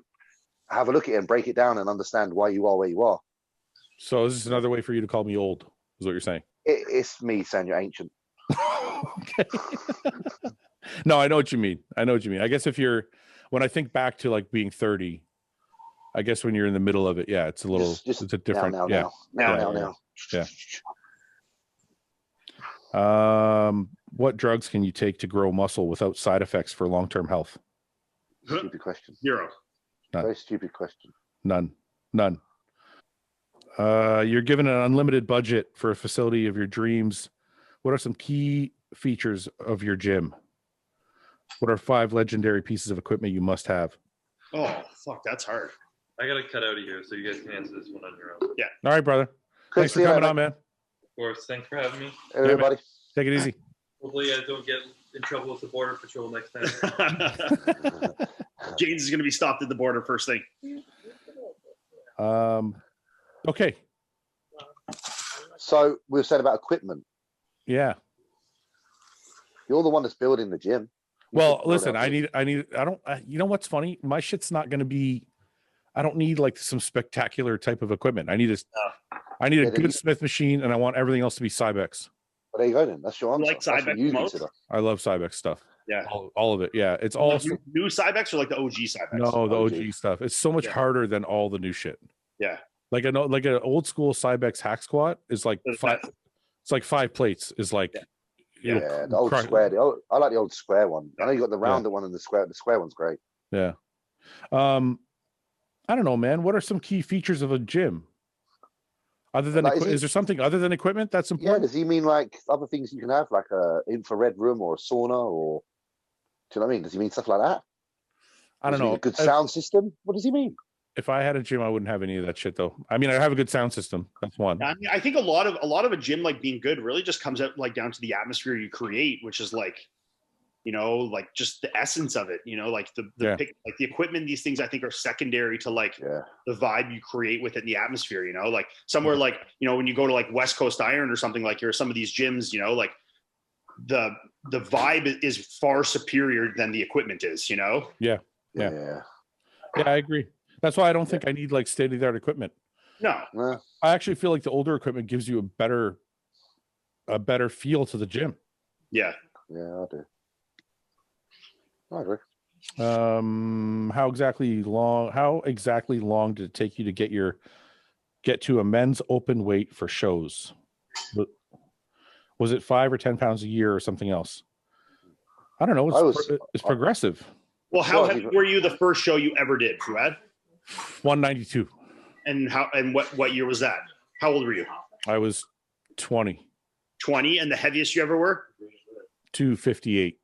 have a look at it and break it down and understand why you are where you are. So is this another way for you to call me old, is what you're saying? It's me saying you're ancient. Okay. No, I know what you mean. I guess when I think back to like being 30, I guess when you're in the middle of it, it's a little, it's a different. Now. Yeah. What drugs can you take to grow muscle without side effects for long-term health? Stupid question. Zero. None. Very stupid question. None. You're given an unlimited budget for a facility of your dreams. What are some key features of your gym? What are 5 legendary pieces of equipment you must have? Oh, fuck, that's hard. I got to cut out of here so you guys can answer this one on your own. Yeah. All right, brother. Thanks for coming on, man. Of course. Thanks for having me. Everybody. Take it easy. Hopefully, I don't get in trouble with the border patrol next time. James is going to be stopped at the border first thing. Okay. So we've said about equipment. Yeah. You're the one that's building the gym. Well, listen, you know what's funny? My shit's not going to be, I don't need like some spectacular type of equipment. I need a good Smith machine, and I want everything else to be Cybex. Well, there you go then. That's your answer. Like Cybex most? I love Cybex stuff. Yeah. All of it. Yeah. It's all new Cybex or like the OG Cybex? No, the OG stuff. It's so much harder than all the new shit. Yeah. Like an old school Cybex hack squat is like five. It's like 5 plates. Is like the old square. I like the old square one. I know you got the rounder one and the square. The square one's great. Yeah. I don't know, man. What are some key features of a gym? Other than is there something other than equipment that's important? Yeah. Does he mean like other things you can have, like a infrared room or a sauna, or do you know what I mean? Does he mean stuff like that? I don't know. A good sound system. What does he mean? If I had a gym, I wouldn't have any of that shit, though. I mean, I have a good sound system. That's one. I mean, I think a lot of a gym like being good really just comes out like down to the atmosphere you create, which is like, you know, like just the essence of it. You know, like like the equipment. These things I think are secondary to like the vibe you create with it in the atmosphere. You know, like somewhere like, you know, when you go to like West Coast Iron or something, like some of these gyms, you know, like the vibe is far superior than the equipment is. You know. Yeah. I agree. That's why I don't think I need like state-of-the-art equipment. No. I actually feel like the older equipment gives you a better feel to the gym. Yeah. Yeah, I do. I agree. How exactly long did it take you to get to a men's open weight for shows? Was it 5 or 10 pounds a year or something else? I don't know. It's progressive. Well, how heavy were you the first show you ever did, Fouad? 192. And what year was that? How old were you? I was 20. 20, and the heaviest you ever were? 258.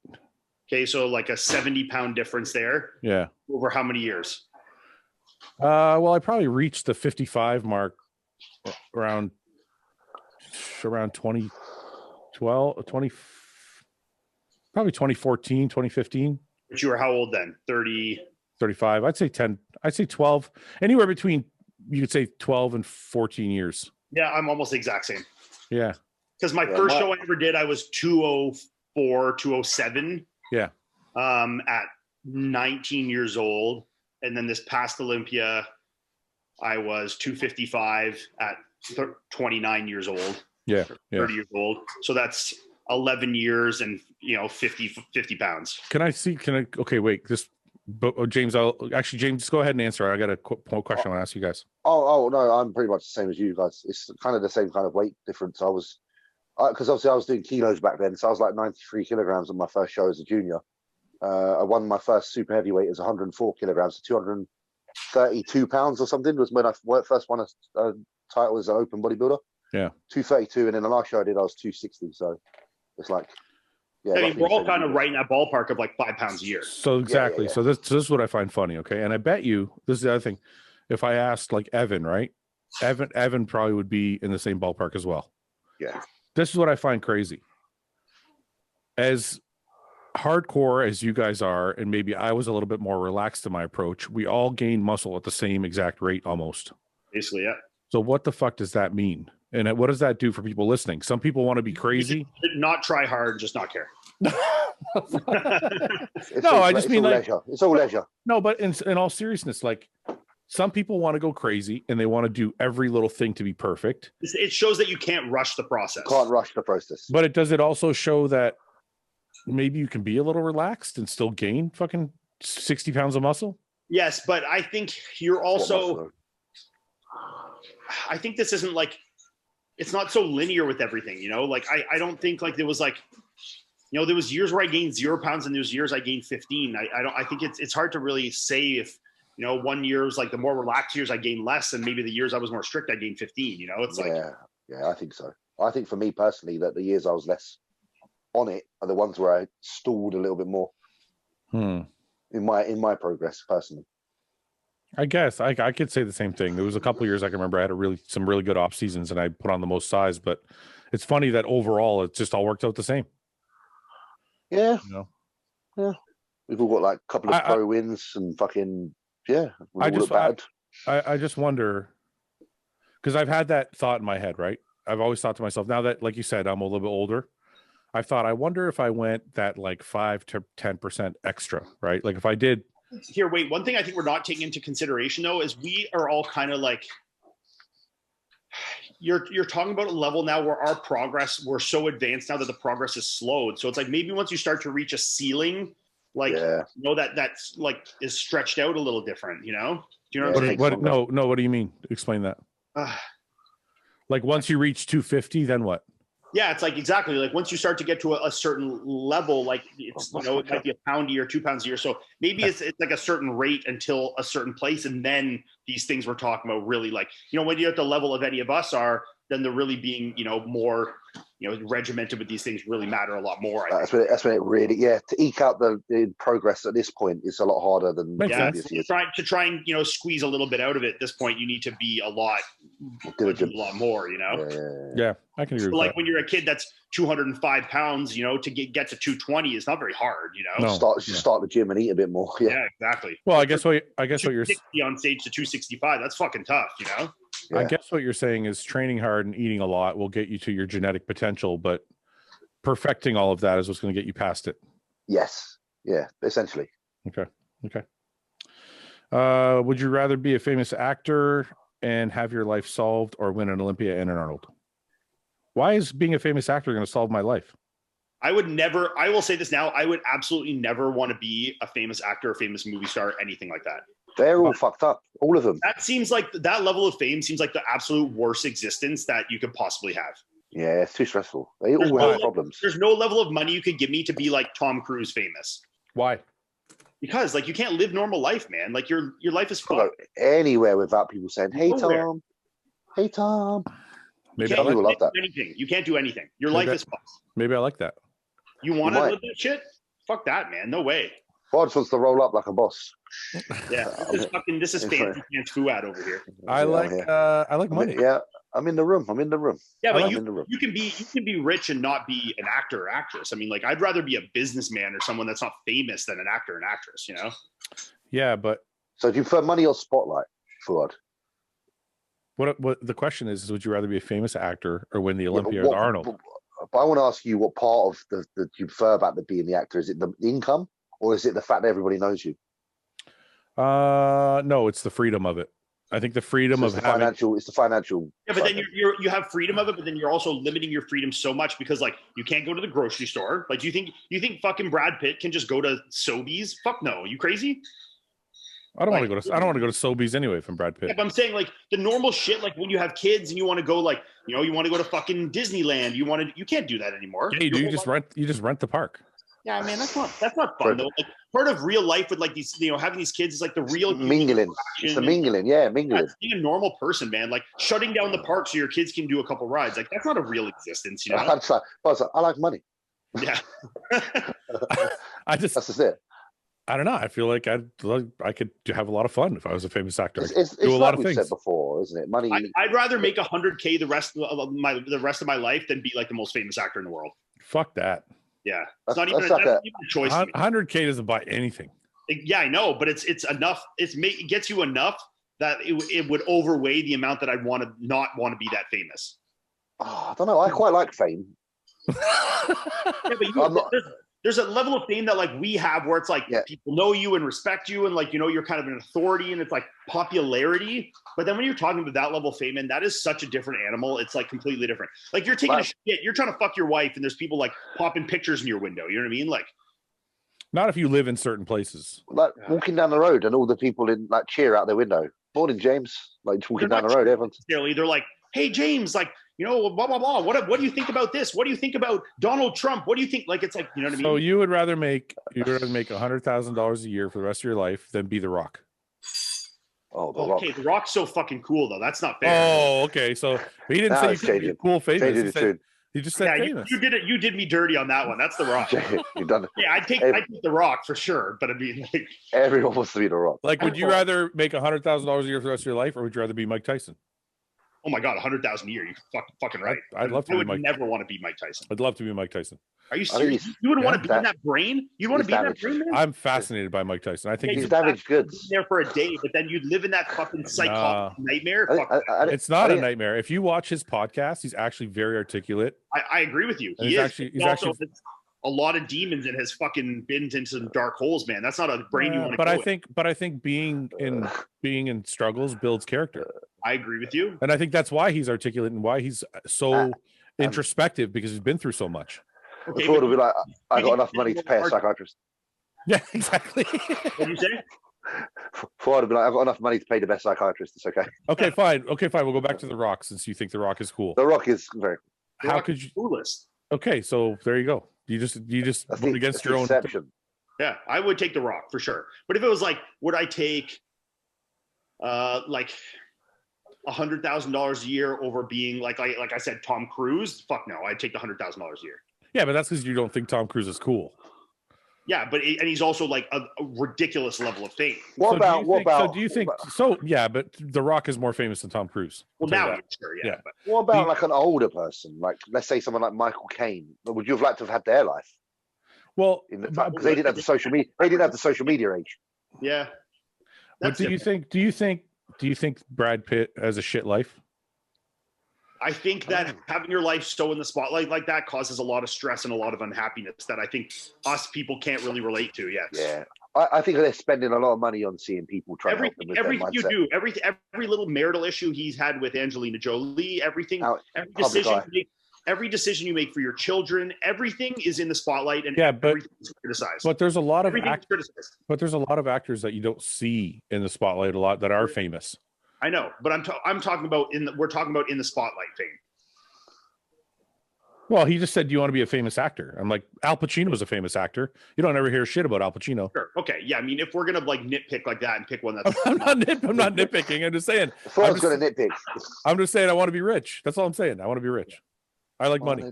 Okay, so like a 70-pound difference there. Yeah. Over how many years? Well, I probably reached the 55 mark around 2012, probably 2014, 2015. But you were how old then? 30? 35. I'd say 10. I'd say 12. Anywhere between, you could say 12 and 14 years. Yeah, I'm almost the exact same. Yeah. Because my first show I ever did, I was 204, 207. Yeah. At 19 years old. And then this past Olympia, I was 255 at 29 years old. Yeah. 30 years old. So that's 11 years and, 50 pounds. Okay, wait. James, James, go ahead and answer. I got a question I want to ask you guys. Oh, no, I'm pretty much the same as you guys. It's kind of the same kind of weight difference. Because obviously I was doing kilos back then. So I was like 93 kilograms on my first show as a junior. I won my first super heavyweight as 104 kilograms, so 232 pounds or something was when I first won a title as an open bodybuilder. Yeah. 232. And then the last show I did, I was 260. So it's like, yeah. I mean, we're all kind of right in that ballpark of like 5 pounds a year. So exactly. Yeah. So this is what I find funny. Okay. And I bet you, this is the other thing. If I asked like Evan, right? Evan probably would be in the same ballpark as well. Yeah. This is what I find crazy. As hardcore as you guys are, and maybe I was a little bit more relaxed in my approach, we all gain muscle at the same exact rate almost. Basically, yeah. So what the fuck does that mean? And what does that do for people listening? Some people want to be crazy. Not try hard, just not care. I just mean like leisure. It's all leisure. No, but in all seriousness, like some people want to go crazy and they want to do every little thing to be perfect. It shows that you can't rush the process. Can't rush the process. But does it also show that maybe you can be a little relaxed and still gain fucking 60 pounds of muscle? Yes, but I think you're also, I think this isn't like, it's not so linear with everything, like I don't think like there was like, there was years where I gained 0 pounds and there's years I gained 15. I think it's hard to really say if, 1 year was like the more relaxed years I gained less, and maybe the years I was more strict, I gained 15, it's like. Yeah, I think so. I think for me personally that the years I was less on it are the ones where I stalled a little bit more in my progress personally. I guess I could say the same thing. There was a couple of years I can remember I had some really good off seasons and I put on the most size, but it's funny that overall it just all worked out the same. Yeah. You know? Yeah. We've all got like a couple of pro wins and fucking I just wonder, because I've had that thought in my head, right? I've always thought to myself, now that, like you said, I'm a little bit older, I thought, I wonder if I went that like 5 to 10% extra, right? Like if I did. Here, wait, one thing I think we're not taking into consideration though is we are all kind of like, you're talking about a level now where our progress, we're so advanced now that the progress is slowed. So it's like maybe once you start to reach a ceiling, like that's like is stretched out a little different, you know? Do you know what I'm saying? No, what do you mean? Explain that. Like once you reach 250, then what? Yeah, it's like exactly like once you start to get to a certain level, like it's it might be a pound a year, 2 pounds a year. So maybe it's like a certain rate until a certain place, and then these things we're talking about really like, you know, when you're at the level of any of us are, then they're really being, you know, more, you know, regimented with these things really matter a lot more. That's when it really, to eke out the progress at this point is a lot harder than previous years. To try and, you know, squeeze a little bit out of it at this point, you need to be a lot diligent, a lot more, you know? Yeah, I can agree with like that. when you're a kid that's 205 pounds, you know, to get to 220 is not very hard, you know? Start the gym and eat a bit more. Yeah, exactly. Well, I guess what you're on stage to 265, that's fucking tough, you know? I guess what you're saying is training hard and eating a lot will get you to your genetic potential, but perfecting all of that is what's going to get you past it. Yes. Yeah, essentially. Okay. Would you rather be a famous actor and have your life solved, or win an Olympia and an Arnold? Why is being a famous actor going to solve my life? I will say this now, I would absolutely never want to be a famous actor, a famous movie star, anything like that. They're all fucked up, all of them. That seems like that level of fame seems like the absolute worst existence that you could possibly have. Yeah, it's too stressful. They all have problems. There's no level of money you could give me to be like Tom Cruise famous. Why? Because like you can't live normal life, man. Like your life is fucked. Anywhere without people saying, "Hey, Tom. Hey, Tom." Maybe I will love that. Anything. You can't do anything. Your life is fucked. Maybe I like that. You want to live that shit? Fuck that, man. No way. Fouad wants to roll up like a boss. Yeah, this is fancy pants Fouad over here. I like money. I'm in the room. Yeah, but you can be rich and not be an actor or actress. I mean, like I'd rather be a businessman or someone that's not famous than an actor and actress, you know? Yeah, but so do you prefer money or spotlight, Fouad? What the question is would you rather be a famous actor or win the Olympia or the Arnold? But I want to ask you what part of the you prefer about being the actor. Is it the income, or is it the fact that everybody knows you? No, it's the freedom of it. I think the freedom of having it's the financial. Yeah, but then you have freedom of it, but then you're also limiting your freedom so much because like you can't go to the grocery store. Like you think fucking Brad Pitt can just go to Sobeys? Fuck no, you crazy? I don't want to go to Sobeys anyway from Brad Pitt. Yeah, but I'm saying like the normal shit, like when you have kids and you want to go like, you know, you want to go to fucking Disneyland, you can't do that anymore. Yeah, you just rent the park. Yeah, man, that's not fun though. Like part of real life with like these, you know, having these kids is like the real mingling. It's the mingling, mingling. Yeah, being a normal person, man, like shutting down the park so your kids can do a couple rides, like that's not a real existence, you know. I like money. Yeah, that's just it. I don't know. I feel like I could have a lot of fun if I was a famous actor. It's do a lot of things. Said before, isn't it? Money. I'd rather make $100K the rest of my life than be like the most famous actor in the world. Fuck that. Yeah, it's not even a choice. 100K doesn't buy anything. Yeah, I know, but it's enough. It gets you enough that it would overweigh the amount that I'd not want to be that famous. Oh, I don't know. I quite like fame. Yeah, but there's a level of fame that like we have where it's like people know you and respect you and like, you know, you're kind of an authority and it's like popularity. But then when you're talking about that level of fame, and that is such a different animal, it's like completely different. Like you're taking a shit, you're trying to fuck your wife and there's people like popping pictures in your window. You know what I mean? Like, not if you live in certain places. Like walking down the road and all the people in like cheer out their window. Morning, James. Like walking down the road, everyone's they're like, hey, James, like, you know, blah, blah, blah. What do you think about this? What do you think about Donald Trump? What do you think? Like, it's like, you know what I mean? So you would rather make $100,000 a year for the rest of your life than be The Rock. Oh, The Rock. Okay, The Rock's so fucking cool, though. That's not fair. Oh, okay. So he didn't say you could be cool famous. He just said famous. You did me dirty on that one. That's The Rock. You've done it. Yeah, I'd take The Rock for sure. But I mean, like, everyone wants to be The Rock. Like, would you rather make $100,000 a year for the rest of your life, or would you rather be Mike Tyson? Oh my God, 100,000 a year. You're fucking right. I'd love to. I would never want to be Mike Tyson. I'd love to be Mike Tyson. Are you serious? You wouldn't want to be in that brain? You want to be in that brain, man? I'm fascinated by Mike Tyson. I think he's damaged goods. There for a day, but then you'd live in that fucking psychotic nightmare. It's not a nightmare. If you watch his podcast, he's actually very articulate. I agree with you. He's actually a lot of demons and has fucking been into some dark holes, man. That's not a brain you want to. But I think being in struggles builds character. I agree with you, and I think that's why he's articulate and why he's so introspective, because he's been through so much. Okay, Fouad will be like, I got enough money to pay a psychiatrist. Yeah, exactly. What did you say? Fouad will be like, I've got enough money to pay the best psychiatrist. It's okay. Okay, fine. We'll go back to The Rock, since you think The Rock is cool. The Rock is very cool. How could you? Coolest. Okay, so there you go. You just vote against your own exception. Yeah, I would take The Rock for sure. But if it was like, would I take like $100,000 a year over being like I said, Tom Cruise? Fuck no, I'd take the $100,000 a year. Yeah, but that's because you don't think Tom Cruise is cool. Yeah, but and he's also like a ridiculous level of fame. What about? Yeah, but The Rock is more famous than Tom Cruise. Well, now sure, yeah. But what about like an older person, like let's say someone like Michael Caine? Would you have liked to have had their life? Well, because they didn't have the social media. They didn't have the social media age. Yeah. But do you think Brad Pitt has a shit life? I think that having your life so in the spotlight like that causes a lot of stress and a lot of unhappiness that I think us people can't really relate to yet. Yeah. I think they're spending a lot of money on seeing people try to help them with everything you do, every little marital issue he's had with Angelina Jolie, every decision you make for your children, everything is in the spotlight and everything's criticized. But there's a lot of actors that you don't see in the spotlight a lot that are famous. I know, but I'm talking about we're talking about in the spotlight fame. Well, he just said, "Do you want to be a famous actor?" I'm like, Al Pacino was a famous actor. You don't ever hear shit about Al Pacino. Sure. Okay. Yeah. I mean, if we're gonna like nitpick like that and pick one that's I'm not nitpicking. I'm just saying. Fouad's gonna nitpick. I'm just saying I want to be rich. That's all I'm saying. I want to be rich. I like money.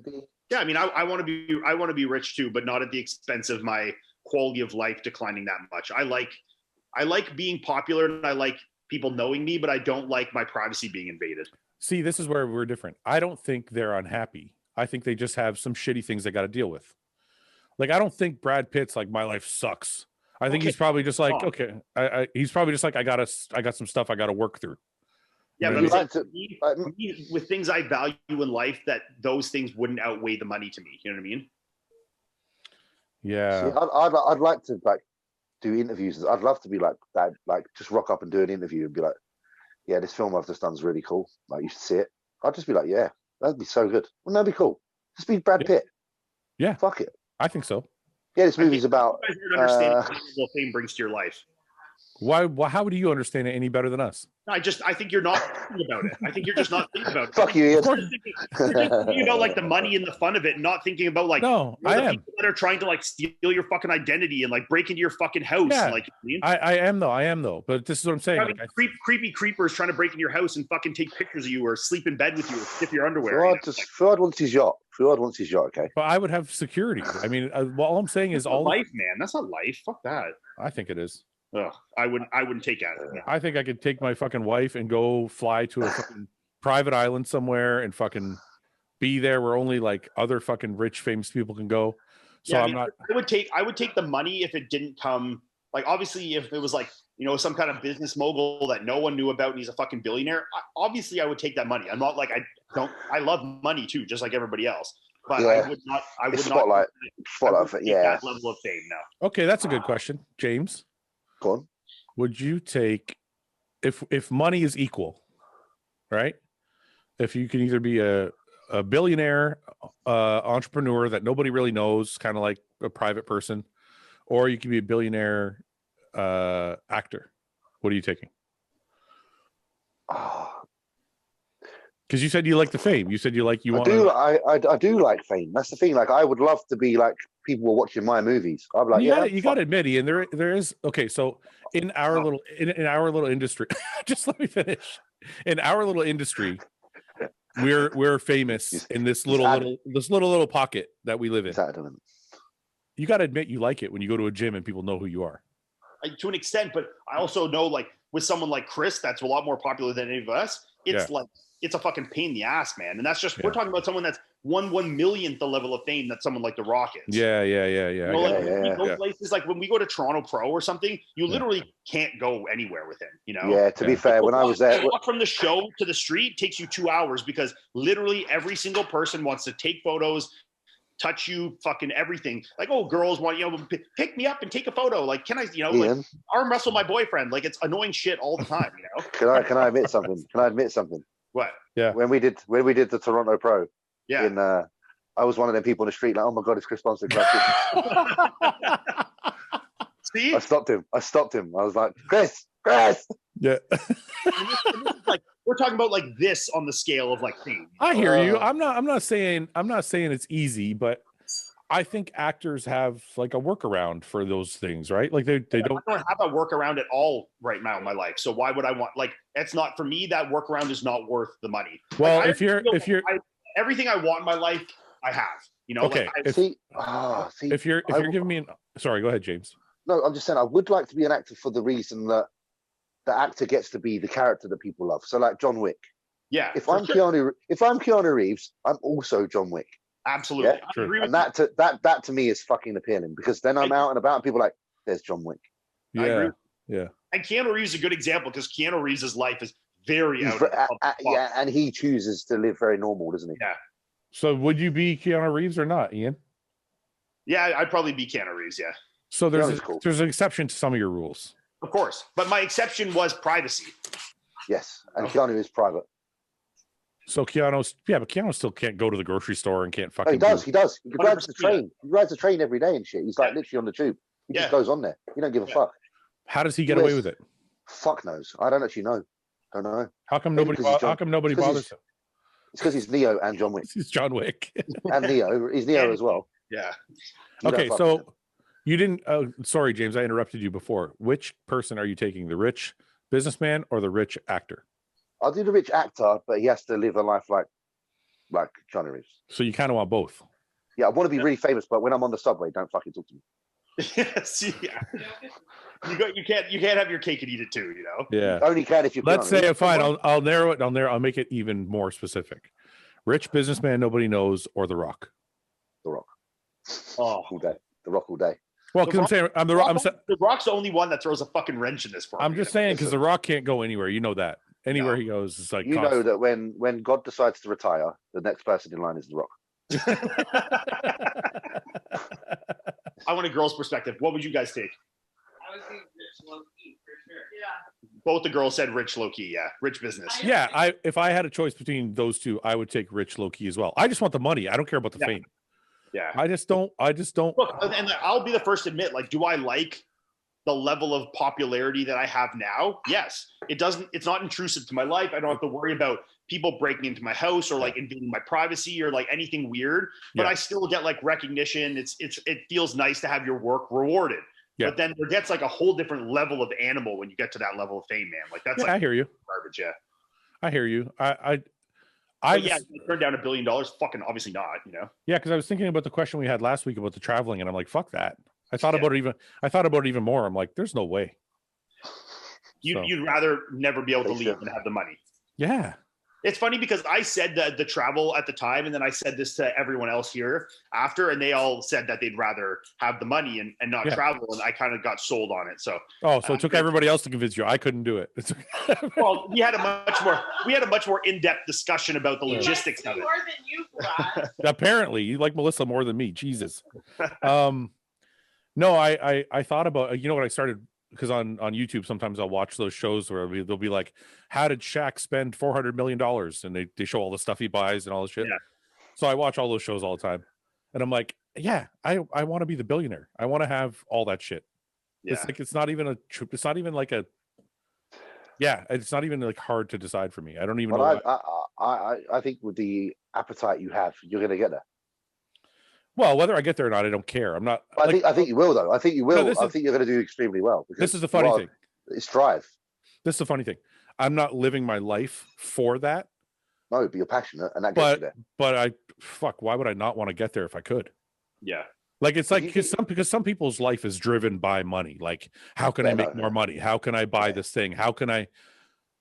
Yeah. I mean, I want to be rich too, but not at the expense of my quality of life declining that much. I like being popular and I like people knowing me, but I don't like my privacy being invaded. See, this is where we're different. I don't think they're unhappy. I think they just have some shitty things they got to deal with. Like, I don't think Brad Pitt's like, my life sucks. I think he's probably just like, he's probably just like, I got some stuff I got to work through. Yeah, but with things I value in life, that those things wouldn't outweigh the money to me. You know what I mean? Yeah. See, I'd like to do interviews. I'd love to be like that, like just rock up and do an interview and be like, yeah, this film I've just done is really cool. Like, you should see it. I'd just be like, yeah, that'd be so good. Wouldn't that be cool? Just be Brad Pitt. Yeah. Fuck it. I think so. Yeah, this movie's about understanding what fame brings to your life. Why? How do you understand it any better than us? I think you're not thinking about it. I think you're just not thinking about it. Fuck you, Ian. You're just thinking about like the money and the fun of it, and not thinking about like people that are trying to like steal your fucking identity and like break into your fucking house. Yeah, like I am though. But this is what I'm saying. Like, creepy creepers trying to break into your house and fucking take pictures of you or sleep in bed with you or sniff your underwear. Fouad wants his yacht. Fouad wants his yacht. Okay. But I would have security. I mean, all I'm saying is life, man. That's not life. Fuck that. I think it is. Ugh, I wouldn't take it. I think I could take my fucking wife and go fly to a fucking private island somewhere and fucking be there where only like other fucking rich famous people can go. So I would take the money if it didn't come, like, obviously if it was like, you know, some kind of business mogul that no one knew about and he's a fucking billionaire, obviously I would take that money. I'm not like, I love money too, just like everybody else. But yeah. I would not spotlight that level of fame now. Okay, that's a good question. James. Go on. Would you take, if money is equal, right? If you can either be a billionaire entrepreneur that nobody really knows, kind of like a private person, or you can be a billionaire actor, what are you taking? Because you said you like the fame. You said I do like fame. That's the thing. Like, I would love to be like people were watching my movies. I'm like, you got to admit, Ian, there is okay. So in our little industry, just let me finish. In our little industry, we're famous in this little pocket that we live in. You got to admit you like it when you go to a gym and people know who you are. To an extent, but I also know, like, with someone like Chris, that's a lot more popular than any of us. it's a fucking pain in the ass, man. And that's just we're talking about someone that's 1/1,000,000th the level of fame that someone like The Rock is. Yeah. You know, like when we go places, like when we go to Toronto Pro or something, you literally can't go anywhere with him. You know. Yeah. To be fair, when I was there, walk from the show to the street takes you 2 hours because literally every single person wants to take photos, touch you, fucking everything. Like, oh, girls want, you know, pick me up and take a photo. Like, can I, you know, Ian, like arm wrestle my boyfriend? Like, it's annoying shit all the time, you know. Can I admit something? Can I admit something? What? Yeah. When we did the Toronto Pro, yeah, I was one of them people in the street like, oh my god, it's Chris Bumstead. See? I stopped him. I was like, Chris. Yeah. and this is like we're talking about like this on the scale of like fame. I hear you. I'm not saying it's easy, but I think actors have like a workaround for those things, right? Like they don't have a workaround at all right now in my life. So why would I want, like, it's not, for me, that workaround is not worth the money. Well, like, if you're everything I want in my life, I have, you know. Okay. Like, if you're giving me sorry, go ahead, James. No, I'm just saying I would like to be an actor for the reason that the actor gets to be the character that people love. So like John Wick. Yeah. If I'm Keanu Reeves, I'm also John Wick. Absolutely. Yeah? I agree with that to me is fucking appealing, because then I'm out and about and people are like, there's John Wick. Yeah. And Keanu Reeves is a good example because Keanu Reeves' life is very and he chooses to live very normal, doesn't he? Yeah. So would you be Keanu Reeves or not, Ian? Yeah, I'd probably be Keanu Reeves, yeah. So there's an exception to some of your rules. Of course. But my exception was privacy. Yes. And Keanu is private. So Keanu still can't go to the grocery store and can't fucking. He does. He rides the train. He rides the train every day and shit. He's like literally on the tube. He just goes on there. He don't give a fuck. How does he get away with it? Fuck knows. I don't actually know. Don't know. How come nobody bothers him? It's because he's Neo and John Wick. He's John Wick. And Neo. He's Neo as well. Yeah. Okay, so you didn't. Sorry, James, I interrupted you before. Which person are you taking? The rich businessman or the rich actor? I'll do the rich actor, but he has to live a life like Keanu Reeves. So you kind of want both. Yeah, I want to be really famous, but when I'm on the subway, don't fucking talk to me. See, you can't have your cake and eat it too, you know. Yeah, only can if you. Let's say fine. I'll narrow it. I'll make it even more specific. Rich businessman nobody knows, or The Rock. The Rock. Oh, all day. The Rock all day. Well, because I'm saying The Rock's the only one that throws a fucking wrench in this for me. I'm just saying because The Rock can't go anywhere. You know that. Anywhere he goes, it's like know that when God decides to retire, the next person in line is The Rock. I want a girl's perspective. What would you guys take? I would say rich low key for sure. Yeah. Both the girls said rich low key. Yeah, rich business. Yeah, if I had a choice between those two, I would take rich low key as well. I just want the money. I don't care about the fame. Yeah. I just don't. Look, and I'll be the first to admit, like, do I like the level of popularity that I have now? Yes. It's not intrusive to my life. I don't have to worry about people breaking into my house or like invading my privacy or like anything weird, but I still get like recognition. It feels nice to have your work rewarded. Yeah. But then there gets like a whole different level of animal when you get to that level of fame, man. Like that's like I hear you. Garbage, yeah. I hear you. I turn down $1 billion. Fucking obviously not, you know. Yeah, because I was thinking about the question we had last week about the traveling, and I'm like, fuck that. I thought about it even more. I'm like, there's no way. You'd rather never be able to leave than have the money. Yeah. It's funny because I said that the travel at the time, and then I said this to everyone else here after, and they all said that they'd rather have the money and not travel, and I kind of got sold on it. So it took everybody else to convince you. I couldn't do it. Well, we had a much more in-depth discussion about the logistics of it. More than you, Fouad. Apparently, you like Melissa more than me. Jesus. No, I thought about, you know what I started, because on YouTube, sometimes I'll watch those shows where they'll be like, how did Shaq spend $400 million? And they show all the stuff he buys and all this shit. Yeah. So I watch all those shows all the time. And I'm like, yeah, I want to be the billionaire. I want to have all that shit. Yeah. It's like, it's not even like hard to decide for me. I don't even know. I think with the appetite you have, you're going to get there. Well, whether I get there or not, I don't care. I'm not. I think you will, though. I think you will. I think you're going to do extremely well. This is the funny thing. It's drive. This is the funny thing. I'm not living my life for that. No, but you're passionate, and that gets you there. But why would I not want to get there if I could? Yeah. Like it's like because some people's life is driven by money. Like, how can I make more money? How can I buy this thing? How can I?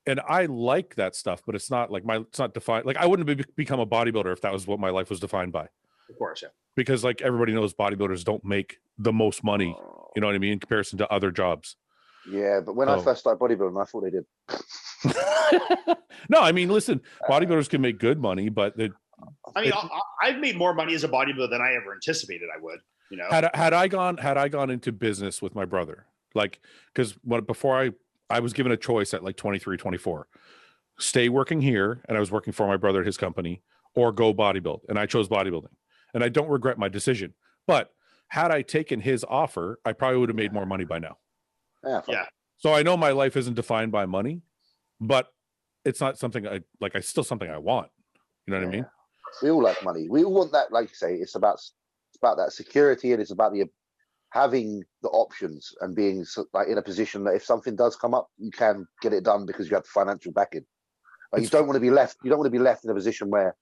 and I like that stuff, but it's not like it's not defined. Like I wouldn't become a bodybuilder if that was what my life was defined by. Of course, yeah. Because like everybody knows bodybuilders don't make the most money, you know what I mean, in comparison to other jobs. Yeah, but when I first started bodybuilding, I thought they did. No, I mean, listen, bodybuilders can make good money, but I've made more money as a bodybuilder than I ever anticipated I would. You know, had I gone into business with my brother, like, because before I was given a choice at like 23, 24, stay working here, and I was working for my brother at his company, or go bodybuild, and I chose bodybuilding, and I don't regret my decision. But had I taken his offer, I probably would have made more money by now. Yeah. So I know my life isn't defined by money, but it's not something I like. It's still something I want. You know what I mean? We all like money. We all want that. Like you say, it's about that security, and it's about having the options and being like in a position that if something does come up, you can get it done because you have the financial backing. Like you don't want to be left. You don't want to be left in a position where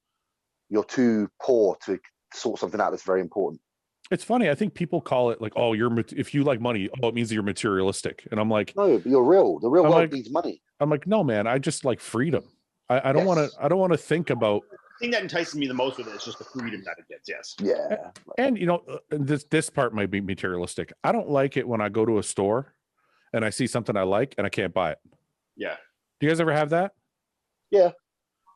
you're too poor to sort something out that's very important. It's funny. I think people call it like, oh, if you like money, oh, it means that you're materialistic. And I'm like, no, but you're real. The real world needs money. I'm like, no, man, I just like freedom. I don't want to think about. The thing that entices me the most with it is just the freedom that it gets. Yes. Yeah. And you know, this part might be materialistic. I don't like it when I go to a store and I see something I like and I can't buy it. Yeah. Do you guys ever have that? Yeah.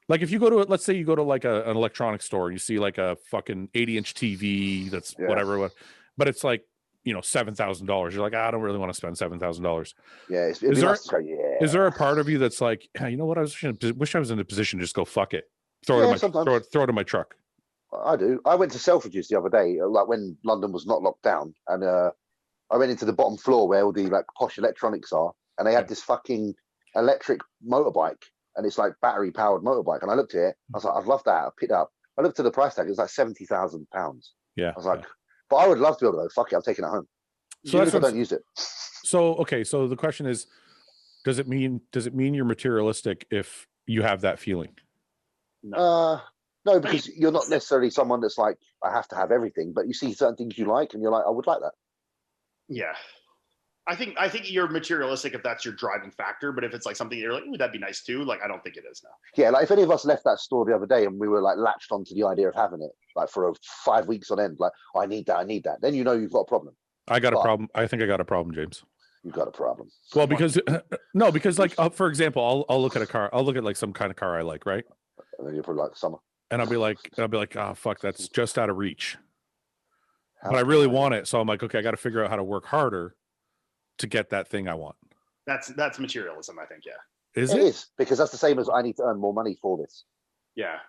Like if you go to let's say you go to like an electronics store and you see like a fucking 80-inch TV that's whatever, but it's like, you know, $7,000. You're like, I don't really want to spend $7,000. Yeah. Is there a part of you that's like, you know what? Wish I was in a position to just go fuck it, throw it in my truck. I do. I went to Selfridges the other day, like when London was not locked down, and I went into the bottom floor where all the like posh electronics are, and they had this fucking electric motorbike. And it's like battery powered motorbike. And I looked at it. I was like, I'd love that. I picked it up. I looked at the price tag. It was like £70,000. Yeah. I was like, but I would love to be able to go, fuck it, I'm taking it home. So I don't use it. So, okay. So the question is, does it mean you're materialistic if you have that feeling? No, because you're not necessarily someone that's like, I have to have everything, but you see certain things you like and you're like, I would like that. Yeah. I think you're materialistic if that's your driving factor, but if it's like something you're like, ooh, that'd be nice too, like I don't think it is now. Yeah, like if any of us left that store the other day and we were like latched onto the idea of having it, like for 5 weeks on end, like, oh, I need that, then you know you've got a problem. I got a problem. I think I got a problem, James. You've got a problem. Well, because because like for example, I'll look at a car. I'll look at like some kind of car I like, right? And then you're probably like summer. And I'll be like, oh fuck, that's just out of reach. But I really want it, so I'm like, okay, I got to figure out how to work harder to get that thing I want. That's materialism, I think. Yeah. It is, because that's the same as I need to earn more money for this. Yeah.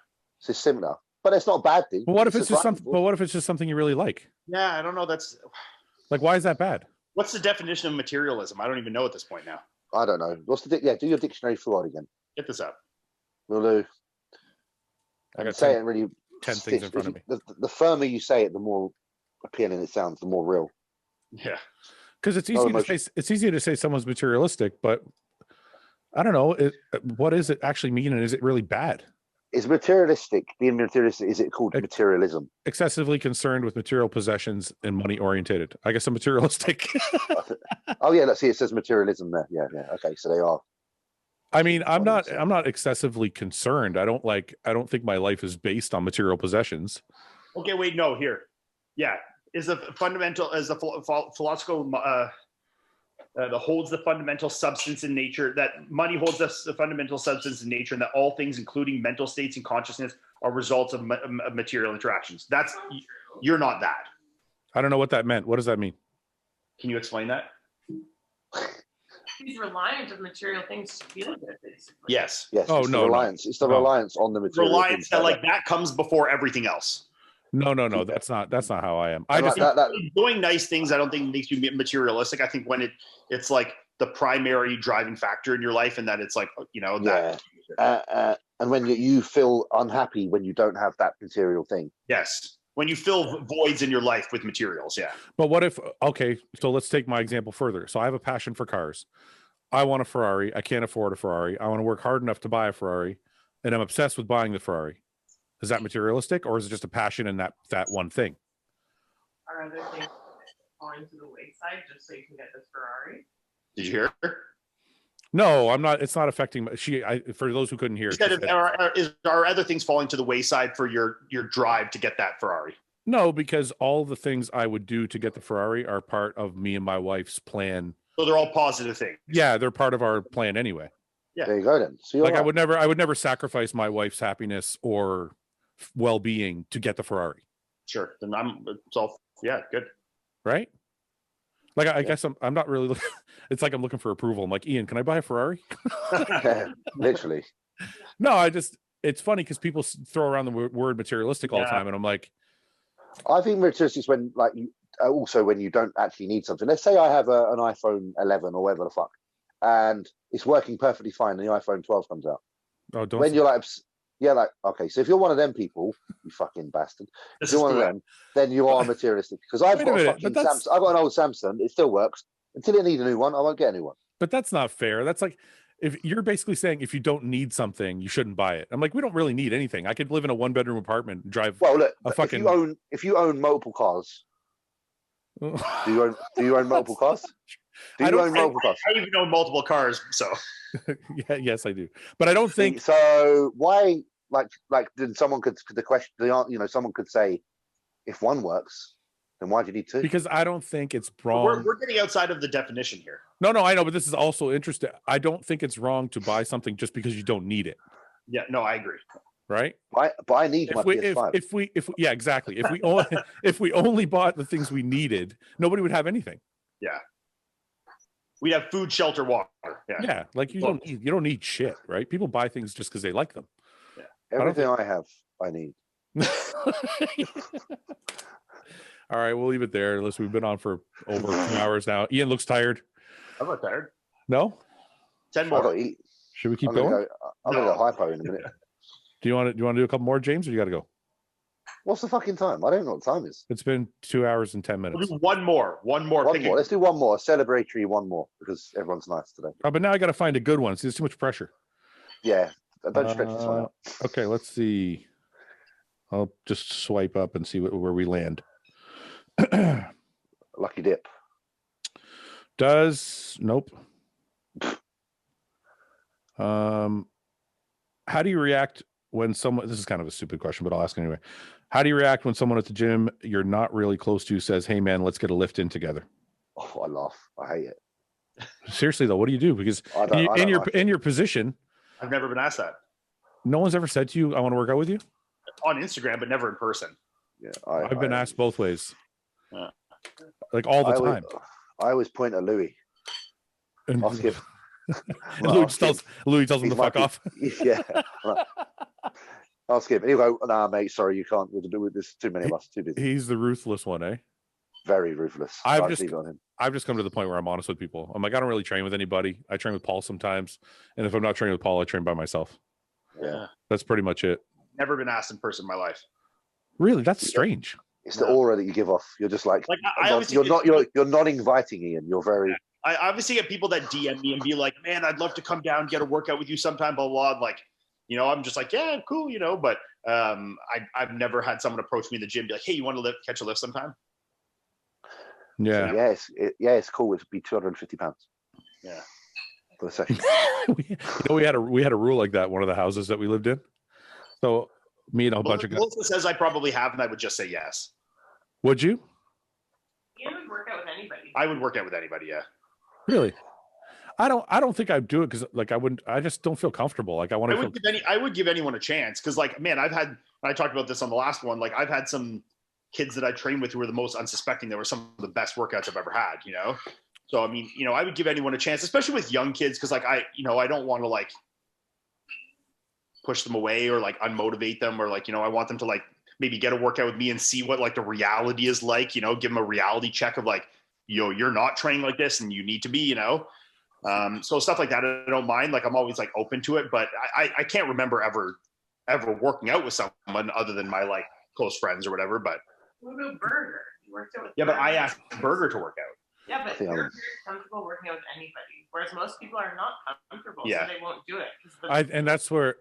So it's similar, but it's not a bad thing. But what if it's just something? But what if it's just something you really like? Yeah, I don't know. That's like, why is that bad? What's the definition of materialism? I don't even know at this point now. I don't know. What's the do your dictionary Fouad again? Get this up. Will do. I got say it really 10 things in front of me. The firmer you say it, the more appealing it sounds, the more real. Yeah. Because it's easy to say someone's materialistic, but I don't know. What does it actually mean, and is it really bad? Is materialistic being materialistic? Is it called materialism? Excessively concerned with material possessions and money orientated. I guess I'm materialistic. Oh yeah, let's see. It says materialism there. Yeah. Okay, so they are. I mean, I'm not excessively concerned. I don't think my life is based on material possessions. Okay, wait, no, here. Yeah. Is the fundamental, as the philosophical that holds the fundamental substance in nature, that money holds the fundamental substance in nature, and that all things, including mental states and consciousness, are results of material interactions. You're not that. I don't know what that meant. What does that mean? Can you explain that? He's reliant on material things to feel good, basically. Yes. Oh, it's no, the reliance. It's the reliance on the material. Reliance that comes before everything else. No. That's not how I am. Doing nice things, I don't think makes you materialistic. I think when it's like the primary driving factor in your life, and that it's like, you know, that. And when you feel unhappy when you don't have that material thing. Yes. When you fill voids in your life with materials. Yeah. But what if, okay, so let's take my example further. So I have a passion for cars. I want a Ferrari. I can't afford a Ferrari. I want to work hard enough to buy a Ferrari, and I'm obsessed with buying the Ferrari. Is that materialistic, or is it just a passion in that one thing? Are other things falling to the wayside just so you can get this Ferrari? Did you hear her? No, I'm not. It's not affecting for those who couldn't hear. Are other things falling to the wayside for your drive to get that Ferrari? No, because all the things I would do to get the Ferrari are part of me and my wife's plan. So they're all positive things. Yeah, they're part of our plan anyway. Yeah. There you go then. So like right. I would never sacrifice my wife's happiness or well-being to get the Ferrari. Sure. Then it's all good. Right? Like I guess I'm not really it's like I'm looking for approval. I'm like, Ian, can I buy a Ferrari? Literally. No, it's funny because people throw around the word materialistic all the time, and I'm like, I think materialistic is when also when you don't actually need something. Let's say I have an iPhone 11 or whatever the fuck, and it's working perfectly fine, and the iPhone 12 comes out. Oh, don't. When you're like, okay, so if you're one of them people, you fucking bastard. If you're one of them, then you are materialistic. Because I've got a fucking Samsung. I've got an old Samsung. It still works. Until I need a new one, I won't get a new one. But that's not fair. That's like, if you're basically saying if you don't need something, you shouldn't buy it. I'm like, we don't really need anything. I could live in a 1-bedroom apartment and drive. Well, look, a fucking. If you own multiple cars, do you own multiple cars? I even own multiple cars, so. Yeah, yes, I do. But I don't think so. Why? Like, then someone could someone could say, if one works, then why do you need two? Because I don't think it's wrong. We're getting outside of the definition here. No, I know, but this is also interesting. I don't think it's wrong to buy something just because you don't need it. Yeah, no, I agree. Right? But I need my PS5. If yeah, exactly. If we only bought the things we needed, nobody would have anything. Yeah. We'd have food, shelter, water. Yeah, like you don't need shit, right? People buy things just because they like them. Yeah. Everything I have, I need. All right, we'll leave it there. Unless we've been on for over 2 hours now. Ian looks tired. I'm not tired. No? 10 more. Should we keep going? I'm gonna go hypo in a minute. Do you want to do a couple more, James, or you got to go? What's the fucking time? I don't know what the time is. It's been 2 hours and 10 minutes. We'll do one more. Let's do one more. Celebratory one more because everyone's nice today. Oh, but now I got to find a good one. See, there's too much pressure. Yeah, don't stretch this one out. Okay, let's see. I'll just swipe up and see where we land. Lucky dip. Nope. How do you react when someone, this is kind of a stupid question, but I'll ask anyway. How do you react when someone at the gym you're not really close to says, hey man, let's get a lift in together? Oh, I laugh. I hate it. Seriously though, what do you do? Because in your position, I've never been asked that. No one's ever said to you, I want to work out with you? On Instagram, but never in person. Yeah, I've been asked both ways. Like all the time. I always point at Louis. Ask him. Louis tells him to fuck off. Yeah. Ask him. And he'll go, nah, mate, sorry, you can't. There's too many of us, too busy. He's the ruthless one, eh? Very ruthless. I've just come to the point where I'm honest with people. I'm like, I don't really train with anybody. I train with Paul sometimes. And if I'm not training with Paul, I train by myself. Yeah. That's pretty much it. Never been asked in person in my life. Really? That's strange. It's the aura that you give off. You're just like you're not inviting, Ian. You're very. I obviously get people that DM me and be like, "Man, I'd love to come down and get a workout with you sometime." Blah blah. Like, I'm just like, yeah, cool, But I've never had someone approach me in the gym and be like, "Hey, you want to catch a lift sometime?" Yeah. So it's cool. It'd be £250. Yeah. For a session. we had a rule like that in one of the houses that we lived in. So me and a bunch of guys. Melissa says I probably have, and I would just say yes. Would you? You would work out with anybody. I would work out with anybody, yeah. Really? I don't think I'd do it because I just don't feel comfortable. Like I would give anyone a chance because I talked about this on the last one. Like I've had some kids that I trained with who were the most unsuspecting. They were some of the best workouts I've ever had, So I mean, I would give anyone a chance, especially with young kids, because I don't want to push them away or unmotivate them or I want them to maybe get a workout with me and see what the reality is like, give them a reality check of you're not training like this and you need to be, so stuff like that I don't mind. I'm always open to it, but I can't remember ever working out with someone other than my close friends or whatever. But what about Burger? You worked out with Burger. But I asked Burger to work out. Yeah, but think you're I'm- very comfortable working out with anybody, whereas most people are not comfortable, Yeah. so they won't do it. And that's what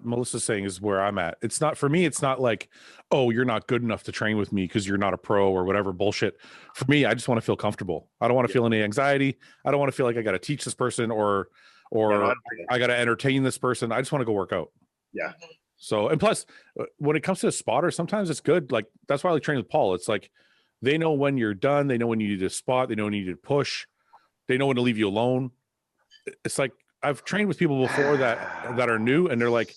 Melissa's saying is where I'm at. It's not for me. It's not like, oh, you're not good enough to train with me because you're not a pro or whatever bullshit. For me, I just want to feel comfortable. I don't want to feel any anxiety. I don't want to feel like I got to teach this person or I got to entertain this person. I just want to go work out. Yeah. So, and plus, when it comes to a spotter, sometimes it's good. Like that's why I like training with Paul. It's like they know when you're done. They know when you need to spot. They know when you need to push. They know when to leave you alone. It's like I've trained with people before that are new, and they're like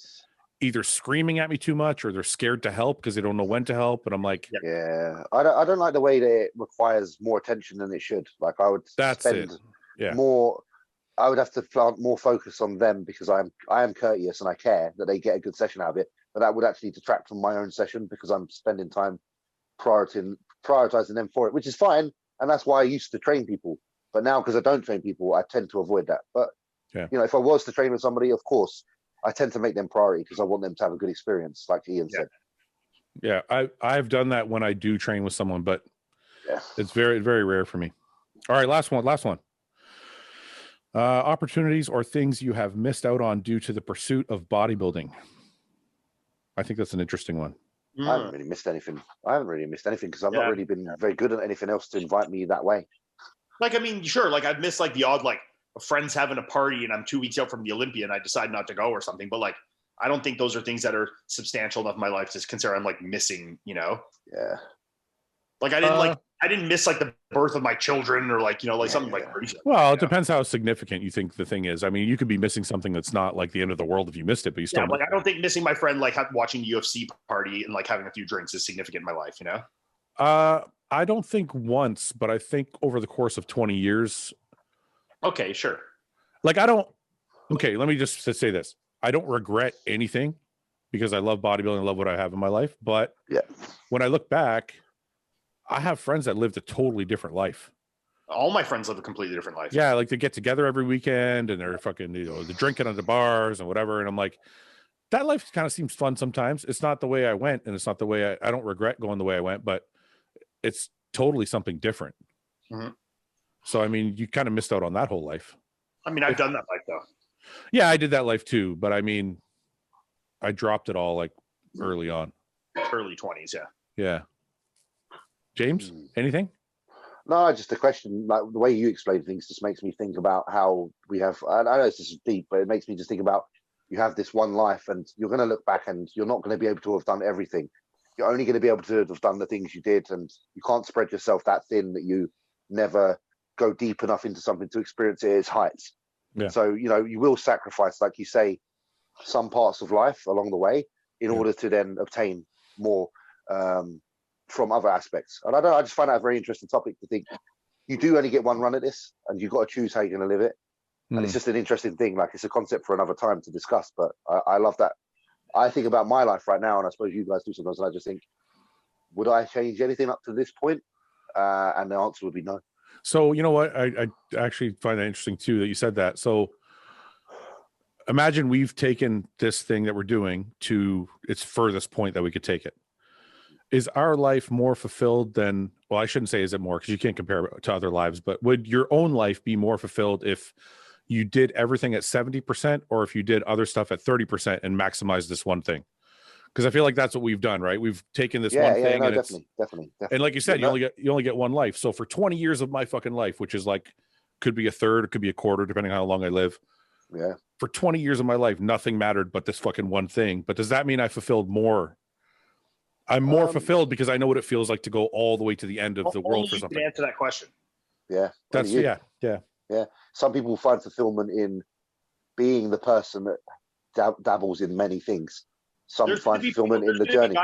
either screaming at me too much or they're scared to help because they don't know when to help. And I'm like, yeah, I don't like the way that it requires more attention than it should. Like I would spend more. I would have to plant more focus on them because I am courteous and I care that they get a good session out of it. But that would actually detract from my own session because I'm spending time prioritizing them for it, which is fine. And that's why I used to train people. But now, because I don't train people, I tend to avoid that. But, you know, if I was to train with somebody, of course, I tend to make them priority because I want them to have a good experience, like Iain said. Yeah, I've done that when I do train with someone, but it's very, very rare for me. All right, last one. Opportunities or things you have missed out on due to the pursuit of bodybuilding. I think that's an interesting one. I haven't really missed anything. Because I've not really been very good at anything else to invite me that way. Like, I mean, sure. Like I've missed like the odd, like friends having a party and I'm 2 weeks out from the Olympia and I decide not to go or something. But like, I don't think those are things that are substantial enough in my life to consider I'm like missing, you know? Yeah. Like I didn't miss like the birth of my children or like, you know, like something like crazy. Well, it depends how significant you think the thing is. I mean, you could be missing something that's not like the end of the world if you missed it, but you still like I don't think missing my friend, like watching the UFC party and like having a few drinks is significant in my life, you know? I don't think once, but I think over the course of 20 years. Okay, sure. Like let me just say this. I don't regret anything because I love bodybuilding, I love what I have in my life. But when I look back, I have friends that lived a totally different life. All my friends live a completely different life. Yeah, like they get together every weekend and they're fucking, you know, they're drinking at the bars and whatever. And I'm like, that life kind of seems fun sometimes. It's not the way I went, and it's not the way I don't regret going the way I went, but it's totally something different. Mm-hmm. So, I mean, you kind of missed out on that whole life. I mean, I've done that life though. Yeah, I did that life too, but I mean, I dropped it all like early on. Early 20s, yeah. Yeah. James, anything? No, just a question. Like the way you explain things just makes me think about how we have. I know it's just deep, but it makes me just think about you have this one life, and you're going to look back, and you're not going to be able to have done everything. You're only going to be able to have done the things you did, and you can't spread yourself that thin that you never go deep enough into something to experience it at its heights. Yeah. So you know you will sacrifice, like you say, some parts of life along the way in order to then obtain more. From other aspects. And I just find that a very interesting topic to think you do only get one run at this and you've got to choose how you're going to live it. And it's just an interesting thing. Like it's a concept for another time to discuss, but I love that. I think about my life right now, and I suppose you guys do sometimes, and I just think, would I change anything up to this point? And the answer would be no. So, you know what? I actually find that interesting too, that you said that. So imagine we've taken this thing that we're doing to its furthest point that we could take it. Is our life more fulfilled than, well, I shouldn't say is it more because you can't compare it to other lives, but would your own life be more fulfilled if you did everything at 70% or if you did other stuff at 30% and maximized this one thing? Because I feel like that's what we've done, right? We've taken this one thing. No, and definitely. And like you said, you only get one life. So for 20 years of my fucking life, which is like, could be a third, it could be a quarter, depending on how long I live. Yeah. For 20 years of my life, nothing mattered but this fucking one thing. But does that mean I fulfilled more? I'm more fulfilled because I know what it feels like to go all the way to the end of the world for something. You can answer that question. Yeah. That's yeah. Some people find fulfillment in being the person that dabbles in many things. Some find fulfillment in the journey.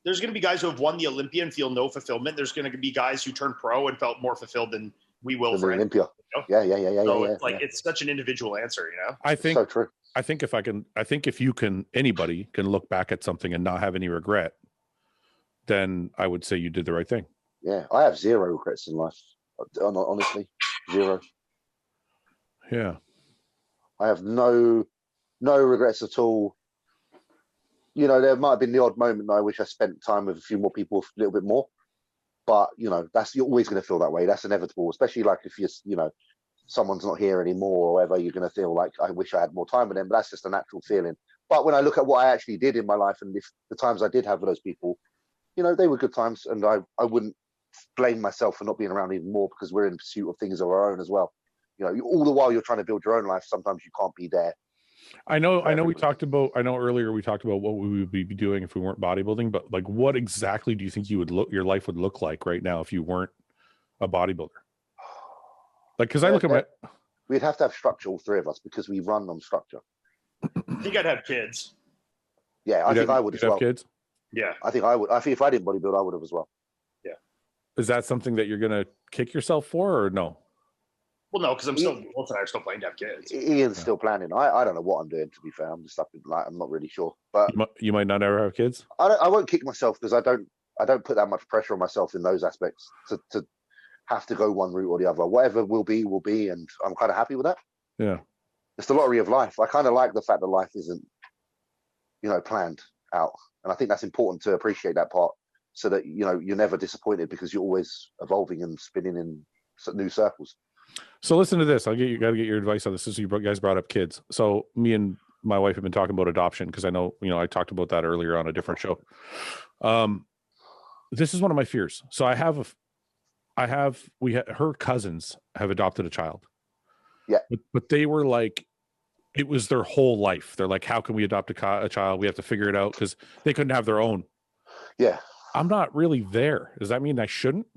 There's going to be guys who have won the Olympia and feel no fulfillment. There's going to be guys who turn pro and felt more fulfilled than we will for Olympia. You know? Yeah. It's such an individual answer, you know. I think so true. I think if anybody can look back at something and not have any regret, then I would say you did the right thing. Yeah, I have zero regrets in life. Honestly, zero. Yeah, I have no regrets at all. You know, there might have been the odd moment that I wish I spent time with a few more people a little bit more. But you're always going to feel that way. That's inevitable, especially like if someone's not here anymore or whatever. You're going to feel like, I wish I had more time with them. But that's just a natural feeling. But when I look at what I actually did in my life, and if the times I did have with those people, they were good times, and I wouldn't blame myself for not being around even more, because we're in pursuit of things of our own as well. All the while you're trying to build your own life, sometimes you can't be there. I know earlier we talked about what we would be doing if we weren't bodybuilding, but like, what exactly do you think your life would look like right now if you weren't a bodybuilder? Like, because I look at we'd have to have structure, all three of us, because we run on structure. I think I'd have kids. Yeah, I think I would as well. Have kids? Yeah, I think I would. I think if I didn't bodybuild, I would have as well. Yeah. Is that something that you're gonna kick yourself for, or no? Well, no, because I'm still planning to have kids. Ian's still planning. I don't know what I'm doing, to be fair. I'm just I'm not really sure. But you might not ever have kids. I won't kick myself, because I don't put that much pressure on myself in those aspects to have to go one route or the other. Whatever will be, and I'm kind of happy with that. Yeah. It's the lottery of life. I kind of like the fact that life isn't, planned out. And I think that's important to appreciate that part, so that, you're never disappointed, because you're always evolving and spinning in new circles. So listen to this. Got to get your advice on this. Since you guys brought up kids. So me and my wife have been talking about adoption, because I know, I talked about that earlier on a different show. This is one of my fears. So her cousins have adopted a child. Yeah. But they were like, it was their whole life. They're like, how can we adopt a child? We have to figure it out, because they couldn't have their own. Yeah. I'm not really there. Does that mean I shouldn't?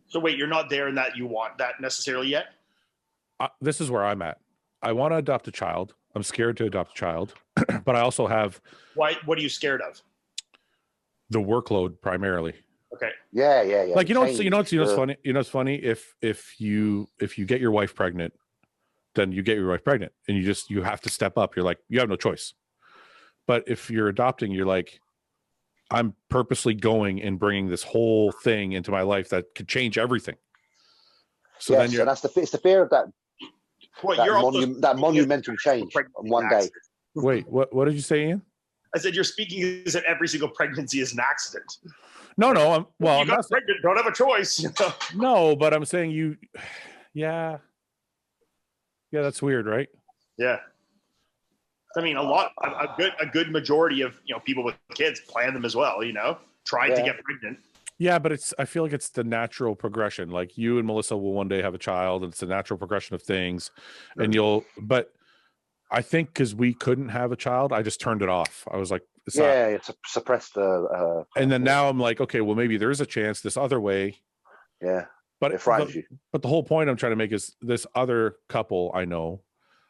So wait, you're not there in that you want that necessarily yet? This is where I'm at. I want to adopt a child. I'm scared to adopt a child, but I also have. Why? What are you scared of? The workload primarily. Okay. Yeah. Like, what's funny? It's funny if you get your wife pregnant, then you get your wife pregnant, and you have to step up. You're like, you have no choice. But if you're adopting, you're like, I'm purposely going and bringing this whole thing into my life that could change everything. So yes, then it's the fear of that. Well, that monumental change on one day. Wait, what did you say, Ian? I said you're speaking as if every single pregnancy is an accident. No. I'm not pregnant. Don't have a choice. No, but I'm saying yeah, that's weird, right? Yeah. I mean, a good majority of people with kids plan them as well. Trying to get pregnant. Yeah, but I feel like it's the natural progression. Like, you and Melissa will one day have a child, and it's the natural progression of things. And but I think because we couldn't have a child, I just turned it off. I was like, it's suppressed the. And then now I'm like, okay, well, maybe there's a chance this other way. Yeah, but it frightens you. But the whole point I'm trying to make is, this other couple I know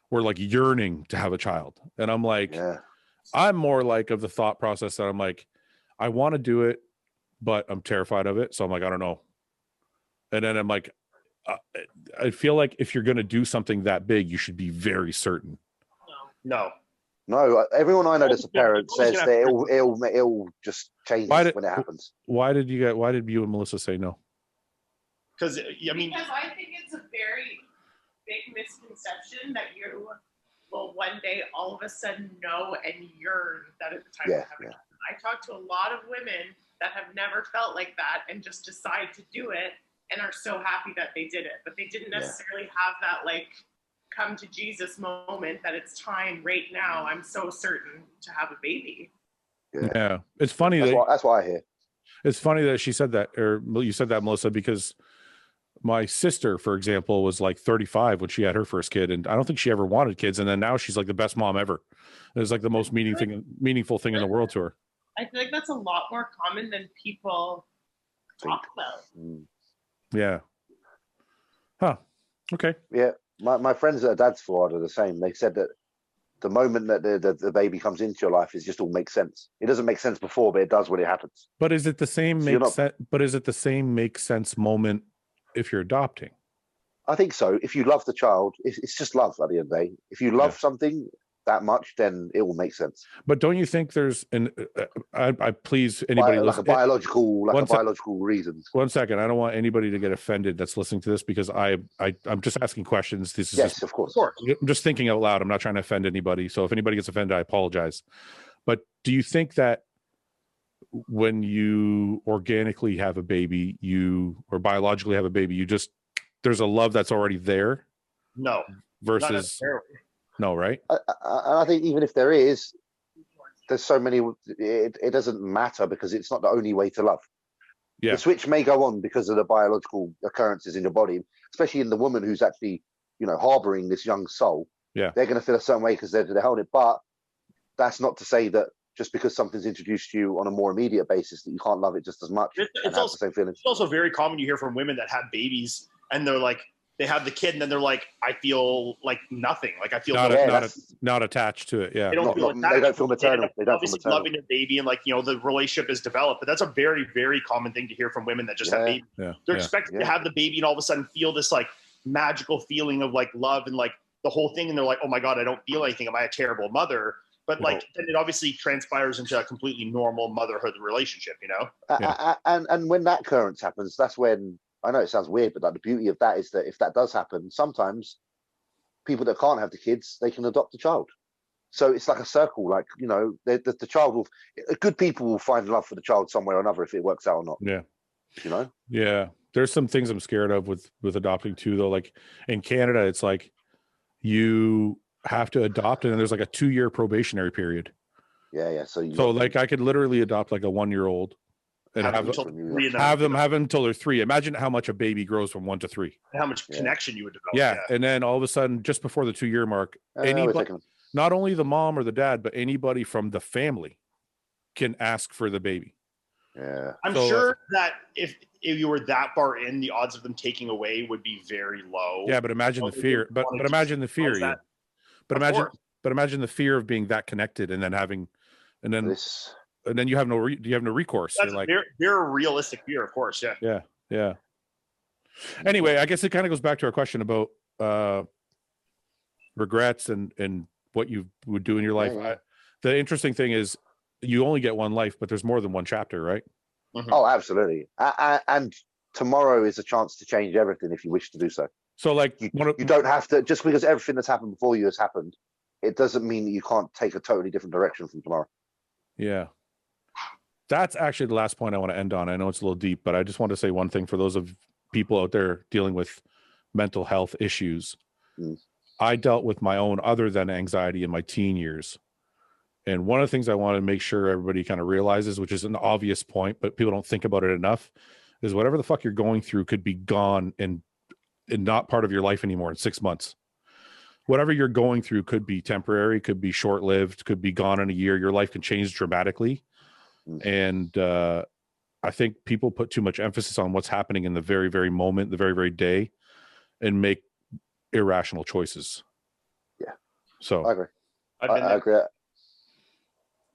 were like yearning to have a child, and I'm like, I'm more like of the thought process that I'm like, I want to do it, but I'm terrified of it. So I'm like, I don't know. And then I'm like, I feel like if you're going to do something that big, you should be very certain. No. Everyone I know that's a parent says that it'll just change when it happens. Why did you and Melissa say no? Because I think it's a very big misconception that you will one day all of a sudden know and yearn that it's time to have a kid. I talk to a lot of women that have never felt like that and just decide to do it and are so happy that they did it, but they didn't necessarily have that like come to Jesus moment that it's time right now. I'm so certain to have a baby. Yeah. It's funny that's why I hear. It's funny that she said that, or you said that, Melissa, because my sister, for example, was like 35 when she had her first kid, and I don't think she ever wanted kids. And then now she's like the best mom ever. It was like the most meaningful thing in the world to her. I feel like that's a lot more common than people talk about. Yeah. Huh. Okay. Yeah. My friends that are dads for are the same. They said that the moment that the baby comes into your life, it just all makes sense. It doesn't make sense before, but it does when it happens. But is it the same make sense moment if you're adopting? I think so. If you love the child, it's just love at the end of the day. If you love something that much, then it will make sense. But don't you think there's I please anybody like a biological reason. 1 second. I don't want anybody to get offended that's listening to this, because I'm just asking questions. This is of course. I'm just thinking out loud. I'm not trying to offend anybody. So if anybody gets offended, I apologize. But do you think that when you organically have a baby, or biologically have a baby, there's a love that's already there. No. Versus no, right? I think even if there is, there's so many. It doesn't matter because it's not the only way to love. Yeah. The switch may go on because of the biological occurrences in your body, especially in the woman who's actually, harboring this young soul. Yeah. They're going to feel a certain way because they're holding it. But that's not to say that just because something's introduced to you on a more immediate basis that you can't love it just as much. It's also, the same feelings. It's also very common you hear from women that have babies and they're like, they have the kid and then they're like, I feel like nothing. Like I feel not attached to it. Yeah. They don't feel maternal. They don't obviously feel loving their baby and the relationship is developed. But that's a very, very common thing to hear from women that just have babies. Yeah. They're expected to have the baby and all of a sudden feel this like magical feeling of like love and like the whole thing. And they're like, oh my God, I don't feel anything. Am I a terrible mother? But then it obviously transpires into a completely normal motherhood relationship, And when that occurrence happens, that's when, I know it sounds weird, but the beauty of that is that if that does happen, sometimes people that can't have the kids, they can adopt a child. So it's like a circle, like, the child will, good people will find love for the child somewhere or another if it works out or not. Yeah. Yeah. There's some things I'm scared of with adopting too, though. Like in Canada, it's like you have to adopt and then there's like a 2-year probationary period. Yeah. So like I could literally adopt like a 1-year-old and have them until they're 3. Imagine how much a baby grows from 1 to 3. And how much connection you would develop. Yeah. And then all of a sudden, just before the 2-year mark, anybody, not only the mom or the dad, but anybody from the family can ask for the baby. Yeah. I'm sure that if you were that far in, the odds of them taking away would be very low. Yeah, but imagine the fear. But imagine the fear. Yeah. But imagine the fear of being that connected and then having, and then you have no recourse. That's like, very realistic fear, of course. Yeah. Yeah. Anyway, I guess it kind of goes back to our question about regrets and what you would do in your life. Yeah. The interesting thing is you only get one life, but there's more than one chapter, right? Mm-hmm. Oh, absolutely. And tomorrow is a chance to change everything if you wish to do so. So like you don't have to, just because everything that's happened before you has happened, it doesn't mean that you can't take a totally different direction from tomorrow. Yeah. That's actually the last point I want to end on. I know it's a little deep, but I just want to say one thing for those of people out there dealing with mental health issues. I dealt with my own other than anxiety in my teen years. And one of the things I want to make sure everybody kind of realizes, which is an obvious point, but people don't think about it enough, is whatever the fuck you're going through could be gone and not part of your life anymore in 6 months. Whatever you're going through could be temporary, could be short-lived, could be gone in a year. Your life can change dramatically. And I think people put too much emphasis on what's happening in the very, very moment, the very, very day, and make irrational choices. Yeah. So I agree. I agree.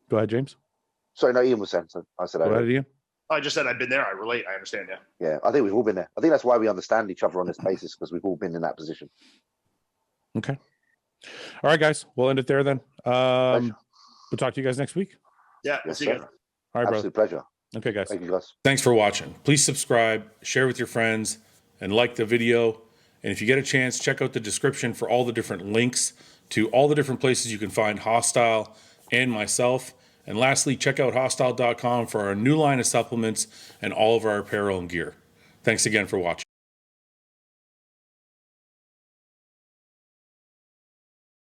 Go ahead, James. Sorry, no, Ian was saying. So I said, go ahead, Ian. I just said I've been there. I relate. I understand. Yeah. Yeah, I think we've all been there. I think that's why we understand each other on this basis, because we've all been in that position. Okay. All right, guys. We'll end it there then. We'll talk to you guys next week. Yeah. Yes, see you guys. All right, absolute pleasure. Okay, guys. Thank you, guys. Thanks for watching. Please subscribe, share with your friends, and like the video. And if you get a chance, check out the description for all the different links to all the different places you can find Hostile and myself. And lastly, check out hostile.com for our new line of supplements and all of our apparel and gear. Thanks again for watching.